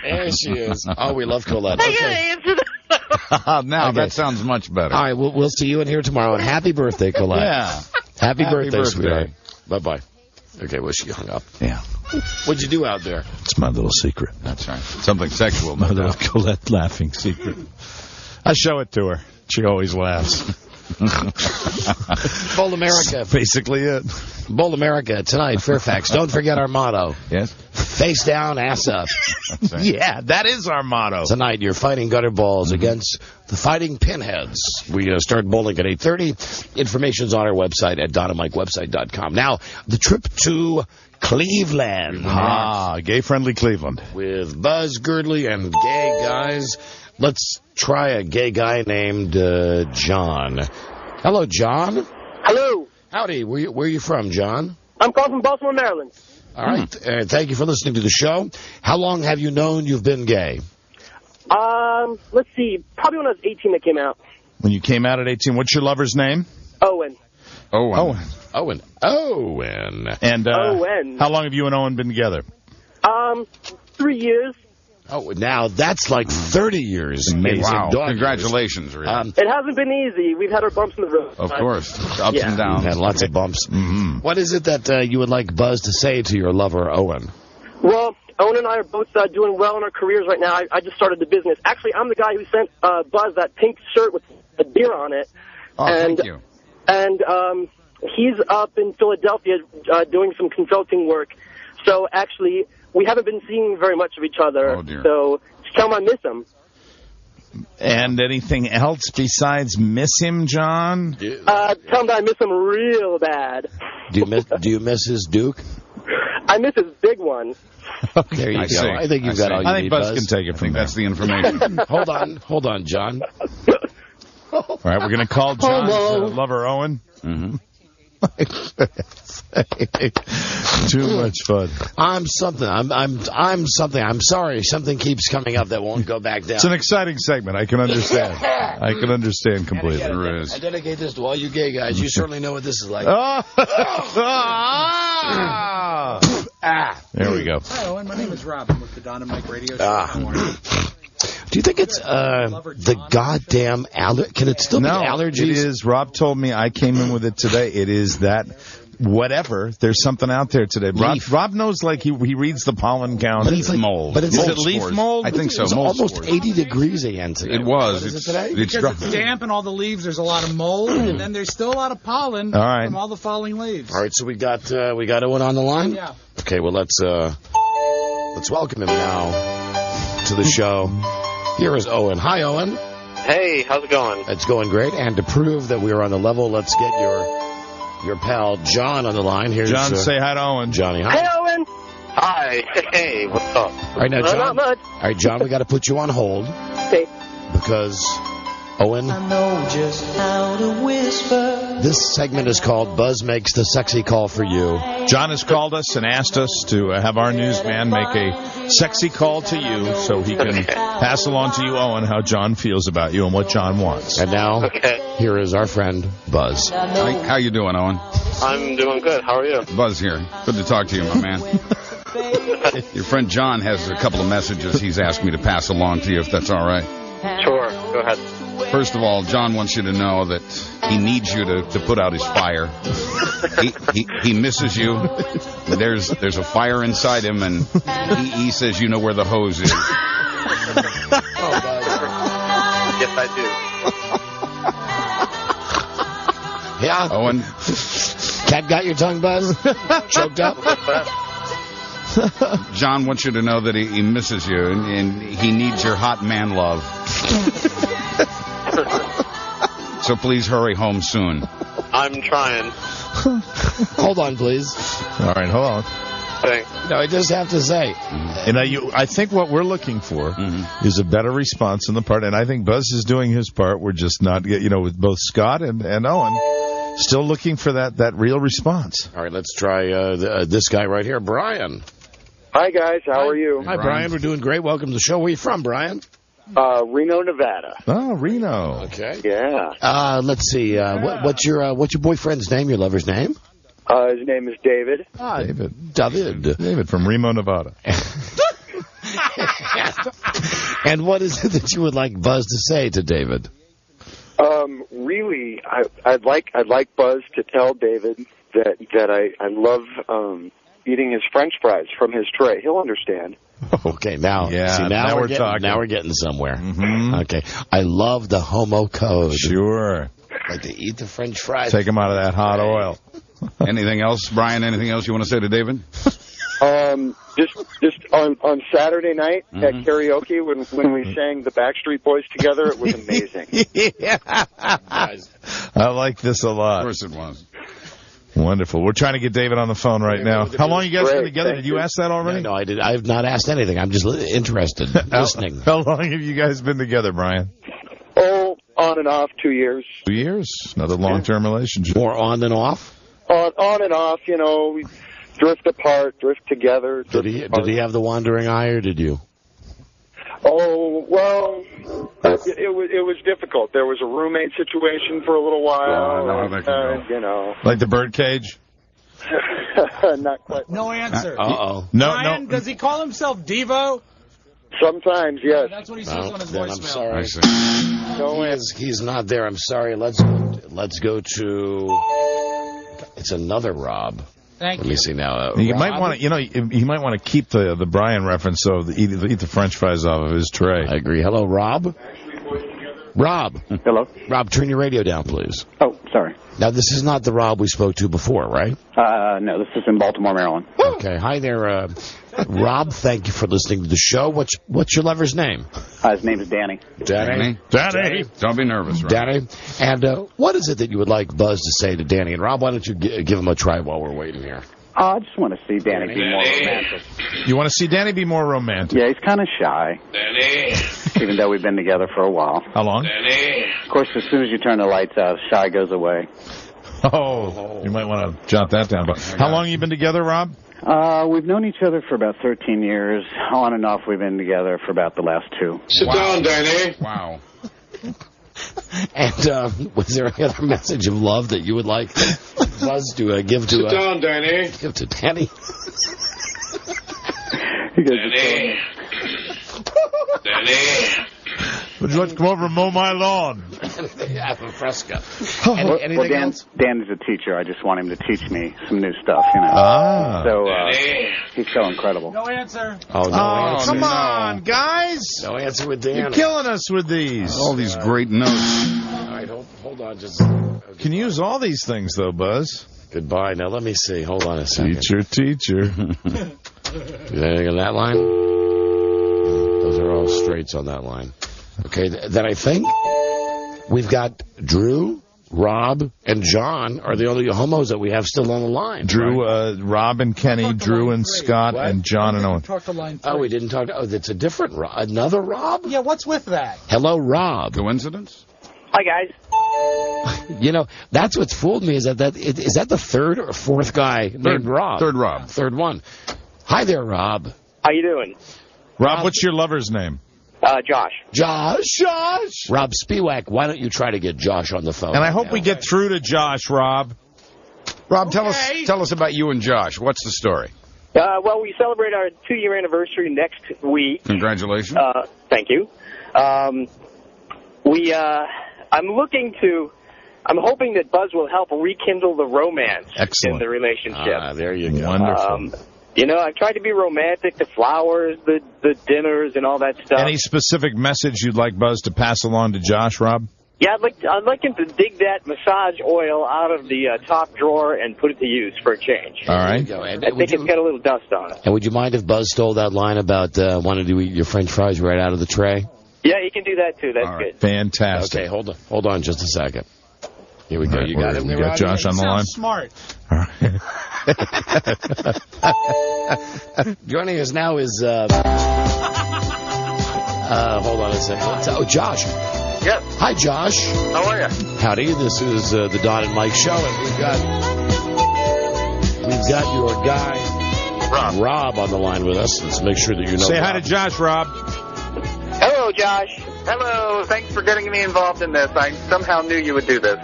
There she is. Oh, we love Colette. I gotta Okay. answer the Now Okay. that sounds much better. All right, we'll see you in here tomorrow. And happy birthday, Colette. Yeah. Happy birthday, birthday. sweetheart. Bye-bye. Okay, well, she hung up. Yeah. What'd you do out there? It's my little secret. That's right. Something sexual. My No little doubt. Colette laughing secret. I show it to her. She always laughs. Bowl America. Basically it. Bowl America tonight, Fairfax. Don't forget our motto. Yes? Face down, ass up. That's right. Yeah, that is our motto. Tonight, you're fighting gutter balls against the Fighting Pinheads. We start bowling at 8:30. Information's on our website at DonnaMikeWebsite.com. Now, the trip to Cleveland. Ah, gay-friendly Cleveland. With Buzz Girdley and gay guys. Let's try a gay guy named John. Hello, John. Hello. Howdy. Where are you from, John? I'm calling from Baltimore, Maryland. All right. Thank you for listening to the show. How long have you known you've been gay? Let's see. Probably when I was 18 that came out. When you came out at 18, what's your lover's name? Owen. Owen. Owen. And Owen. how long have you and Owen been together? 3 years. Oh, now that's like 30 years. Amazing. Wow. Dog Congratulations, really. It hasn't been easy. We've had our bumps in the road. Of course. Ups and downs. You've had lots of bumps. Mm-hmm. What is it that you would like Buzz to say to your lover, Owen? Well, Owen and I are both doing well in our careers right now. I just started the business. Actually, I'm the guy who sent Buzz that pink shirt with the deer on it. Oh, thank you. And he's up in Philadelphia doing some consulting work. So actually, we haven't been seeing very much of each other. Oh, dear. So tell him I miss him. And anything else besides miss him, John? Tell him that I miss him real bad. Do you miss his Duke? I miss his big one. There you I go. see. I think you've got all you I think need, Buzz Buzz. can take it from there. That's the information. Hold on, John. All right, we're going to call John's lover, Owen. Mm-hmm. Too much fun. I'm something. I'm something. I'm sorry. Something keeps coming up that won't go back down. It's an exciting segment. I can understand. I can understand completely. I dedicate this to all you gay guys. You certainly know what this is like. There we go. Hi, Owen. My name is Rob. I'm with the Don and Mike radio show. How are you? Do you think it's the goddamn allergy? Can it still be allergies? It is. Rob told me. I came in with it today. It is that whatever. There's something out there today. Rob knows, like, he reads the pollen count. But it's like mold. But it's Is it leaf spores. mold? I think so. It's Mold almost spores. 80 degrees again today. It was. What is it today? Because it's damp and all the leaves, there's a lot of mold, and then there's still a lot of pollen from all the falling leaves. All right, so we got Owen on the line? Yeah. Okay, well, let's welcome him now to the show. Here is Owen. Hi, Owen. Hey, how's it going? It's going great. And to prove that we are on the level, let's get your pal John on the line. Here's John, say hi to Owen. Johnny, hi. Hey, Owen. Hi. Hey, what's up? All right, now, John. Not much. All right, John, we got to put you on hold Okay. because Owen. I know just how to whisper. This segment is called Buzz Makes the Sexy Call for You. John has called us and asked us to have our newsman make a sexy call to you so he can pass along to you, Owen, how John feels about you and what John wants. And now, here is our friend, Buzz. How you doing, Owen? I'm doing good. How are you? Buzz here. Good to talk to you, my man. Your friend John has a couple of messages he's asked me to pass along to you, if that's all right. Sure. Go ahead. First of all, John wants you to know that he needs you to put out his fire. He misses you. There's a fire inside him, and he says you know where the hose is. Yes, I do. Yeah. Owen. Cat got your tongue, Buzz? Choked up? John wants you to know that he misses you, and he needs your hot man love. So please hurry home soon. I'm trying. Hold on, please. All right, hold on. Thanks. No, I just have to say. I think what we're looking for is a better response on the part, and I think Buzz is doing his part. We're just not, with both Scott and Owen, still looking for that real response. All right, let's try this guy right here, Brian. Hi, guys. How are you? Hi, Brian. We're doing great. Welcome to the show. Where are you from, Brian? Reno, Nevada. Oh, Reno. Okay. Yeah. Let's see. What's your boyfriend's name? Your lover's name? His name is David. David from Reno, Nevada. And what is it that you would like Buzz to say to David? Really, I'd like Buzz to tell David that I love eating his French fries from his tray. He'll understand. Okay, now we're talking. Now we're getting somewhere. Mm-hmm. Okay, I love the homo code. Sure. Like to eat the French fries. Take them out of that hot oil. Anything else, Brian? Anything else you want to say to David? Just on Saturday night at karaoke when we sang the Backstreet Boys together, it was amazing. Yeah. I like this a lot. Of course it was. Wonderful. We're trying to get David on the phone right now. How long you guys been together? Did you ask that already? No, I did. I have not asked anything. I'm just interested, listening. How long have you guys been together, Brian? Oh, on and off, 2 years. 2 years. Another long-term relationship. More on than off? On and off, we drift apart, drift together. Did he have the wandering eye, or did you? Oh, well, it was difficult. There was a roommate situation for a little while. Like the birdcage? Not quite. No answer. Uh-oh. Brian, does he call himself Devo? Sometimes, yes. That's what he says on his voicemail. I'm sorry. He's not there. I'm sorry. Let's go to... It's another Rob. Thank you. Let me see now. You might want to, he might want to keep the Brian reference of eat the French fries off of his tray. I agree. Hello, Rob. Rob. Hello. Rob, turn your radio down, please. Oh, sorry. Now, this is not the Rob we spoke to before, right? No, this is in Baltimore, Maryland. Okay. Hi there, Rob. Thank you for listening to the show. What's your lover's name? His name is Danny. Danny. Don't be nervous, Rob. Danny. And what is it that you would like Buzz to say to Danny? And Rob, why don't you give him a try while we're waiting here? I just want to see Danny be more romantic. You want to see Danny be more romantic? Yeah, he's kind of shy. Danny. Even though we've been together for a while. How long? Danny. Of course, as soon as you turn the lights out, shy goes away. Oh, you might want to jot that down. But how long have you been together, Rob? We've known each other for about 13 years. On and off, we've been together for about the last 2. Sit down, Danny. Wow. And was there any other message of love that you would like Buzz to give to... Sit down, Danny. Give to Danny. Danny. Danny. Would you like to come over and mow my lawn? Yeah, for fresca. Anything else? Dan is a teacher. I just want him to teach me some new stuff, So he's so incredible. No answer. Oh, no answer. Come on, guys. No answer with Dan. You're killing us with these. All these great notes. All right, hold on. Can use all these things, though, Buzz. Goodbye. Now, let me see. Hold on a second. Teacher. Is there anything on that line? Those are all straights on that line. Okay, then I think we've got Drew, Rob, and John are the only homos that we have still on the line. Drew, right? Rob and Kenny, Drew and Scott, and John and Owen. Talk to line 3. Oh, we didn't talk to... Oh, that's a different Rob. Another Rob? Yeah, what's with that? Hello, Rob. Coincidence? Hi, guys. You know, that's what's fooled me, is that the third or fourth guy named Rob? Third Rob. Third one. Hi there, Rob. How you doing? Rob, what's your lover's name? Josh. Josh. Rob Spiewak, why don't you try to get Josh on the phone? And I hope we get through to Josh, Rob. Rob, tell us about you and Josh. What's the story? Well, we celebrate our 2-year anniversary next week. Congratulations. Thank you. I'm hoping that Buzz will help rekindle the romance in the relationship. There you go. Wonderful. You know, I've tried to be romantic, the flowers, the dinners, and all that stuff. Any specific message you'd like Buzz to pass along to Josh, Rob? Yeah, I'd like him to dig that massage oil out of the top drawer and put it to use for a change. All right. I think it's got a little dust on it. And would you mind if Buzz stole that line about wanting to eat your French fries right out of the tray? Yeah, you can do that too. That's good. Fantastic. Okay, hold on just a second. Here we go. Right, you got it. We got Josh on the line. Smart. All right. Joining us now is hold on a second. Oh, Josh. Yes. Hi, Josh. How are you? Howdy. This is the Don and Mike show, and we've got your guy Rob on the line with us. Let's make sure that you know. Say hi to Josh, Rob. Hello, Josh. Hello. Thanks for getting me involved in this. I somehow knew you would do this.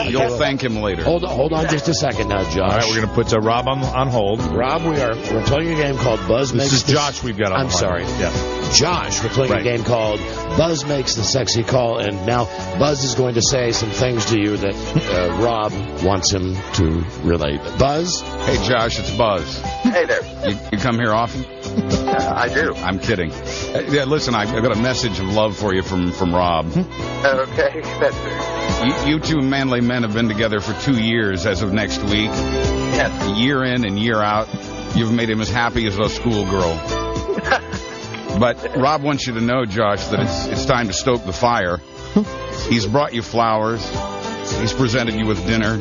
You'll thank him later. Hold on just a second now, Josh. All right, we're going to put Rob on hold. Rob, we're playing a game called Buzz Makes... This is Josh we've got on I'm the line. sorry. Yeah. Josh, we're playing a game called Buzz Makes the Sexy Call, and now Buzz is going to say some things to you that Rob wants him to relate. Buzz? Hey, Josh, it's Buzz. Hey there. You come here often? I do. I'm kidding. Yeah, listen, I've got a message of love for you from Rob. Okay. You two manly men have been together for 2 years as of next week. Yes. Year in and year out, you've made him as happy as a schoolgirl. But Rob wants you to know, Josh, that it's time to stoke the fire. He's brought you flowers. He's presented you with dinner.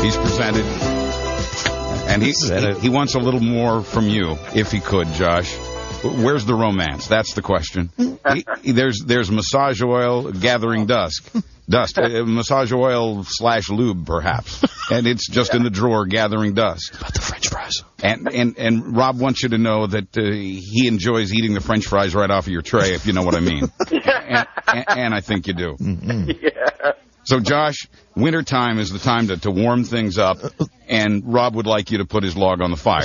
He's presented... And he wants a little more from you, if he could, Josh. Where's the romance? That's the question. There's massage oil gathering dust, massage oil / lube, perhaps, and it's just in the drawer gathering dust. About the French fries. And Rob wants you to know that he enjoys eating the French fries right off of your tray, if you know what I mean. and I think you do. Yeah. So, Josh, wintertime is the time to warm things up, and Rob would like you to put his log on the fire.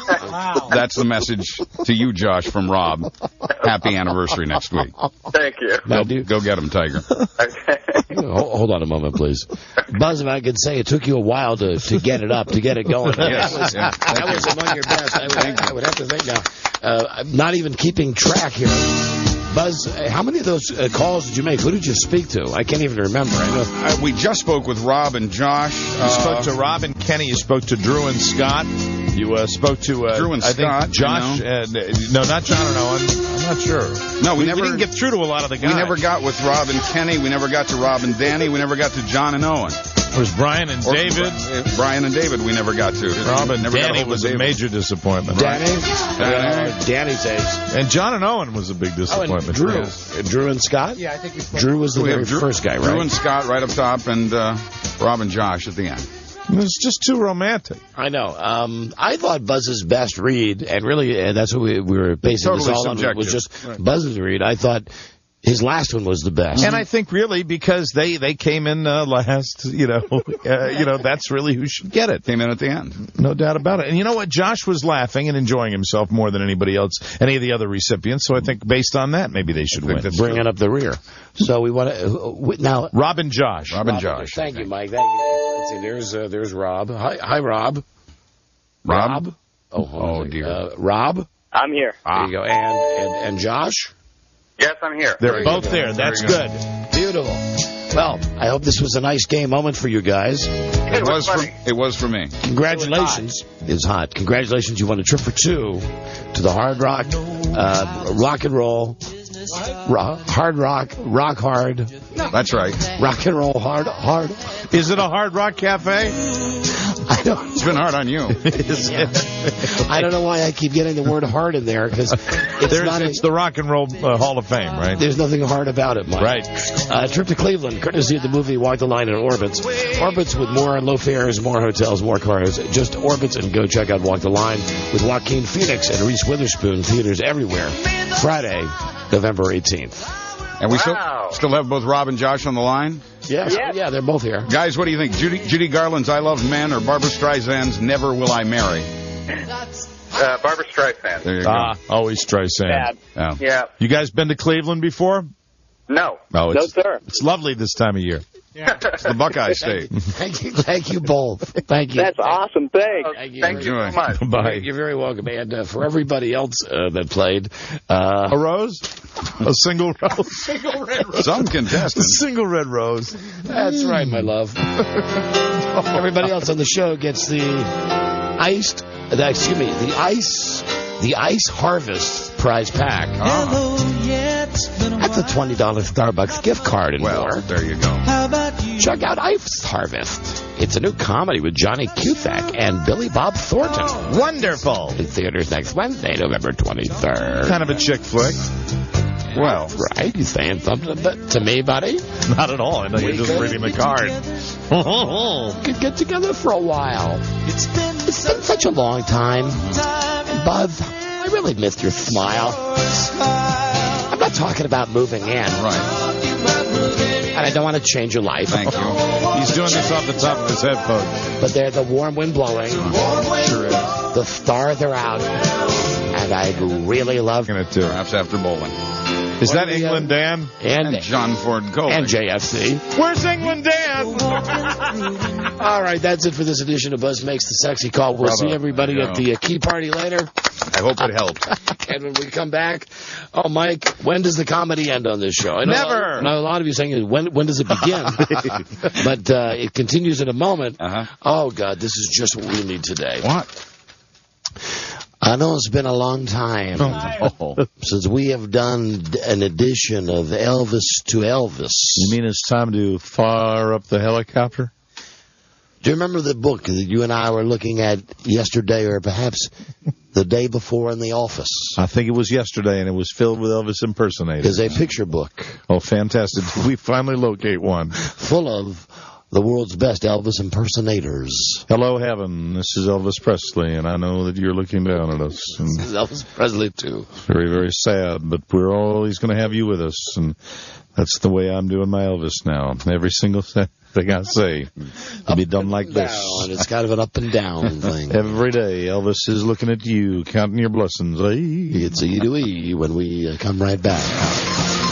Wow. That's the message to you, Josh, from Rob. Happy anniversary next week. Thank you. Go get him, Tiger. Okay. Hold on a moment, please. Buzz, if I could say, it took you a while to get it up, to get it going. Yes, that was among your best. I would have to think now. I'm not even keeping track here. Buzz, how many of those calls did you make? Who did you speak to? I can't even remember. I know. We just spoke with Rob and Josh. You spoke to Rob and Kenny. You spoke to Drew and Scott. You spoke to Drew and Scott. Josh. No, not John and Owen. I'm not sure. No, we didn't get through to a lot of the guys. We never got with Rob and Kenny. We never got to Rob and Danny. We never got to John and Owen. It was Brian and David. Brian and David we never got to. Rob and Danny was a major disappointment. Danny says. And John and Owen was a big disappointment. Oh, and Drew and Scott? Yeah, I think Drew was the very first guy, right? Drew and Scott right up top, and Rob and Josh at the end. It was just too romantic. I know. I thought Buzz's best read, and really that's what we were basing this all on, was just Buzz's read. I thought his last one was the best. And I think really because they came in last, that's really who should get it. Came in at the end. No doubt about it. And you know what? Josh was laughing and enjoying himself more than anybody else, any of the other recipients. So I think based on that, maybe they should win. Bringing up the rear. So we want to now. Rob and Josh. Rob and Josh. Thank you, Mike. Thank you. Let's see. There's Rob. Hi, Rob. Rob? Oh dear. Rob? I'm here. There you go. And Josh? Yes, I'm here. They're both there. That's good. Beautiful. Well, I hope this was a nice game moment for you guys. It was for me. Congratulations. It's hot. Congratulations. You won a trip for two to the Hard Rock, Rock and Roll, Hard Rock, Rock Hard. That's right. Rock and Roll Hard. Is it a Hard Rock Cafe? It's been hard on you. I don't know why I keep getting the word hard in there, because it's the Rock and Roll Hall of Fame, right? There's nothing hard about it, Mike. Right. Trip to Cleveland, courtesy of the movie Walk the Line in Orbitz. Orbitz with more low fares, more hotels, more cars. Just Orbitz, and go check out Walk the Line with Joaquin Phoenix and Reese Witherspoon. Theaters everywhere. Friday, November 18th. And we still have both Rob and Josh on the line? Yeah, they're both here. Guys, what do you think? Judy Garland's I Love Men or Barbra Streisand's Never Will I Marry? Barbra Streisand. There you go. Always Streisand. Yeah. You guys been to Cleveland before? No. No, sir. It's lovely this time of year. Yeah. It's the Buckeye State. Thank you both. Thank you. That's awesome. Thanks. Thank you so much. Bye. You're very welcome. And for everybody else that played, a rose, a single rose, Single red rose. Some contestants. A single red rose. That's right, my love. Everybody else on the show gets the Ice Harvest prize pack. That's a $20 Starbucks gift card and more. There you go. Check out Ice Harvest. It's a new comedy with Johnny Cusack and Billy Bob Thornton. Wonderful. In theaters next Wednesday, November 23rd. Kind of a chick flick. Well, right. You saying something to me, buddy? Not at all. I know you're just reading the card. Could get together for a while. It's been such a long time. Buzz, I really missed your smile. I'm not talking about moving in. Right. And I don't want to change your life. Thank you. He's doing this off the top of his headphones. But there's the warm wind blowing. Sure is. The stars are out. And I'd really love it too. Perhaps after bowling. Is that England Dan? And John Ford Cole. And JFC. Where's England Dan? All right, that's it for this edition of Buzz Makes the Sexy Call. We'll see everybody at the key party later. I hope it helped. And when we come back, Mike, when does the comedy end on this show? Never. A lot of you saying, when does it begin? But it continues in a moment. Oh, God, this is just what we need today. What? I know it's been a long time since we have done an edition of Elvis to Elvis. You mean it's time to fire up the helicopter? Do you remember the book that you and I were looking at yesterday, or perhaps the day before in the office? I think it was yesterday, and it was filled with Elvis impersonators. It's a picture book. Oh, fantastic. We finally locate one. Full of the world's best Elvis impersonators. Hello, heaven. This is Elvis Presley, and I know that you're looking down at us. This is Elvis Presley, too. It's very, very sad, but we're always going to have you with us, and that's the way I'm doing my Elvis now. Every single thing I say will be done like this. Down. It's kind of an up and down thing. Every day, Elvis is looking at you, counting your blessings. It's E to E when we come right back.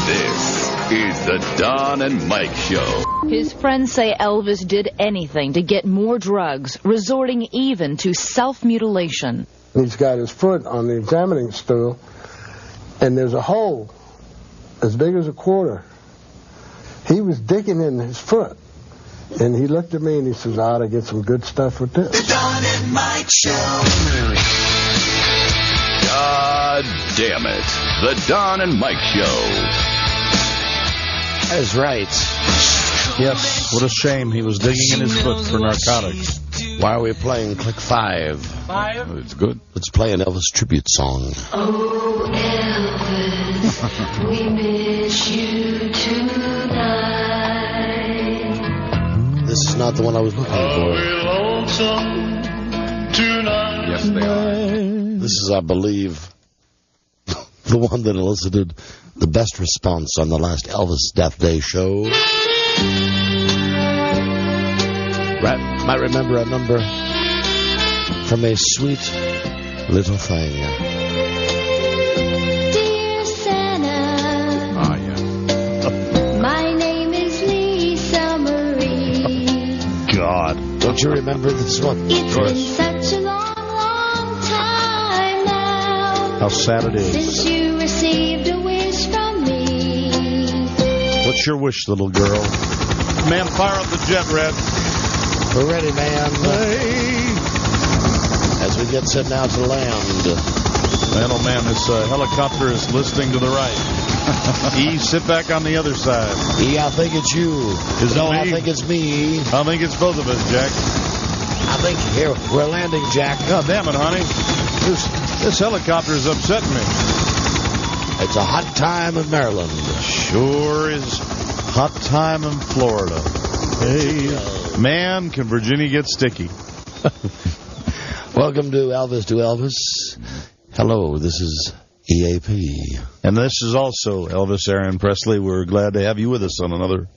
This is the Don and Mike Show. His friends say Elvis did anything to get more drugs, resorting even to self-mutilation. He's got his foot on the examining stool, and there's a hole as big as a quarter. He was digging in his foot, and he looked at me and he says, I ought to get some good stuff with this. The Don and Mike Show. God damn it. The Don and Mike Show. That is right. Yes, what a shame. He was digging in his foot for narcotics. Why are we playing Click 5? 5? It's good. Let's play an Elvis tribute song. Oh, Elvis, we miss you tonight. This is not the one I was looking for. Yes, they are. This is, I believe, the one that elicited the best response on the last Elvis Death Day show. Might remember a number from A Sweet Little Thing. Dear Santa, my name is Lisa Marie. God. Don't you remember this one? It's been such a long, long time now. How sad it is. Since you received a wish from me. What's your wish, little girl? Man, fire up the jet, Red. We're ready, man. Hey. As we get set now to land. Man, oh man, this helicopter is listening to the right. E, sit back on the other side. E, I think it's you. Is it me? I think it's me. I think it's both of us, Jack. I think here we're landing, Jack. God damn it, honey. This helicopter is upsetting me. It's a hot time in Maryland. Sure is hot time in Florida. Hey, man, can Virginia get sticky? Welcome to Elvis. Hello, this is EAP. And this is also Elvis Aaron Presley. We're glad to have you with us on another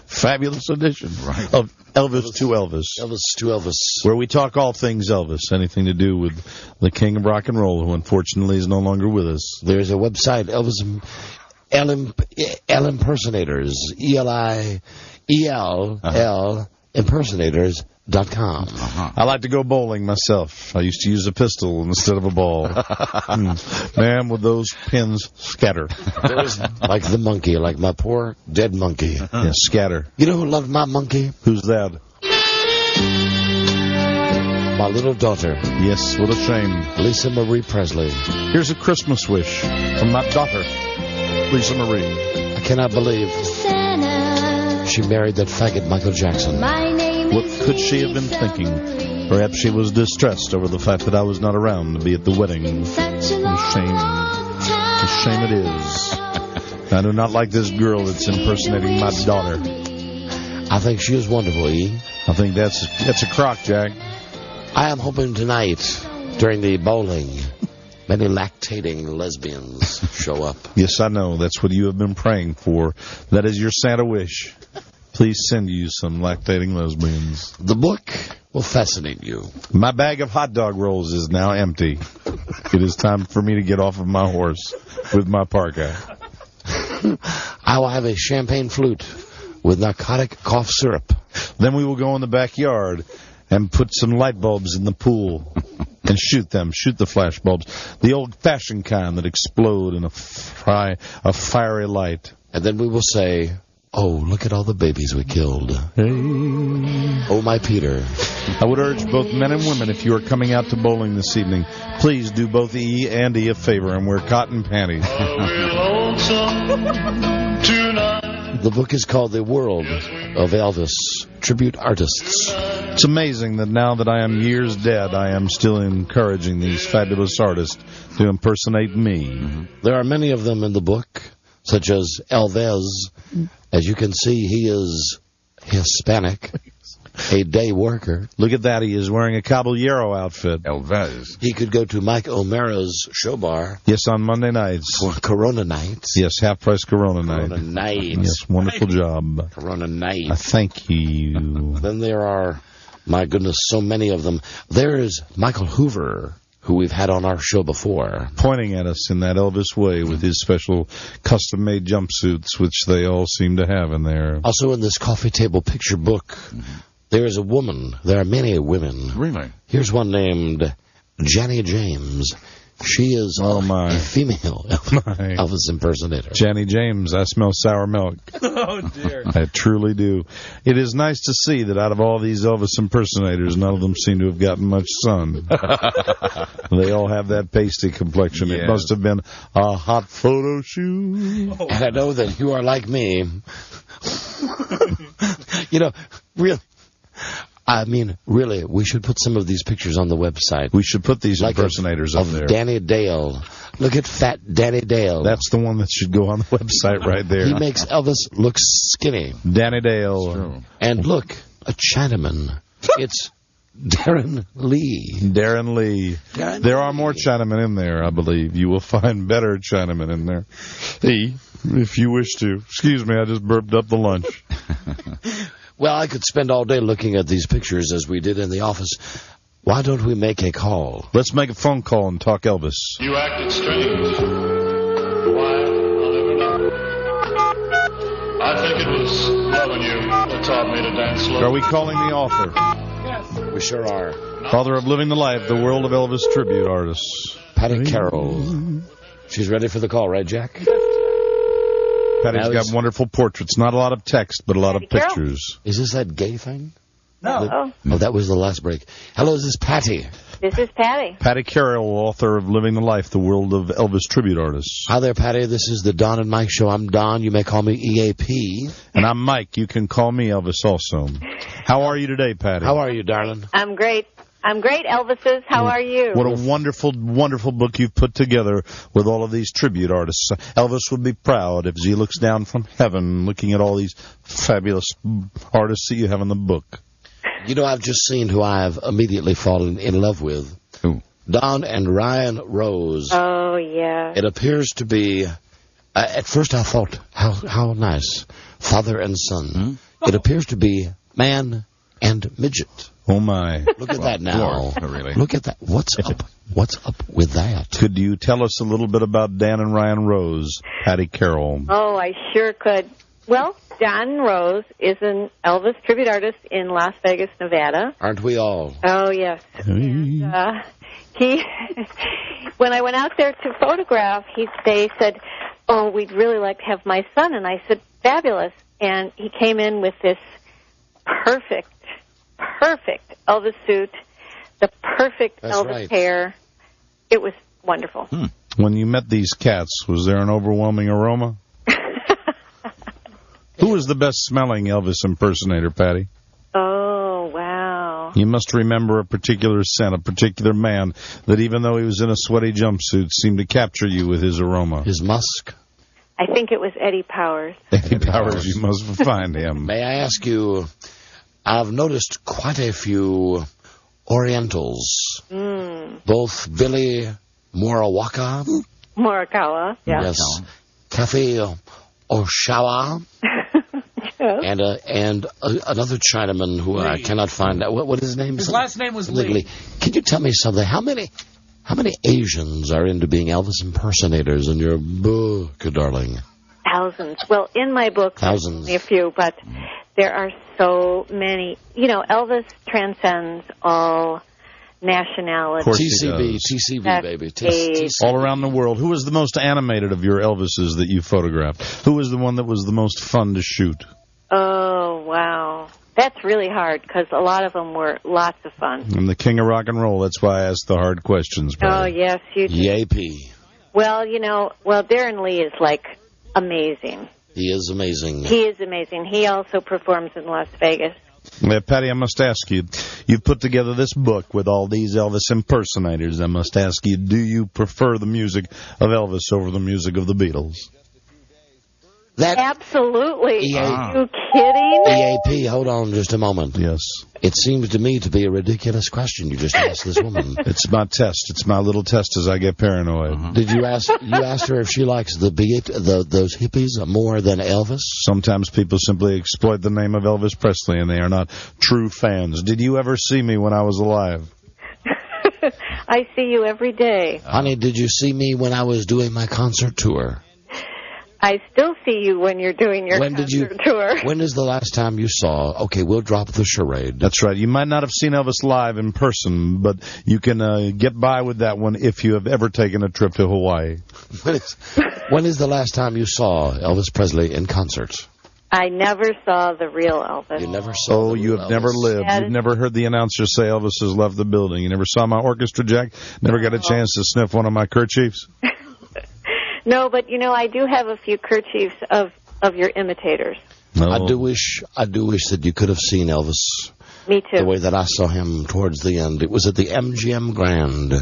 fabulous edition of Elvis to Elvis. Elvis to Elvis. Where we talk all things Elvis, anything to do with the king of rock and roll, who unfortunately is no longer with us. There's a website, Elvis L Impersonators, ELL Impersonators.com. I like to go bowling myself. I used to use a pistol instead of a ball. Man, with those pins scatter. Like the monkey, like my poor dead monkey. Yeah, scatter. You know who loved my monkey? Who's that? My little daughter. Yes, what a shame. Lisa Marie Presley. Here's a Christmas wish from my daughter, Lisa Marie. I cannot believe she married that faggot Michael Jackson. What could she have been thinking? Perhaps she was distressed over the fact that I was not around to be at the wedding. A shame. A shame it is. I do not like this girl that's impersonating my daughter. I think she is wonderful, E. I think that's a crock, Jack. I am hoping tonight, during the bowling, many lactating lesbians show up. Yes, I know. That's what you have been praying for. That is your Santa wish. Please send you some lactating lesbians. The book will fascinate you. My bag of hot dog rolls is now empty. It is time for me to get off of my horse with my parka. I will have a champagne flute with narcotic cough syrup. Then we will go in the backyard and put some light bulbs in the pool and shoot them. Shoot the flash bulbs. The old-fashioned kind that explode in a fiery light. And then we will say, oh, look at all the babies we killed. Hey. Oh, my Peter. I would urge both men and women, if you are coming out to bowling this evening, please do both E and E a favor and wear cotton panties. The book is called The World of Elvis, Tribute Artists. It's amazing that now that I am years dead, I am still encouraging these fabulous artists to impersonate me. There are many of them in the book, such as Elvis. As you can see, he is Hispanic, a day worker. Look at that. He is wearing a Caballero outfit. Elvis. He could go to Mike O'Mara's show bar. Yes, on Monday nights. For Corona nights. Yes, half-price Corona night. Corona nights. Yes, wonderful job. Corona nights. Thank you. Then there are, my goodness, so many of them. There is Michael Hoover, who we've had on our show before. Pointing at us in that Elvis way with his special custom-made jumpsuits, which they all seem to have in there. Also in this coffee table picture book, there is a woman. There are many women. Really? Here's one named Janny James. She is a female Elvis impersonator. Janny James, I smell sour milk. Oh, dear. I truly do. It is nice to see that out of all these Elvis impersonators, none of them seem to have gotten much sun. They all have that pasty complexion. Yeah. It must have been a hot photo shoot. And I know that you are like me. You know, really. I mean, really, we should put some of these pictures on the website. We should put these impersonators up there. Danny Dale. Look at fat Danny Dale. That's the one that should go on the website right there. He makes Elvis look skinny. Danny Dale. And look, a Chinaman. It's Darren Lee. Darren Lee. There are more Chinamen in there, I believe. You will find better Chinamen in there. Hey, if you wish to. Excuse me, I just burped up the lunch. Well, I could spend all day looking at these pictures as we did in the office. Why don't we make a call? Let's make a phone call and talk Elvis. You acted strange. Why? I'll never know. I think it was loving you that taught me to dance slow. Are we calling the author? Yes, we sure are. Father of Living the Life, the World of Elvis tribute artists. Patty Carroll. She's ready for the call, right, Jack? Patty's got wonderful portraits. Not a lot of text, but a lot of pictures. Is this that gay thing? No. Oh, that was the last break. Hello, is this Patty? This is Patty. Patty Carroll, author of Living the Life, the World of Elvis Tribute Artists. Hi there, Patty. This is the Don and Mike Show. I'm Don. You may call me EAP. And I'm Mike. You can call me Elvis also. How are you today, Patty? How are you, darling? I'm great. I'm great, Elvises. How are you? What a wonderful, wonderful book you've put together with all of these tribute artists. Elvis would be proud if he looks down from heaven looking at all these fabulous artists that you have in the book. You know, I've just seen who I've immediately fallen in love with. Who? Don and Ryan Rose. Oh, yeah. It appears to be, at first I thought, how nice, father and son. It appears to be man and midget. Oh, my. Look at that now. Dwarf, really. Look at that. What's up? What's up with that? Could you tell us a little bit about Dan and Ryan Rose, Patty Carroll? Oh, I sure could. Well, Don Rose is an Elvis tribute artist in Las Vegas, Nevada. Aren't we all? Oh, yes. And, he, when I went out there to photograph, they said, oh, we'd really like to have my son. And I said, fabulous. And he came in with this perfect Elvis suit, the perfect Elvis hair. It was wonderful. When you met these cats, was there an overwhelming aroma? Who was the best smelling Elvis impersonator, Patty? Oh, wow. You must remember a particular scent, a particular man that even though he was in a sweaty jumpsuit seemed to capture you with his aroma. His musk? I think it was Eddie Powers. Eddie Powers, you must find him. May I ask you, I've noticed quite a few Orientals. Both Billy Morikawa. Yeah. Yes. Cafe Oshawa. And another Chinaman who I cannot find out. What is his name? His last name was Lee. Can you tell me something? How many Asians are into being Elvis impersonators in your book, darling? Thousands. Well, in my book, thousands. Only a few, but there are so many. You know, Elvis transcends all nationalities. TCB, baby. All around the world. Who was the most animated of your Elvises that you photographed? Who was the one that was the most fun to shoot? Oh, wow. That's really hard because a lot of them were lots of fun. I'm the king of rock and roll. That's why I ask the hard questions, brother. Oh, yes, you do. Yippee. Well, Darren Lee is, amazing. He is amazing. He is amazing. He also performs in Las Vegas. Patty, I must ask you, you've put together this book with all these Elvis impersonators. I must ask you, do you prefer the music of Elvis over the music of the Beatles? Absolutely. Are you kidding? EAP, hold on just a moment. Yes. It seems to me to be a ridiculous question you just asked this woman. It's my test. It's my little test as I get paranoid. Did you ask her if she likes those hippies more than Elvis? Sometimes people simply exploit the name of Elvis Presley and they are not true fans. Did you ever see me when I was alive? I see you every day. Honey, did you see me when I was doing my concert tour? I still see you when you're doing your concert tour. When is the last time you saw? Okay, we'll drop the charade. That's right. You might not have seen Elvis live in person, but you can get by with that one if you have ever taken a trip to Hawaii. When is the last time you saw Elvis Presley in concert? I never saw the real Elvis. You never saw you have never lived. You've never heard the announcer say Elvis has left the building. You never saw my orchestra jack? Never got a chance to sniff one of my kerchiefs? No, but I do have a few kerchiefs of your imitators. No. I do wish that you could have seen Elvis. Me too. The way that I saw him towards the end. It was at the MGM Grand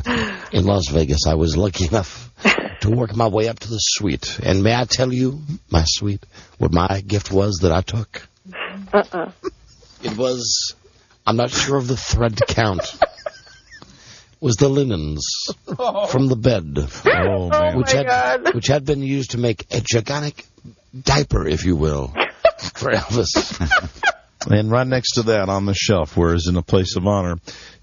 in Las Vegas. I was lucky enough to work my way up to the suite. And may I tell you, my suite, what my gift was that I took? It was, I'm not sure of the thread count. Was the linens from the bed, which had been used to make a gigantic diaper, if you will, for Elvis. And right next to that on the shelf, whereas in a place of honor,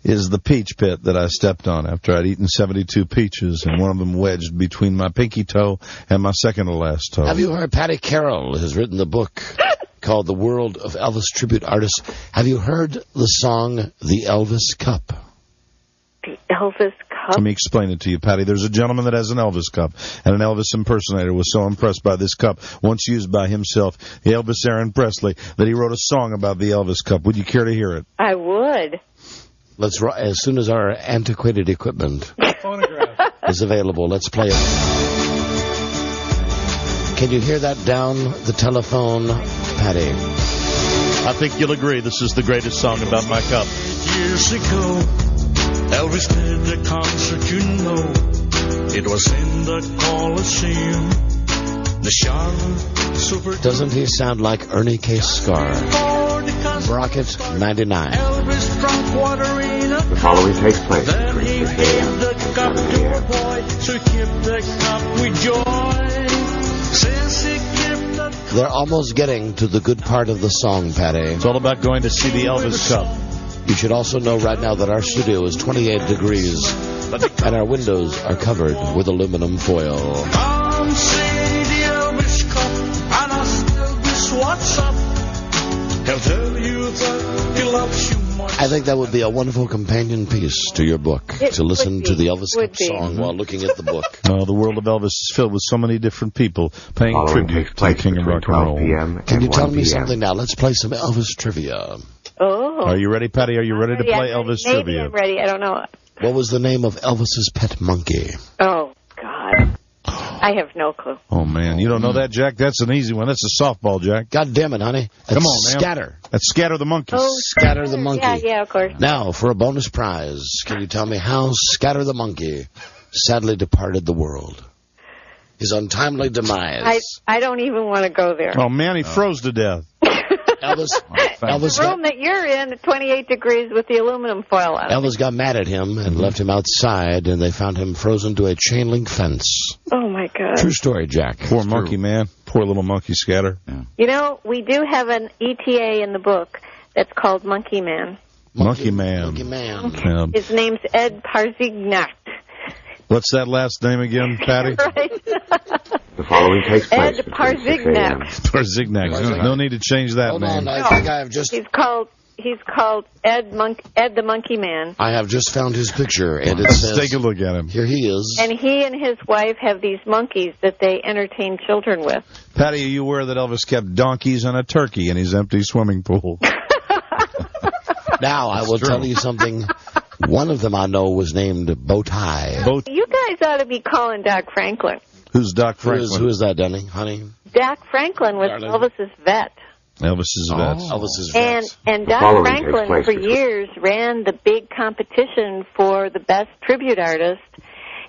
is the peach pit that I stepped on after I'd eaten 72 peaches, and one of them wedged between my pinky toe and my second to last toe. Have you heard Patty Carroll has written the book called The World of Elvis Tribute Artists? Have you heard the song The Elvis Cup? The Elvis cup? Let me explain it to you, Patty. There's a gentleman that has an Elvis cup, and an Elvis impersonator was so impressed by this cup, once used by himself, the Elvis Aaron Presley, that he wrote a song about the Elvis cup. Would you care to hear it? I would. Let's as soon as our antiquated equipment is available, let's play it. Can you hear that down the telephone, Patty? I think you'll agree this is the greatest song about my cup. Years ago, Elvis did a concert, you know. It was in the Coliseum. The Charlotte Super. Doesn't he sound like Ernie K. Scar? Brockett, 99. Elvis drank water in a The following takes place Then between he 6 gave a.m. the and cup 7 to a a.m. boy to keep the cup with joy. Since he kept the They're almost getting to the good part of the song, Patty. It's all about going to see the Elvis cup. You should also know right now that our studio is 28 degrees, and our windows are covered with aluminum foil. I'm saying the Elvis cup, and ask Elvis what's up. He'll tell you that he loves you much. I think that would be a wonderful companion piece to your book, to listen to the Elvis Cup song while looking at the book. The world of Elvis is filled with so many different people paying Following tribute takes to the place King of between Rock and 12 Roll. p.m. Can you and tell 1 me p.m. something now? Let's play some Elvis trivia. Oh. Are you ready, Patty? Are you ready to play Elvis Maybe trivia? I'm ready. I don't know. What was the name of Elvis's pet monkey? Oh, God. I have no clue. Oh, man. You don't know that, Jack? That's an easy one. That's a softball, Jack. God damn it, honey. That's Come on, man. Scatter. That's Scatter the monkey. Oh, Scatter the monkey. Yeah, of course. Now, for a bonus prize, can you tell me how Scatter the monkey sadly departed the world? His untimely demise. I don't even want to go there. Oh, man, he froze to death. Elvis The room that you're in at 28 degrees with the aluminum foil on it. Elvis got mad at him and left him outside, and they found him frozen to a chain link fence. Oh, my God. True story, Jack. Poor monkey, man. Poor little monkey Scatter. Yeah. You know, we do have an ETA in the book that's called Monkey Man. Monkey Man. Monkey Man. Yeah. His name's Ed Parzignac. What's that last name again, Patty? Right. The following takes place Ed between 6 a.m. Parzignac. No need to change that Hold name. on, I think I have just... He's called Ed the Monkey Man. I have just found his picture, and it says... Take a look at him. Here he is. And he and his wife have these monkeys that they entertain children with. Patty, are you aware that Elvis kept donkeys and a turkey in his empty swimming pool? Now, I will tell you something. One of them I know was named Bowtie. You guys ought to be calling Doc Franklin. Who's Doc Franklin? Who is that, Denny, honey? Doc Franklin was Elvis's vet. Elvis's vet. Elvis's vet. And Doc Franklin, for years, ran the big competition for the best tribute artist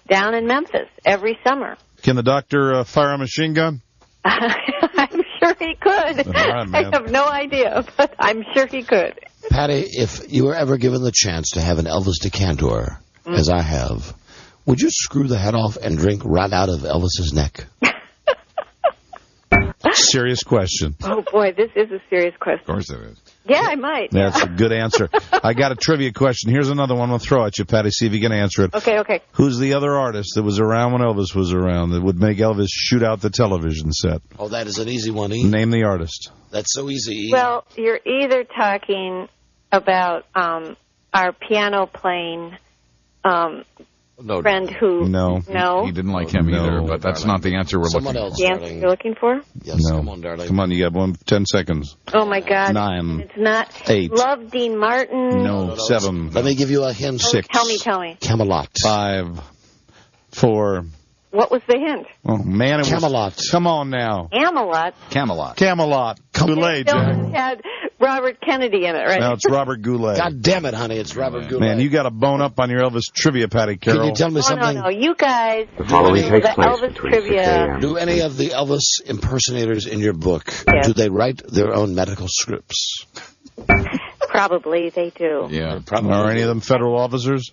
down in Memphis every summer. Can the doctor fire a machine gun? I'm sure he could. Right, I have no idea, but I'm sure he could. Patty, if you were ever given the chance to have an Elvis decanter, as I have, would you screw the head off and drink right out of Elvis's neck? Serious question. Oh, boy, this is a serious question. Of course it is. Yeah, I might. That's a good answer. I got a trivia question. Here's another one I'll throw at you, Patty, see if you can answer it. Okay. Who's the other artist that was around when Elvis was around that would make Elvis shoot out the television set? Oh, that is an easy one, E. Name the artist. That's so easy, E. Well, you're either talking about our piano-playing friend who... No. No? He didn't like him either, but that's not the answer we're looking for. The answer you're looking for? Yes, no. come on, darling. Come on, you got 10 seconds. Oh, my God. 9. It's not... 8. Love Dean Martin. No. 7. Let me give you a hint. 6. Tell me. Camelot. 5. 4. What was the hint? Oh, man, it Camelot. was... Come on now. Camelot. Camelot. Goulet, Jack. Had Robert Kennedy in it, right? No, it's Robert Goulet. God damn it, honey, it's Robert Goulet. Man, you got to bone up on your Elvis trivia, Patty Carroll. Can you tell me something? No. You guys... The following takes place Elvis between trivia. 6 a.m. Do any of the Elvis impersonators in your book, do they write their own medical scripts? Probably they do. Yeah. Probably. Are any of them federal officers?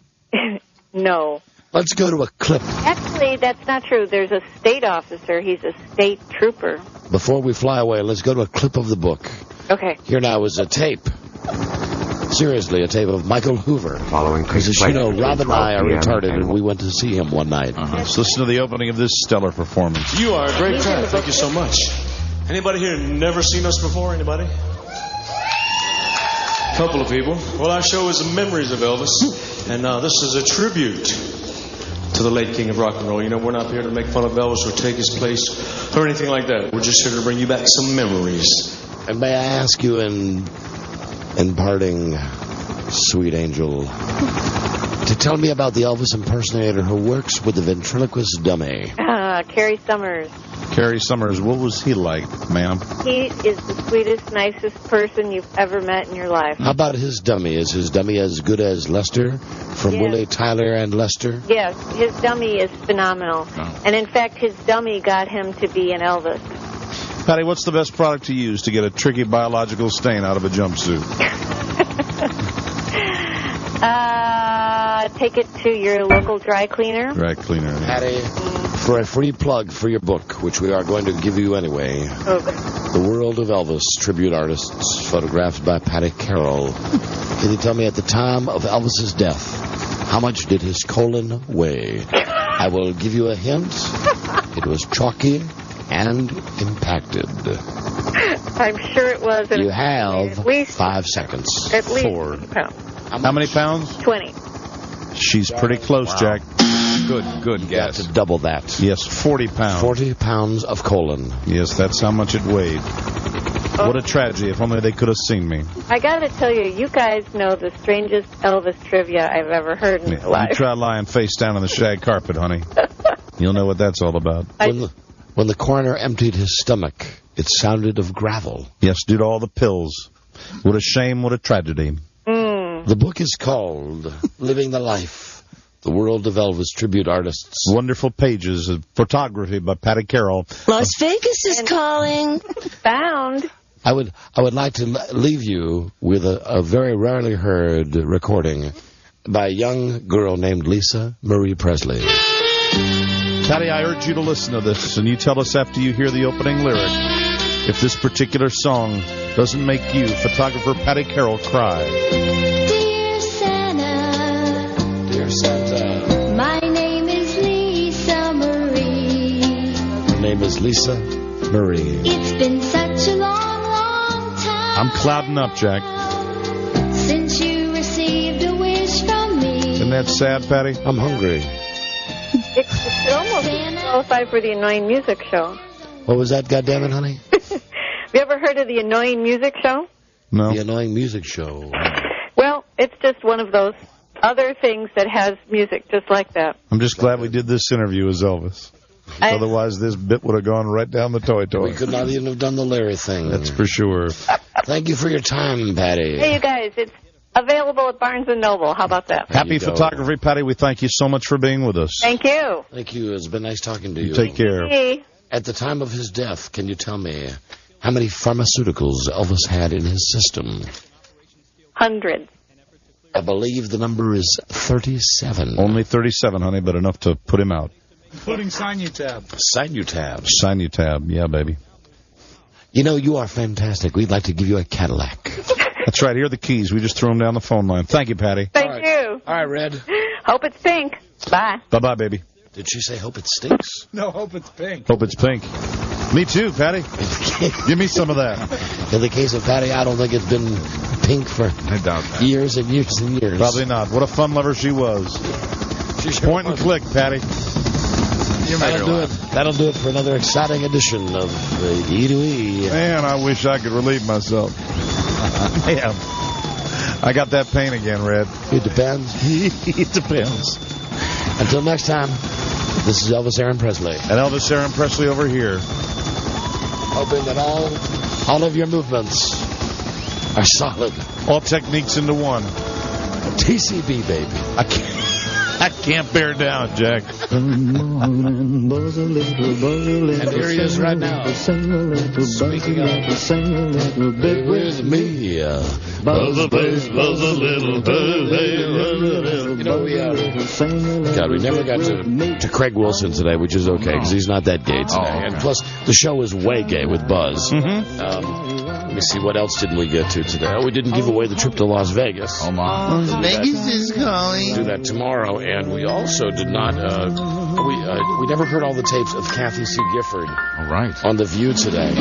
No. Let's go to a clip. Actually, that's not true. There's a state officer. He's a state trooper. Before we fly away, let's go to a clip of the book. Okay. Here now is a tape. Seriously, a tape of Michael Hoover. Following Because as you know, Rob and I are retarded, and we went to see him one night. Let's listen to the opening of this stellar performance. You are a great crowd. Thank you so much. Anybody here never seen us before? Anybody? Couple of people. Well, our show is Memories of Elvis, and this is a tribute to the late king of rock and roll. You know, we're not here to make fun of Elvis or take his place or anything like that. We're just here to bring you back some memories. And may I ask you in parting, sweet angel, to tell me about the Elvis impersonator who works with the ventriloquist dummy? Carrie Summers. Carrie Summers, what was he like, ma'am? He is the sweetest, nicest person you've ever met in your life. How about his dummy? Is his dummy as good as Lester from Willie Tyler and Lester? Yes, his dummy is phenomenal. Oh. And in fact, his dummy got him to be an Elvis. Patty, what's the best product to use to get a tricky biological stain out of a jumpsuit? Take it to your local dry cleaner. Dry cleaner. Patty, for a free plug for your book, which we are going to give you anyway. Okay. The World of Elvis, Tribute Artists, photographed by Patty Carroll. Can you tell me at the time of Elvis's death, how much did his colon weigh? I will give you a hint. It was chalky and impacted. I'm sure it was. You have at least 5 seconds. At least 4 pounds. How many pounds? 20. She's pretty close, Jack. Good guess. Got to double that. Yes, 40 pounds. 40 pounds of colon. Yes, that's how much it weighed. Oh. What a tragedy. If only they could have seen me. I got to tell you, you guys know the strangest Elvis trivia I've ever heard in my life. You try lying face down on the shag carpet, honey. You'll know what that's all about. When the coroner emptied his stomach, it sounded of gravel. Yes, due to all the pills. What a shame, what a tragedy. The book is called Living the Life, The World of Elvis Tribute Artists. Wonderful pages of photography by Patty Carroll. Las Vegas is calling. Found. I would like to leave you with a very rarely heard recording by a young girl named Lisa Marie Presley. Patty, I urge you to listen to this, and you tell us after you hear the opening lyric if this particular song doesn't make you, photographer Patty Carroll, cry. Dear Santa. Dear Santa. My name is Lisa Marie. Her name is Lisa Marie. It's been such a long, long time. I'm clouding up, Jack. Since you received a wish from me. Isn't that sad, Patty? I'm hungry. It could almost qualify for the Annoying Music Show. What was that, goddammit, honey? Have you ever heard of the Annoying Music Show? No. The Annoying Music Show. Well, it's just one of those other things that has music just like that. I'm just glad we did this interview as Elvis. Otherwise, this bit would have gone right down the toy. We could not even have done the Larry thing. That's for sure. Thank you for your time, Patty. Hey, you guys, it's available at Barnes & Noble. How about that? Happy photography, Patty. We thank you so much for being with us. Thank you. Thank you. It's been nice talking to you. Take care. Hey. At the time of his death, can you tell me how many pharmaceuticals Elvis had in his system? 100. I believe the number is 37. Only 37, honey, but enough to put him out. Including Sinutab. Sinutab. Sinutab, yeah, baby. You know, you are fantastic. We'd like to give you a Cadillac. That's right. Here are the keys. We just threw them down the phone line. Thank you, Patty. Thank you. All right, Red. Hope it's pink. Bye. Bye-bye, baby. Did she say hope it stinks? No, hope it's pink. Hope it's pink. Me too, Patty. Give me some of that. In the case of Patty, I don't think it's been pink for years and years and years. Probably not. What a fun lover she was. Point and click, Patty. That'll do it for another exciting edition of E2E. Man, I wish I could relieve myself. Man, I got that pain again, Red. It depends. It depends. Until next time, this is Elvis Aaron Presley. And Elvis Aaron Presley over here. Hoping that all of your movements are solid. All techniques into one. TCB, baby. I can't bear down, Jack. And here he is right now. Speaking of, bit with me. Buzz a bass, buzz a little, you know, we never got to Craig Wilson today, which is okay, because he's not that gay today. And plus, the show is way gay with Buzz. Let me see, what else didn't we get to today? We didn't give away the trip to Las Vegas. Las Vegas is calling. Do that tomorrow. And we also did not, we never heard all the tapes of Kathy C. Gifford. All right. On The View today.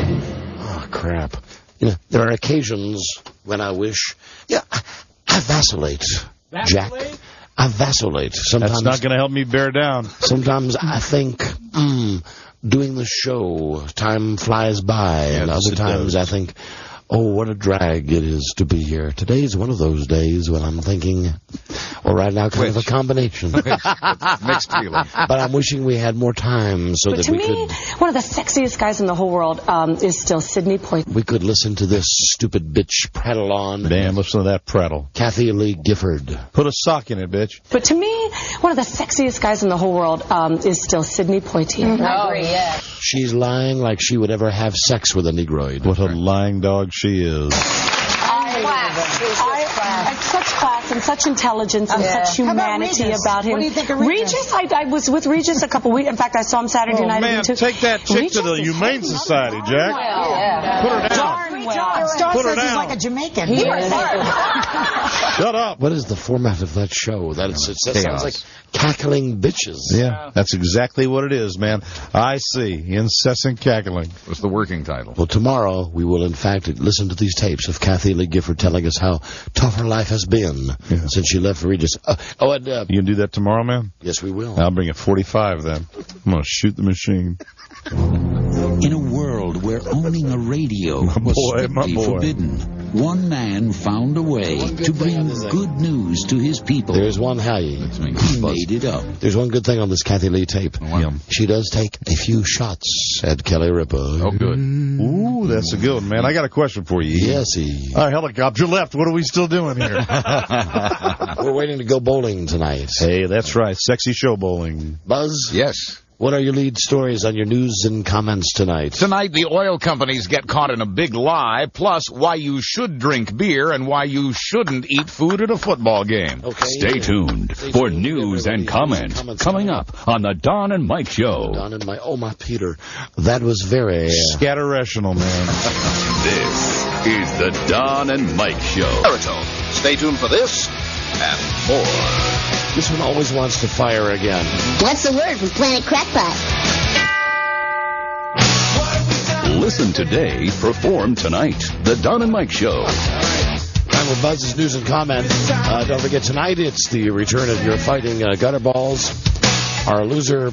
Oh, crap. You know, there are occasions when I wish, I vacillate, Jack. I vacillate. Sometimes that's not going to help me bear down. Sometimes I think, doing the show, time flies by, and other times I think, oh, what a drag it is to be here. Today's one of those days when I'm thinking, well, right now, kind of a combination. Mixed feeling. But I'm wishing we had more time so that we could... To me, one of the sexiest guys in the whole world is still Sidney Poitier. We could listen to this stupid bitch prattle on. Damn, listen to that prattle. Kathy Lee Gifford. Put a sock in it, bitch. But to me, one of the sexiest guys in the whole world is still Sidney Poitier. I agree, yeah. She's lying like she would ever have sex with a Negroid. What a lying dog she is. Such class and such intelligence and such humanity about him. What do you think of Regis? Regis, I was with Regis a couple weeks. In fact, I saw him Saturday night. Man, take that chick to the Humane Society, Jack. Put her down. Star Put her says he's down. like a Jamaican. Shut up. What is the format of that show? That sounds like cackling bitches. Yeah, that's exactly what it is, man. I see. Incessant cackling. Was the working title. Well, tomorrow we will, in fact, listen to these tapes of Kathy Lee Gifford telling us how tough her life has been since she left Regis. You can do that tomorrow, man? Yes, we will. I'll bring a 45 then. I'm going to shoot the machine. In a world where owning a radio was strictly forbidden, one man found a way to bring good news to his people. There's one he made it up. There's one good thing on this Kathy Lee tape. She does take a few shots at Kelly Ripa. Oh, good. Ooh, that's a good one, man. I got a question for you. Yes, All right, helicopter left. What are we still doing here? We're waiting to go bowling tonight. Hey, that's right. Sexy show bowling. Buzz? Yes. What are your lead stories on your news and comments tonight? Tonight, the oil companies get caught in a big lie, plus why you should drink beer and why you shouldn't eat food at a football game. Okay. Stay tuned for news and comments coming up on the Don and Mike Show. Don and Mike. Oh, my Peter. That was very... Scatterrational, man. This is the Don and Mike Show. Stay tuned for this and more. This one always wants to fire again. What's the word from Planet Crackpot? Listen today, perform tonight. The Don and Mike Show. Time for Buzz's news and comment. Don't forget, tonight it's the return of your fighting gutter balls. Our loser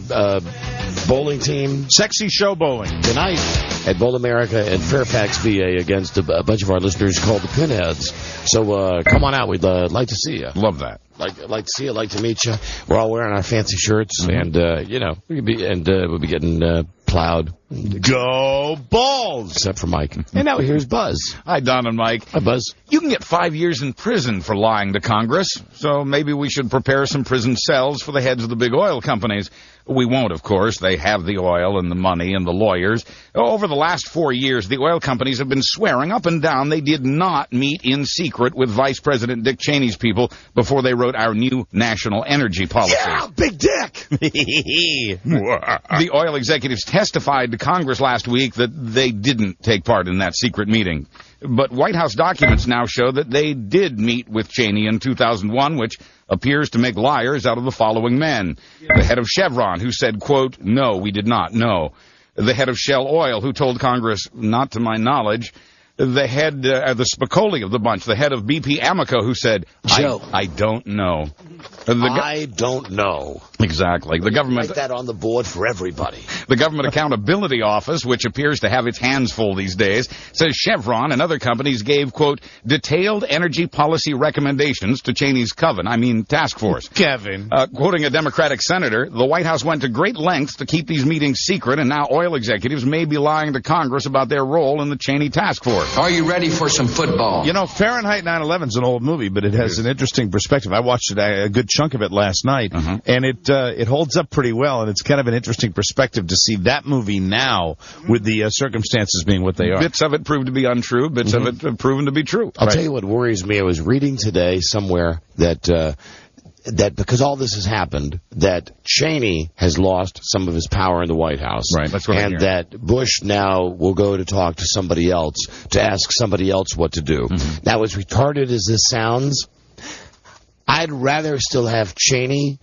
bowling team. Sexy show bowling. Tonight at Bowl America in Fairfax, VA, against a bunch of our listeners called the Pinheads. So come on out. We'd like to see you. Love that. Like to see you, like to meet you. We're all wearing our fancy shirts, and we'll be getting plowed. Go Balls! Except for Mike. And now here's Buzz. Hi, Don and Mike. Hi, Buzz. You can get 5 years in prison for lying to Congress, so maybe we should prepare some prison cells for the heads of the big oil companies. We won't, of course. They have the oil and the money and the lawyers. Over the last 4 years, the oil companies have been swearing up and down they did not meet in secret with Vice President Dick Cheney's people before they wrote our new national energy policy. Yeah, big dick! The oil executives testified to Congress last week that they didn't take part in that secret meeting. But White House documents now show that they did meet with Cheney in 2001, which appears to make liars out of the following men. The head of Chevron, who said, quote, "No, we did not know." The head of Shell Oil, who told Congress, "Not to my knowledge." The head, the Spicoli of the bunch, the head of BP Amoco, who said, I don't know. I don't know. Exactly. The government... Write that on the board for everybody. The Government Accountability Office, which appears to have its hands full these days, says Chevron and other companies gave, quote, detailed energy policy recommendations to Cheney's task force. Kevin. Quoting a Democratic senator, the White House went to great lengths to keep these meetings secret, and now oil executives may be lying to Congress about their role in the Cheney task force. Are you ready for some football? You know, Fahrenheit 9/11 is an old movie, but it has an interesting perspective. I watched it, a good chunk of it last night, and it holds up pretty well, and it's kind of an interesting perspective to see that movie now with the circumstances being what they are. Bits of it proved to be untrue, bits of it have proven to be true. I'll tell you what worries me. I was reading today somewhere that because all this has happened, that Cheney has lost some of his power in the White House. Right, that's what I'm hearing. That Bush now will go to talk to somebody else, to ask somebody else what to do. Now, as retarded as this sounds, I'd rather still have Cheney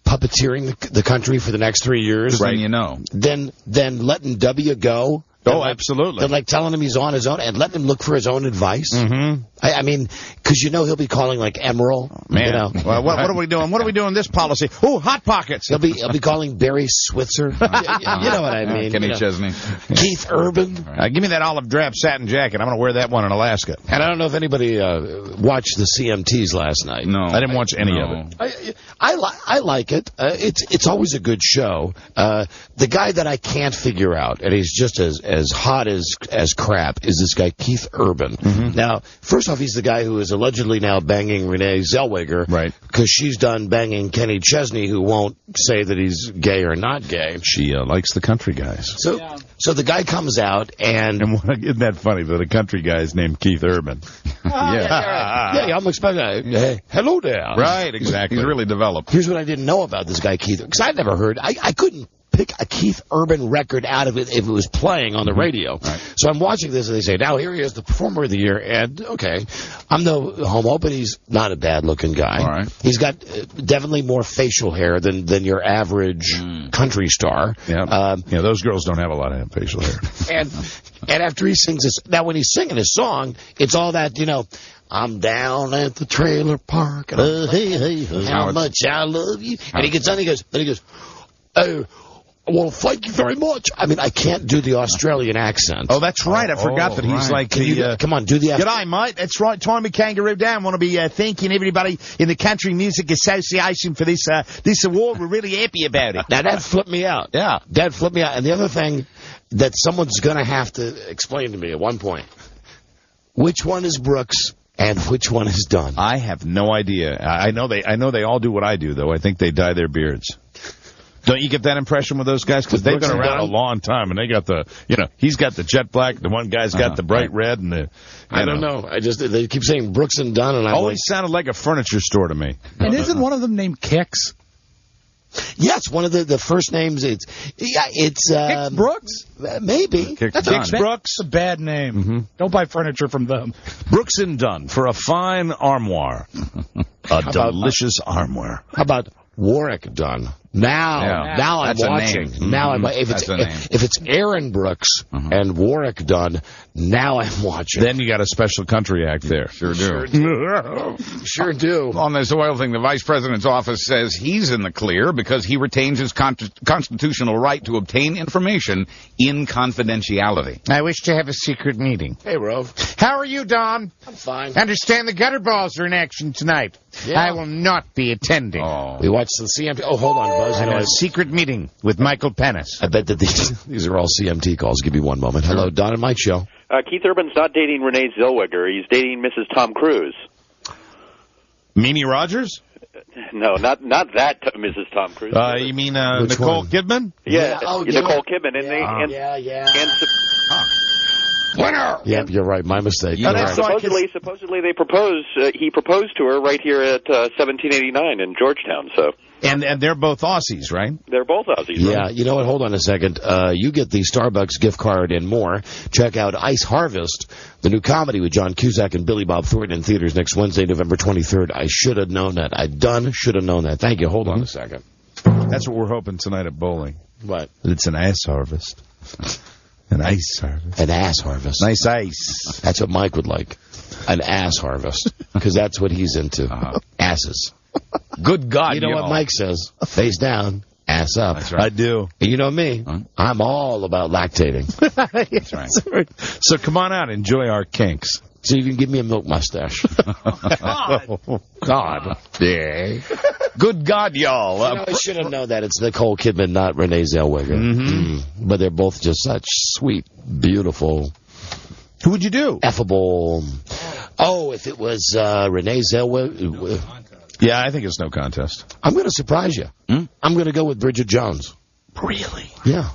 puppeteering the country for the next 3 years. Right, you know. Than letting W go Oh, absolutely. They're like telling him he's on his own and letting him look for his own advice. Mm-hmm. I mean, because he'll be calling like Emerald. Man, you know. well, what are we doing? What are we doing this policy? Oh, Hot Pockets. He'll be calling Barry Switzer. You know what I mean. Kenny Chesney. Keith Urban. Give me that olive drab satin jacket. I'm going to wear that one in Alaska. And I don't know if anybody watched the CMTs last night. No, I didn't watch any of it. I like it. It's always a good show. The guy that I can't figure out, and he's just as hot as crap, is this guy Keith Urban. Mm-hmm. Now, first off, he's the guy who is allegedly now banging Renee Zellweger, right? Because she's done banging Kenny Chesney, who won't say that he's gay or not gay. She likes the country guys. So the guy comes out and isn't that funny that the country guy is named Keith Urban? Yeah, I'm expecting. Hey, hello there. Right, exactly. He's really developed. Here's what I didn't know about this guy Keith, because I'd never heard. I couldn't pick a Keith Urban record out of it if it was playing on the radio. Right. So I'm watching this, and they say, now here he is, the Performer of the Year. And, okay, I'm no homo, but he's not a bad-looking guy. All right. He's got definitely more facial hair than your average country star. Yeah. Those girls don't have a lot of facial hair. And after he sings this, now when he's singing his song, it's all that, I'm down at the trailer park, and hey, how much I love you. And he gets on, he goes, oh, well, thank you very much. I mean, I can't do the Australian accent. Oh, that's right. I forgot that he's like come on, do the accent. G'day, mate. That's right. Tommy Kangaroo Down. Want to be thanking everybody in the Country Music Association for this award. We're really happy about it. Now, that flipped me out. Yeah. That flipped me out. And the other thing that someone's going to have to explain to me at one point, which one is Brooks and which one is Dunn? I have no idea. I know they all do what I do, though. I think they dye their beards. Don't you get that impression with those guys? Because they've been around a long time, and they got he's got the jet black, the one guy's got the bright red, and the... I don't know. They keep saying Brooks and Dunn, and I always sounded like a furniture store to me. And isn't one of them named Kix? Yes, one of the first names. It's Kix Brooks? Maybe. Kix Brooks? It's a bad name. Mm-hmm. Don't buy furniture from them. Brooks and Dunn for a fine armoire. Delicious armoire. How about Warwick Dunn? Now I'm watching. Now if it's Aaron Brooks and Warwick Dunn, now I'm watching. Then you got a special country act there. Sure do. On this oil thing, the vice president's office says he's in the clear because he retains his constitutional right to obtain information in confidentiality. I wish to have a secret meeting. Hey, Rove. How are you, Don? I'm fine. Understand the gutter balls are in action tonight. Yeah. I will not be attending. Oh. We watched the CMT. Oh, hold on, Buzz. I have a secret meeting with Michael Pennis. I bet that these are all CMT calls. Give me one moment. Hello, Don and Mike Show. Keith Urban's not dating Renee Zellweger. He's dating Mrs. Tom Cruise. Mimi Rogers? No, not that Mrs. Tom Cruise. You mean Nicole Kidman? Yeah, Nicole yeah. Kidman. Winner! Yep, you're right. My mistake. Supposedly they proposed. He proposed to her right here at 1789 in Georgetown. So. And they're both Aussies, right? They're both Aussies. Yeah, right? you know what? Hold on a second. You get the Starbucks gift card and more. Check out Ice Harvest, the new comedy with John Cusack and Billy Bob Thornton in theaters next Wednesday, November 23rd. I should have known that. Should have known that. Thank you. Hold on a second. That's what we're hoping tonight at bowling. What? It's an ice harvest. An ice harvest. An ass harvest. Nice ice. That's what Mike would like. An ass harvest. Because that's what he's into. Asses. Good God. You know what Mike says? Face down, ass up. That's right. I do. And you know me. I'm all about lactating. That's right. So come on out. Enjoy our kinks. So you can give me a milk mustache. God. Yeah. Good God, y'all. I should have known that. It's Nicole Kidman, not Renee Zellweger. But they're both just such sweet, beautiful. Who would you do? Effable. Oh, if it was Renee Zellweger. Yeah, I think it's no contest. I'm going to surprise you. I'm going to go with Bridget Jones. Really? Yeah.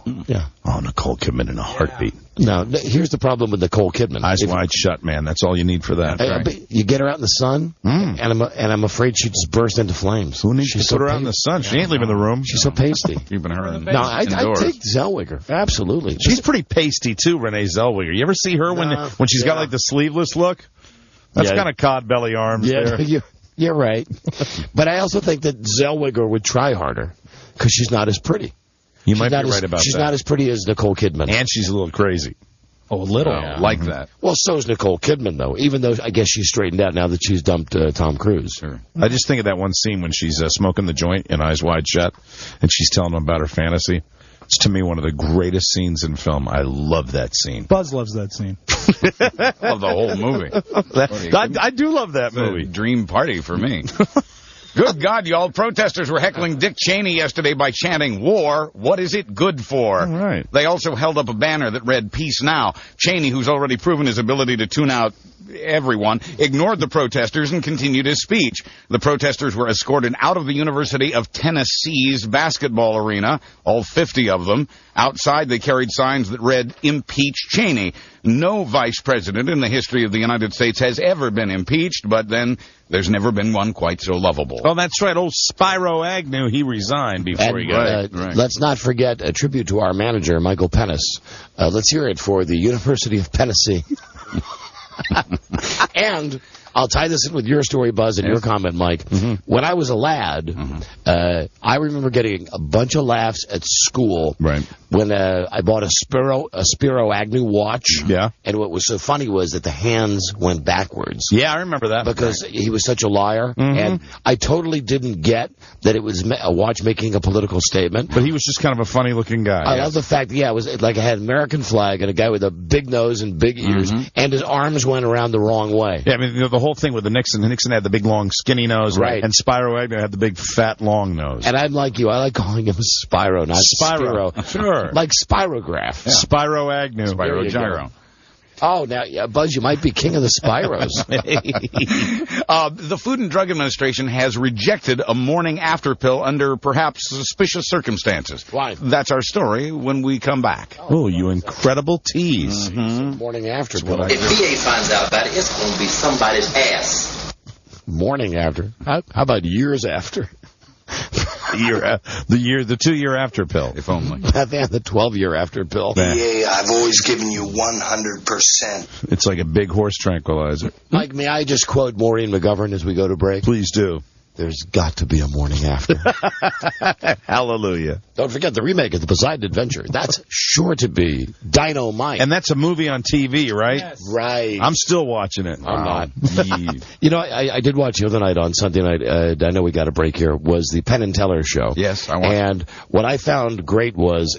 Oh, Nicole Kidman in a heartbeat. Now, here's the problem with Nicole Kidman. Eyes wide shut, man. That's all you need for that. You get her out in the sun, and I'm afraid she just burst into flames. Who needs to put her out in the sun? She ain't leaving the room. She's so pasty. Keeping her indoors. No, I'd take Zellweger. Absolutely. She's pretty pasty, too, Renee Zellweger. You ever see her when she's got, like, the sleeveless look? That's kind of cod belly arms there. You're right. But I also think that Zellweger would try harder because she's not as pretty. You might be right about that. She's not as pretty as Nicole Kidman. And she's a little crazy. Oh, a little. Like that. Well, so is Nicole Kidman, though, even though I guess she's straightened out now that she's dumped Tom Cruise. Sure. I just think of that one scene when she's smoking the joint in Eyes Wide Shut, and she's telling him about her fantasy. It's, to me, one of the greatest scenes in film. I love that scene. Buzz loves that scene. Love the whole movie. I do love that movie. Dream party for me. Good God, y'all. Protesters were heckling Dick Cheney yesterday by chanting, "War, what is it good for?" All right. They also held up a banner that read, "Peace now." Cheney, who's already proven his ability to tune out everyone, ignored the protesters and continued his speech. The protesters were escorted out of the University of Tennessee's basketball arena, all 50 of them. Outside, they carried signs that read, "Impeach Cheney." No vice president in the history of the United States has ever been impeached, but then there's never been one quite so lovable. Oh, that's right. Old Spyro Agnew, he resigned before he got right. Let's not forget a tribute to our manager, Michael Pennis. Let's hear it for the University of Tennessee. And I'll tie this in with your story, Buzz, and your comment, Mike. When I was a lad, I remember getting a bunch of laughs at school when I bought a Spiro Agnew watch. Yeah. And what was so funny was that the hands went backwards. Yeah, I remember that. Because he was such a liar. And I totally didn't get that it was a watch making a political statement. But he was just kind of a funny-looking guy. I love the fact that, it was like I had an American flag and a guy with a big nose and big ears, and his arms went around the wrong way. Yeah, I mean, the whole thing with the Nixon had the big, long, skinny nose, and Spyro Agnew had the big, fat, long nose. And I'm like you. I like calling him Spyro, not Spyro. Sure. Like Spirograph. Yeah. Spyro Agnew. Spyro Gyro. Oh, now, Buzz, you might be king of the Spyros. The Food and Drug Administration has rejected a morning after pill under perhaps suspicious circumstances. Why? That's our story when we come back. Oh, you incredible tease. Morning after pill. If VA finds out about it, it's going to be somebody's ass. Morning after? How about years after? The 2-year after pill. If only. The 12-year after pill. VA, I've always given you 100%. It's like a big horse tranquilizer. Mike, may I just quote Maureen McGovern as we go to break? Please do. There's got to be a morning after. Hallelujah. Don't forget the remake of The Poseidon Adventure. That's sure to be dynamite. And that's a movie on TV, right? Yes. Right. I'm still watching it. I'm not. You know, I did watch the other night on Sunday night. I know we got a break here. Was the Penn and Teller show. Yes, I watched. And what I found great was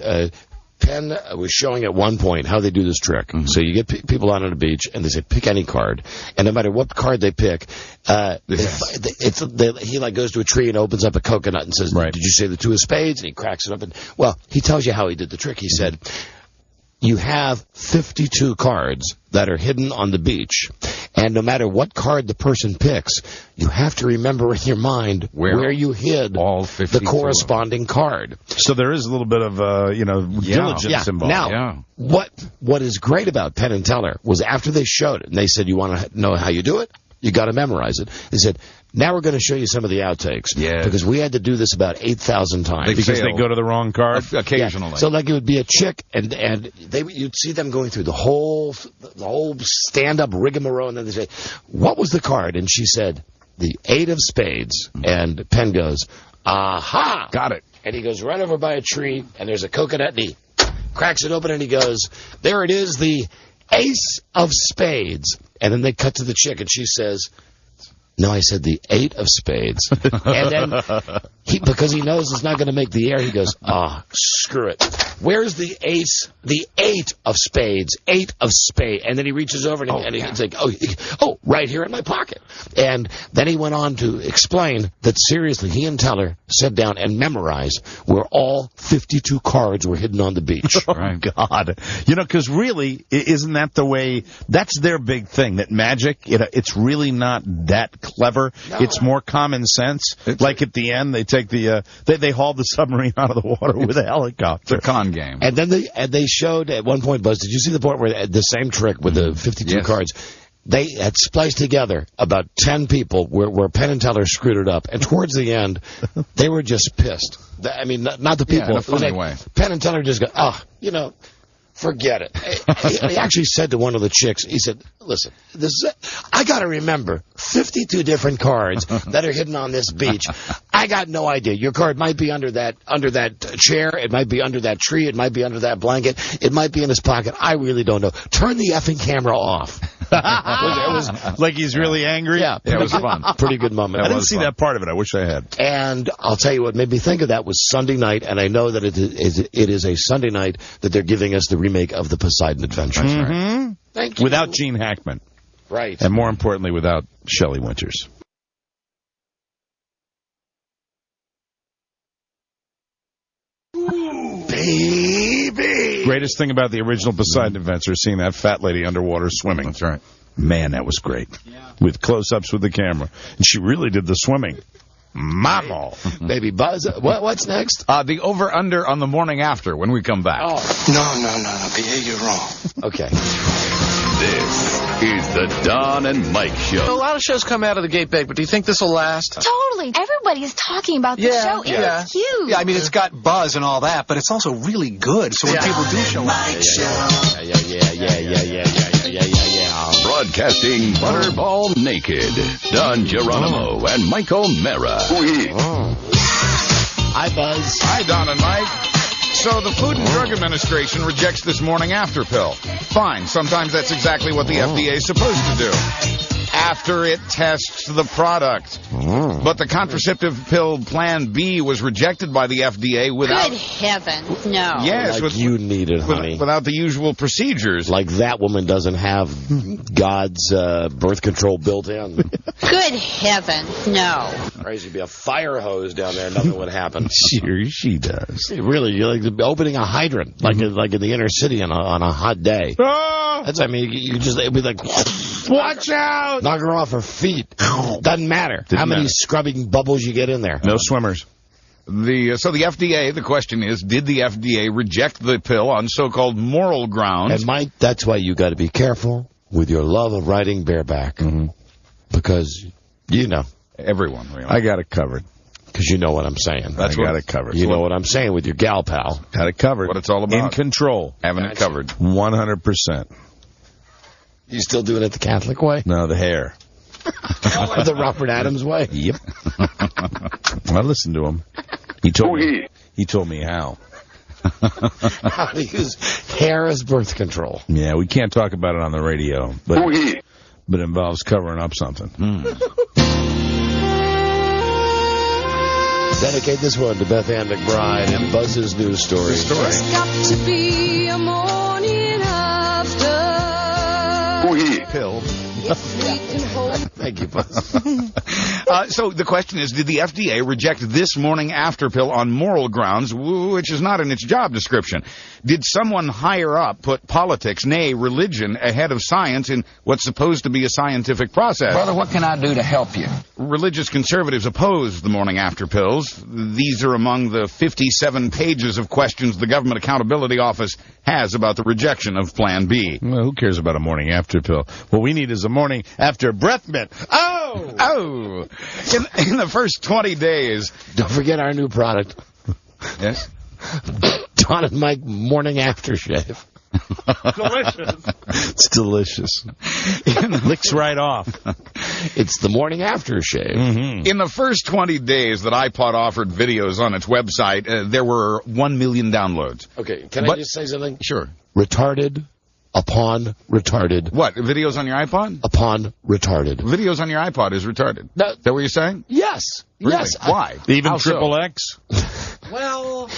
Penn was showing at one point how they do this trick. So you get people out on the beach, and they say, pick any card. And no matter what card they pick, he like goes to a tree and opens up a coconut and says, did you say the 2 of spades? And he cracks it up. And well, he tells you how he did the trick. He said, you have 52 cards that are hidden on the beach. And no matter what card the person picks, you have to remember in your mind where you hid all the corresponding card. So there is a little bit of, diligence involved. Now, what is great about Penn and Teller was after they showed it, and they said, you want to know how you do it? You got to memorize it. They said, now we're going to show you some of the outtakes. Yeah. Because we had to do this about 8,000 times. Because they go to the wrong card? Occasionally. Yeah. So like it would be a chick, and you'd see them going through the whole stand-up rigmarole, and then they say, what was the card? And she said, the 8 of spades. And Penn goes, aha! Got it. And he goes right over by a tree, and there's a coconut, and he cracks it open, and he goes, there it is, the ace of spades. And then they cut to the chick, and she says, no, I said the 8 of spades. And then, because he knows it's not going to make the air, he goes, screw it. Where's the ace? The 8 of spades. 8 of spades. And then he reaches over, and he's like, right here in my pocket. And then he went on to explain that, seriously, he and Teller sat down and memorized where all 52 cards were hidden on the beach. Oh, God. You know, because really, isn't that the way, that's their big thing, that magic, it's really not that clever. No. It's more common sense. Like at the end, they take they haul the submarine out of the water with a helicopter. It's a con game. And then they showed at one point, Buzz, did you see the point where the same trick with the 52 cards? They had spliced together about 10 people where Penn and Teller screwed it up. And towards the end, they were just pissed. I mean, not the people. Yeah, in a funny way. Penn and Teller just go, Forget it. He actually said to one of the chicks, he said, listen, I got to remember 52 different cards that are hidden on this beach. I got no idea. Your card might be under that chair. It might be under that tree. It might be under that blanket. It might be in his pocket. I really don't know. Turn the effing camera off. It was like he's really angry? Yeah, it was fun. Pretty good moment. I didn't see that part of it. I wish I had. And I'll tell you what made me think of that was Sunday night, and I know that it is a Sunday night that they're giving us the remake of the Poseidon Adventure. Mm-hmm. Thank you. Without Gene Hackman. Right. And more importantly, without Shelley Winters. Baby! Greatest thing about the original Poseidon Adventure is seeing that fat lady underwater swimming. That's right. Man, that was great. Yeah. With close-ups with the camera. And she really did the swimming. Mama. Baby Buzz. What's next? The over-under on the morning after when we come back. Oh. No. Behave, you're wrong. Okay. This is the Don and Mike Show. A lot of shows come out of the gate big, but do you think this will last? Totally. Everybody is talking about the show. It's huge. Yeah, I mean, it's got buzz and all that, but it's also really good. So when people do show up. Yeah. Broadcasting Butterball Naked, Don Geronimo and Michael Mara. Hi, Buzz. Hi, Don and Mike. So the Food and Drug Administration rejects this morning after pill. Fine. Sometimes that's exactly what the FDA is supposed to do. After it tests the product. But the contraceptive pill Plan B was rejected by the FDA without... Good heavens, no. Yes. Like you need it, honey. Without the usual procedures. Like that woman doesn't have God's birth control built in. Good heavens, no. There used to be a fire hose down there. Nothing would happen. Sure, she does. Really, you're like opening a hydrant, like in the inner city on a hot day. That's, I mean, you just, it'd be like, watch out! Knock her off her feet. Doesn't matter how many scrubbing bubbles you get in there. No swimmers. So the FDA, the question is, did the FDA reject the pill on so-called moral grounds? And Mike, that's why you got to be careful with your love of riding bareback. Because, you know. Everyone, really. I got it covered. Because you know what I'm saying. I got it covered. You know what I'm saying with your gal pal. Got it covered. What it's all about. In control. Having it covered. 100%. You still doing it the Catholic way? No, the hair. The Robert Adams way? Yep. I listened to him. He told me how. How to use hair as birth control. Yeah, we can't talk about it on the radio, but it involves covering up something. Dedicate this one to Beth Ann McBride and Buzz's news story. There's got to be a morning after. Pill. Thank you, Buzz. So the question is, did the FDA reject this morning after pill on moral grounds, which is not in its job description? Did someone higher up put politics, nay, religion, ahead of science in what's supposed to be a scientific process? Brother, what can I do to help you? Religious conservatives oppose the morning after pills. These are among the 57 pages of questions the Government Accountability Office has about the rejection of Plan B. Well, who cares about a morning after pill? What we need is a morning after breath mint. Oh! In the first 20 days. Don't forget our new product. Yes? Don and Mike morning aftershave. Delicious. It's delicious. Licks right off. It's the morning aftershave. In the first 20 days that iPod offered videos on its website, there were 1 million downloads. Okay, can I just say something? Sure. Retarded upon retarded. What, videos on your iPod? Upon retarded. Videos on your iPod is retarded. No. Is that what you're saying? Yes. Really? Yes. Why? Even How triple so? X? Well...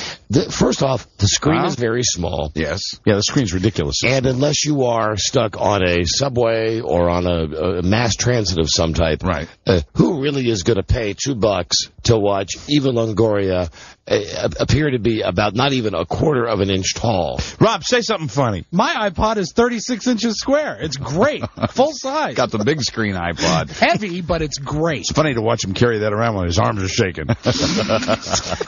First off, the screen is very small. Yes. Yeah, the screen's ridiculous. And unless you are stuck on a subway or on a mass transit of some type, right? Who really is going to pay $2 to watch Eva Longoria appear to be about not even a quarter of an inch tall? Rob, say something funny. My iPod is 36 inches square. It's great. Full size. Got the big screen iPod. Heavy, but it's great. It's funny to watch him carry that around when his arms are shaking.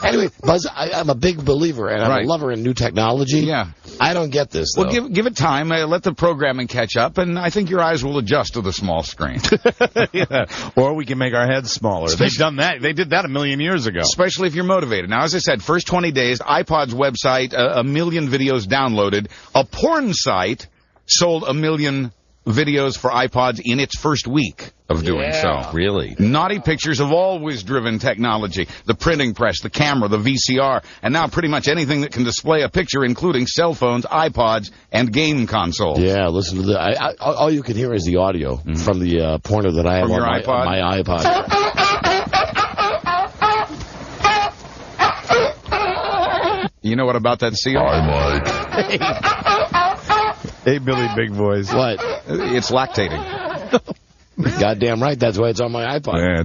Anyway, Buzz, I'm a big believer, and I'm a lover in new technology. Yeah. I don't get this, though. Well, give it time. Let the programming catch up, and I think your eyes will adjust to the small screen. Yeah. Or we can make our heads smaller. They've done that. They did that 1 million years ago. Especially if you're motivated. Now, as I said, first 20 days, iPod's website, a million videos downloaded. A porn site sold 1 million videos for iPods in its first week of doing so. Really? Naughty Pictures have always driven technology. The printing press, the camera, the VCR, and now pretty much anything that can display a picture, including cell phones, iPods, and game consoles. Yeah, listen to the... all you can hear is the audio from the porno that I have on my iPod. You know what about that seal? Hey, Billy Big Boys. What? It's lactating. Goddamn right, that's why it's on my iPod. Yeah,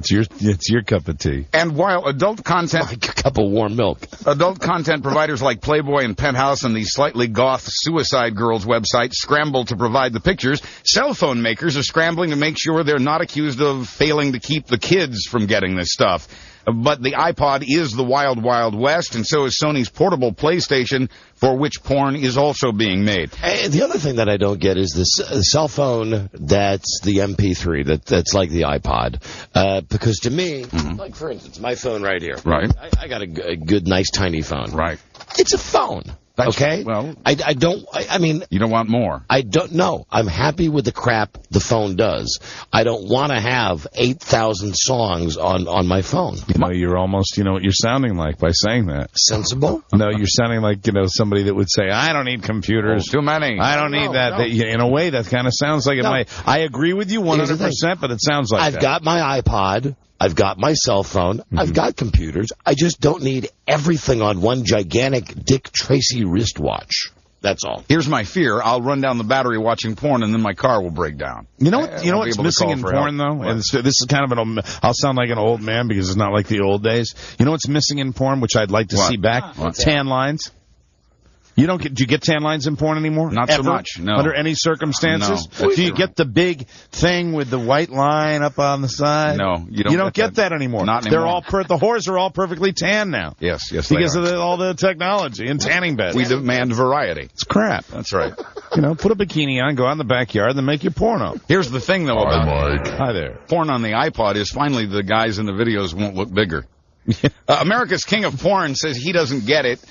it's your cup of tea. And while adult content... Like a cup of warm milk. Adult content providers like Playboy and Penthouse and the slightly goth Suicide Girls website scramble to provide the pictures, cell phone makers are scrambling to make sure they're not accused of failing to keep the kids from getting this stuff. But the iPod is the wild, wild west, and so is Sony's portable PlayStation, for which porn is also being made. And the other thing that I don't get is this cell phone that's the MP3, that's like the iPod. Because to me, like for instance, my phone right here. Right. I got a good, nice, tiny phone. Right. It's a phone. Okay? Well, I mean... You don't want more. I don't know. I'm happy with the crap the phone does. I don't want to have 8,000 songs on my phone. You know, you're almost, you know what you're sounding like by saying that. Sensible? No, you're sounding like, you know, somebody that would say, I don't need computers. Too many. I don't need that. No. In a way, that kind of sounds like it might. I agree with you 100%, but it sounds like I've got my iPod. I've got my cell phone. I've got computers. I just don't need everything on one gigantic Dick Tracy wristwatch. That's all. Here's my fear. I'll run down the battery watching porn, and then my car will break down. You know what's missing in porn, though? And this is kind of I'll sound like an old man because it's not like the old days. You know what's missing in porn, which I'd like to see back? Tan lines. Do you get tan lines in porn anymore? Not so much, no. Under any circumstances? No. Do you get the big thing with the white line up on the side? No, you don't get that anymore. Not anymore. They're all the whores are all perfectly tan now. Yes, because of all the technology and tanning beds. We demand variety. It's crap. That's right. Put a bikini on, go out in the backyard, then make your porno. Here's the thing, though, about Hi there. Porn on the iPod is finally the guys in the videos won't look bigger. America's King of Porn says he doesn't get it.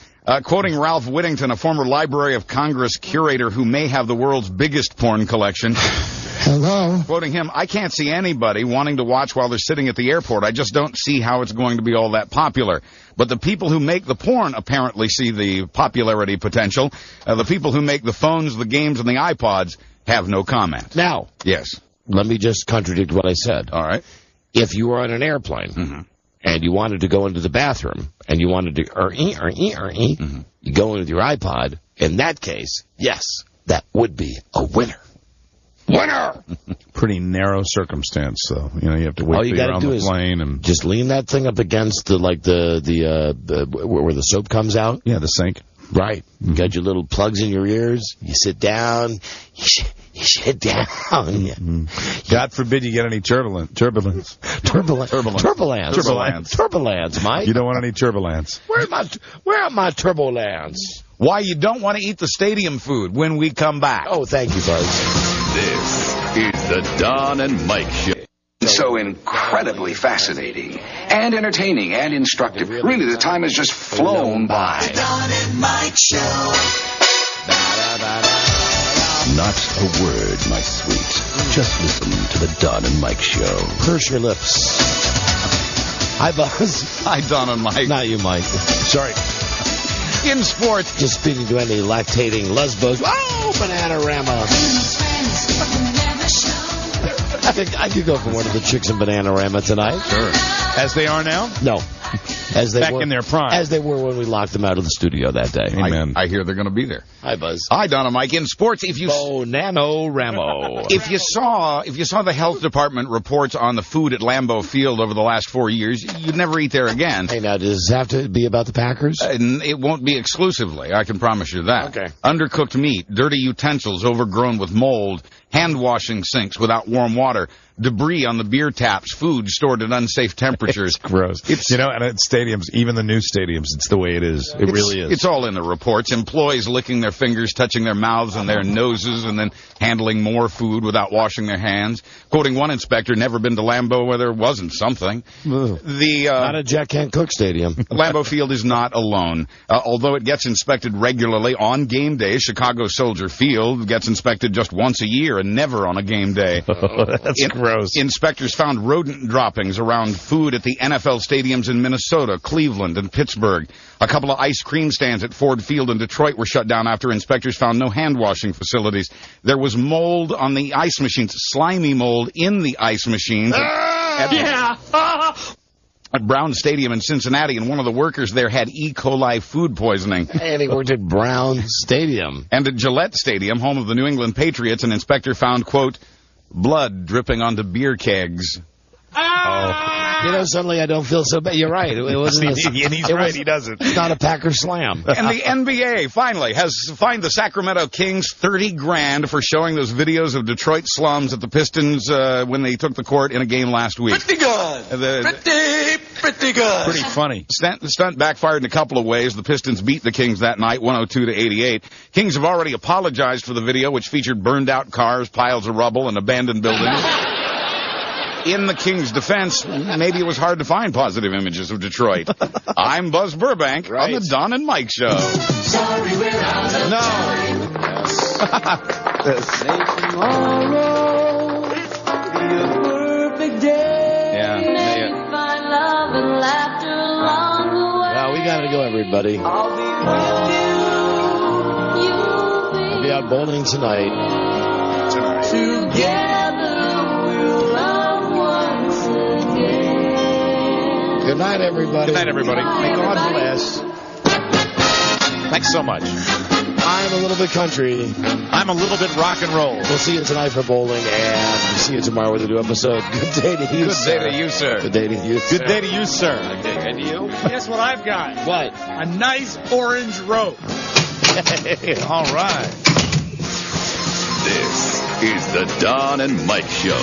Quoting Ralph Whittington, a former Library of Congress curator who may have the world's biggest porn collection. Hello? Quoting him, I can't see anybody wanting to watch while they're sitting at the airport. I just don't see how it's going to be all that popular. But the people who make the porn apparently see the popularity potential. The people who make the phones, the games, and the iPods have no comment. Now. Yes. Let me just contradict what I said. All right. If you were on an airplane... and you wanted to go into the bathroom, and you wanted to you go in with your iPod, in that case, yes, that would be a winner. Winner! Pretty narrow circumstance, though. You have to wait till you're on the plane. And just lean that thing up against the where the soap comes out. Yeah, the sink. Right. You got your little plugs in your ears. You sit down. You sit down. God forbid you get any turbulence. Turbulence, Mike. You don't want any turbulence. Where are my turbulence? Why you don't want to eat the stadium food when we come back. Oh, thank you, Buzz. This is the Don and Mike Show. So incredibly fascinating and entertaining and instructive. Really, the time has just flown by. The Don and Mike Show. Not a word, my sweet. Just listen to the Don and Mike Show. Purse your lips. Hi, Buzz. Hi, Don and Mike. Not you, Mike. Sorry. In sports. Just speaking to any lactating lesbos. Oh, Bananarama. I could go for one of the chicks in Bananarama tonight. Sure. As they are now? No. As they Back were, in their prime. As they were when we locked them out of the studio that day. Amen. I hear they're going to be there. Hi, Buzz. Hi, Don and Mike. In sports, if you Bananarama. If you saw the health department reports on the food at Lambeau Field over the last 4 years, you'd never eat there again. Hey, now, does this have to be about the Packers? It won't be exclusively. I can promise you that. Okay. Undercooked meat, dirty utensils overgrown with mold, hand-washing sinks without warm water, debris on the beer taps, food stored at unsafe temperatures. It's gross. And at stadiums, even the new stadiums, it's the way it is. It really is. It's all in the reports. Employees licking their fingers, touching their mouths and their noses, and then handling more food without washing their hands. Quoting one inspector, never been to Lambeau where there wasn't something. Not a Jack Kent Cooke Stadium. Lambeau Field is not alone. Although it gets inspected regularly on game days, Chicago Soldier Field gets inspected just once a year and never on a game day. That's gross. Inspectors found rodent droppings around food at the NFL stadiums in Minnesota, Cleveland, and Pittsburgh. A couple of ice cream stands at Ford Field in Detroit were shut down after inspectors found no hand-washing facilities. There was mold on the ice machines, slimy mold in the ice machines. At Brown Stadium in Cincinnati, and one of the workers there had E. coli food poisoning. And he worked at Brown Stadium. And at Gillette Stadium, home of the New England Patriots, an inspector found, quote, blood dripping onto beer kegs. Suddenly I don't feel so bad. You're right. It wasn't. And he's right. He doesn't. It's not a Packer slam. And the NBA finally has fined the Sacramento Kings $30,000 for showing those videos of Detroit slums at the Pistons when they took the court in a game last week. Pretty good. Pretty good. Pretty funny. The stunt backfired in a couple of ways. The Pistons beat the Kings that night, 102-88. Kings have already apologized for the video, which featured burned-out cars, piles of rubble, and abandoned buildings. In the Kings' defense, maybe it was hard to find positive images of Detroit. I'm Buzz Burbank on the Don and Mike Show. Sorry we're out of time. Tomorrow be a perfect day. Find love and laughter along the way. Well, we gotta go, everybody. I'll be with you. We'll be out bowling tonight. Together we'll love once again. Good night, everybody. Good night, everybody. May God bless. Thanks so much. I'm a little bit country. I'm a little bit rock and roll. We'll see you tonight for bowling, and see you tomorrow with a new episode. Good day to you, Good sir. day to you, sir. Good day to you, sir. Good day to you, sir. And you? Guess what I've got? What? A nice orange rope. All right. This is the Don and Mike Show.